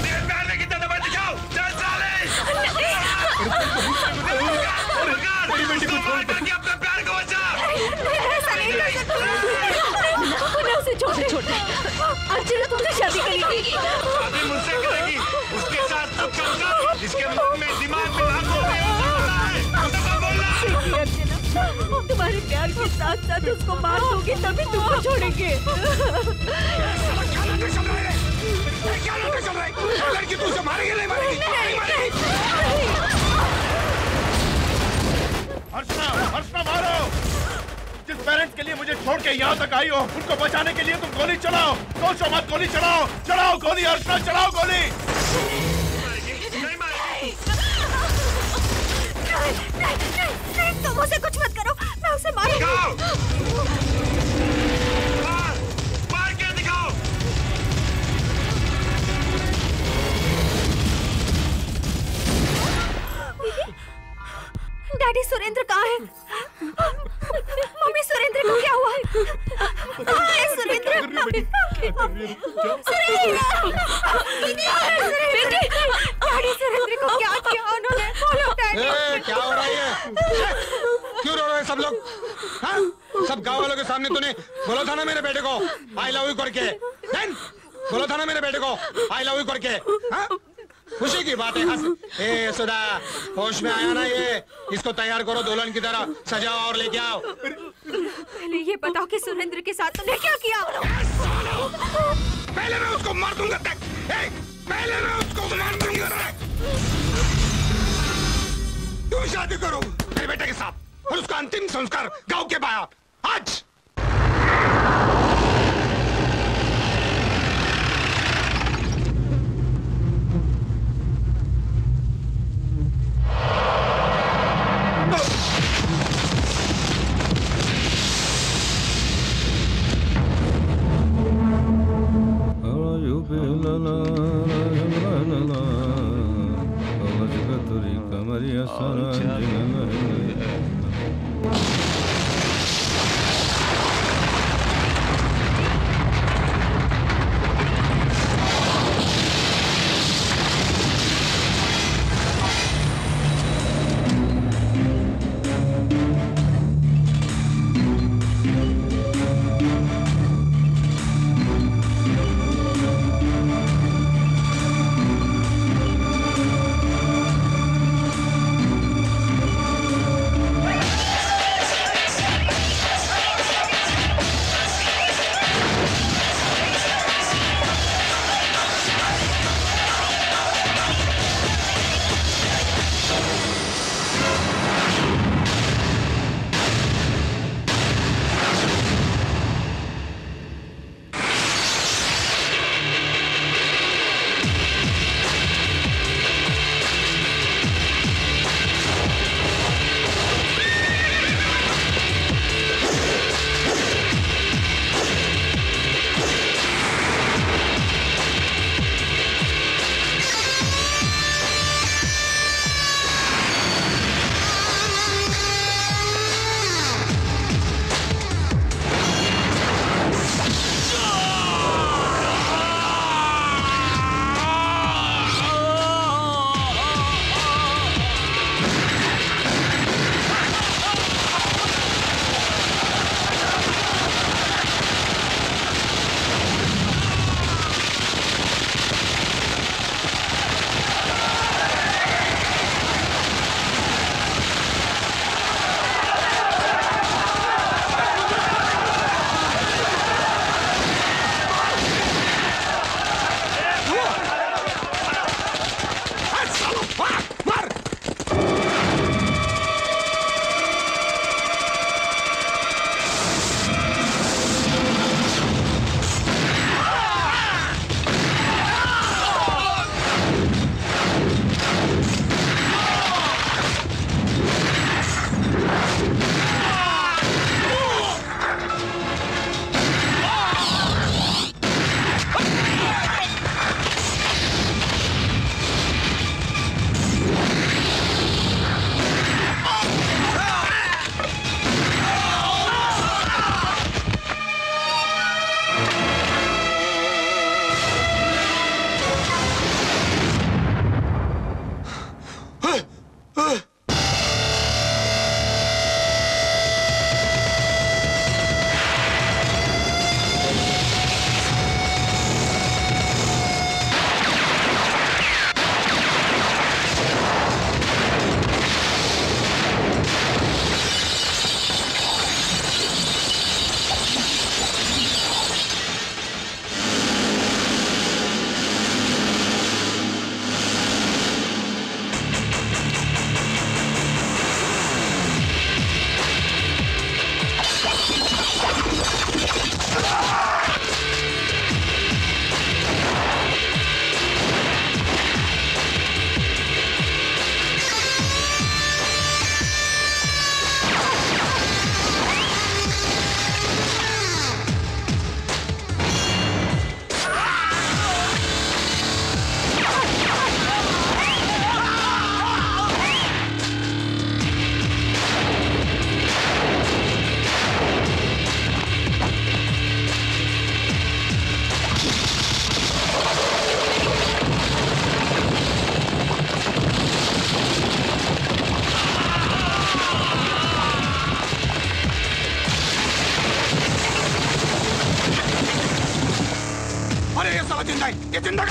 [SPEAKER 14] तेरे प्यार में कितना दबा दिखाओ, चल साले। अपने प्यार को बचा।
[SPEAKER 11] छोटे अर्चना तुमसे शादी करेगी।
[SPEAKER 14] शादी मुझसे करेगी, उसके साथ तू चलना, जिसके मुंह में दिमाग में आंख हो गई
[SPEAKER 11] अर्चना, तुम्हारे प्यार के साथ साथ उसको मार दोगे तभी तुमको छोड़ेंगे।
[SPEAKER 14] क्या नाटक चल रहा है? लड़की तुझसे मारेगी नहीं मारेगी?
[SPEAKER 5] अर्चना मारो। जिस पेरेंट्स के लिए मुझे छोड़ के यहाँ तक आई हो, उनको बचाने के लिए तुम गोली चलाओ। सोचो मत, गोली चलाओ, चलाओ गोली अर्चना, चलाओ गोली।
[SPEAKER 11] नहीं, तुम उसे कुछ मत करो, मैं उसे मारूंगा।
[SPEAKER 14] मार के दिखाओ।
[SPEAKER 11] डैडी सुरेंद्र कहाँ है? मम्मी सुरेंद्र को क्या हुआ? कहाँ है सुरेंद्र? डैडी सुरेंद्र को क्या किया उन्होंने? बोलो डैडी।
[SPEAKER 14] क्या हो रहा है? क्यों रो रहे हैं सब लोग? हाँ? सब गांव वालों के सामने तूने बोला था ना मेरे बेटे को आई लव यू करके? बोला था ना मेरे बेटे को आई लव यू करके? हाँ? खुशी की बात है। हंस। ए सुधा, होश में आया ना ये? इसको तैयार करो दुल्हन की तरह, सजाओ और लेके आओ।
[SPEAKER 11] पहले ये बताओ कि सुरेंद्र के साथ तुमने क्या किया?
[SPEAKER 14] पहले मैं उसको मार दूंगा तक। पहले मैं उसको मार दूंगा। तुम शादी करो मेरे बेटे के साथ और उसका अंतिम संस्कार गांव के बाहर आज।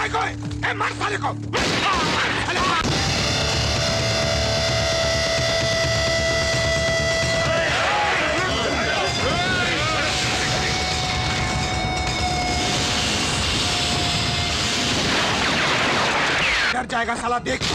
[SPEAKER 14] काय को है? मार साले को। डर जाएगा साला, देख तू।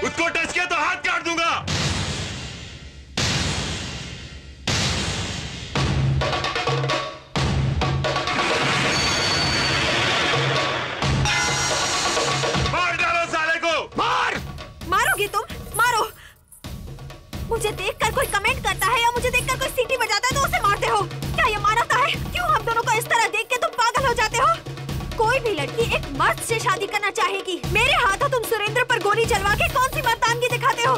[SPEAKER 18] उसको टच किया तो हाथ काट दूंगा। मार डालो साले को, मार।
[SPEAKER 11] मारोगे तुम? मारो। मुझे देखकर कोई कमेंट करता है या मुझे देखकर कोई सीटी बजाता है तो उसे मारते हो? क्या ये मानवता है? क्यों हम दोनों को इस तरह देख के तुम पागल हो जाते हो? कोई भी लड़की एक मर्द से शादी करना चाहेगी। मेरे हाथों तुम सुरेंद्र पर गोली चलवा के कौन सी मर्दानगी दिखाते हो?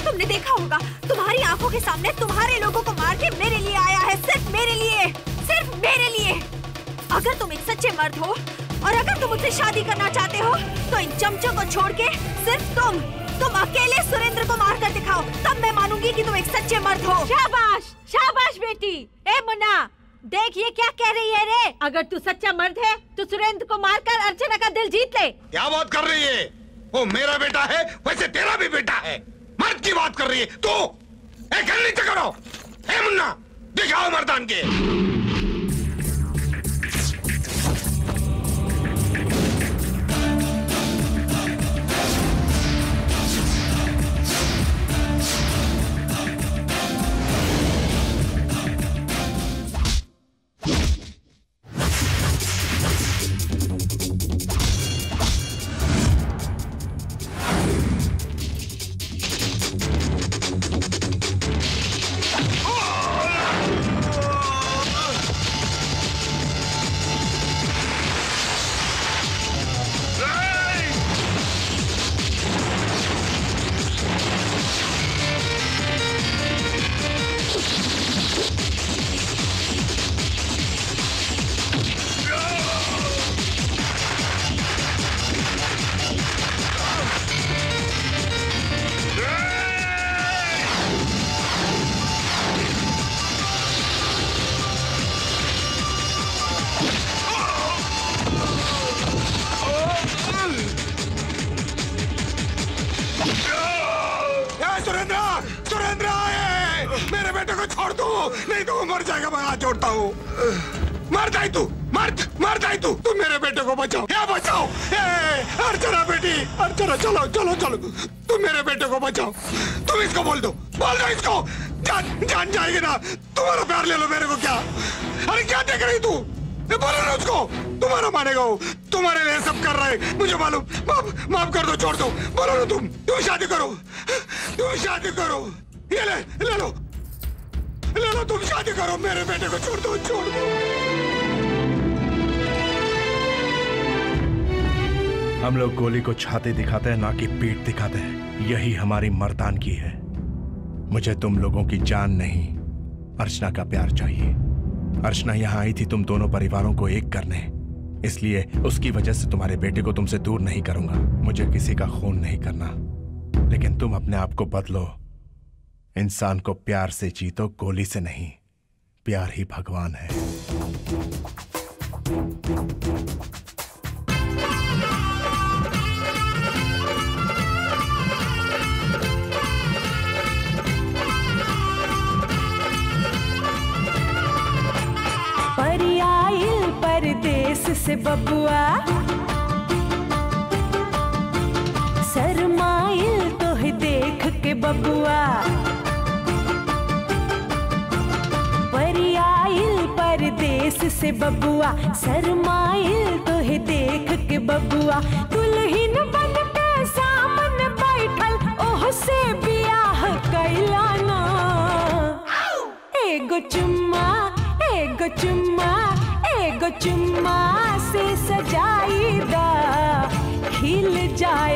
[SPEAKER 11] तुमने देखा होगा, तुम्हारी आंखों के सामने तुम्हारे लोगों को मार के मेरे लिए आया है, सिर्फ मेरे लिए, सिर्फ मेरे लिए। अगर तुम एक सच्चे मर्द हो और अगर तुम मुझसे शादी करना चाहते हो तो इन चमचों को छोड़ के सिर्फ तुम अकेले सुरेंद्र को मार कर दिखाओ, तब मैं मानूंगी कि तुम एक सच्चे मर्द हो।
[SPEAKER 20] शाबाश, शाबाश बेटी। ए मुन्ना, देख ये क्या कह रही है रे? अगर तू सच्चा मर्द है तो सुरेंद्र को मारकर अर्चना का दिल जीत ले।
[SPEAKER 14] क्या बात कर रही है? वो मेरा बेटा है, वैसे तेरा भी बेटा है। मर्द की बात कर रही है तू? गल नीचे करो। ए मुन्ना, दिखाओ मर्दान के। मेरे बेटे को छोड़ दो, नहीं तो वो मर जाएगा। मैं हाथ जोड़ता हूँ। मर जाए तू, मर जाए तू। तुम मेरे बेटे को बचाओ, या बचाओ। अर्चना बेटी, अर्चना चलो चलो चलो, तुम मेरे बेटे को बचाओ। तुम इसको बोल दो इसको। जान जाएगी ना। तुम्हारा प्यार ले लो, मेरे को क्या? अरे क्या देख रही तू? बोलो ना उसको, तुम्हारा मानेगा वो। तुम्हारे लिए सब कर रहा है, मुझे मालूम। माफ कर दो, छोड़ दो। बोलो ना तुम शादी करो, तुम शादी करो। ये ले लो, तुम शादी करो। मेरे बेटे को छोड़ दो, छोड़ दो।
[SPEAKER 8] हम लोग गोली को छाती दिखाते हैं, ना कि पीठ दिखाते हैं। यही हमारी मर्दानगी है। मुझे तुम लोगों की जान नहीं, अर्चना का प्यार चाहिए। अर्चना यहाँ आई थी तुम दोनों परिवारों को एक करने, इसलिए उसकी वजह से तुम्हारे बेटे को तुमसे दूर नहीं करूंगा। मुझे किसी का खून नहीं करना, लेकिन तुम अपने आप को बदलो। इंसान को प्यार से जीतो, गोली से नहीं। प्यार ही भगवान है।
[SPEAKER 15] परियाइल परदेस से बबुआ, शर्माइल तोहे देख के बबुआ। परियाइल परदेस से बबुआ, शर्माइल तोहे देख के बबुआ। दुल्हन बन के सामने बैठल, ओह से बियाह कैलाना। एगो चुम्मा, एगो चुम्मा, एगो चुम्मा से सजाई दा हिल जाए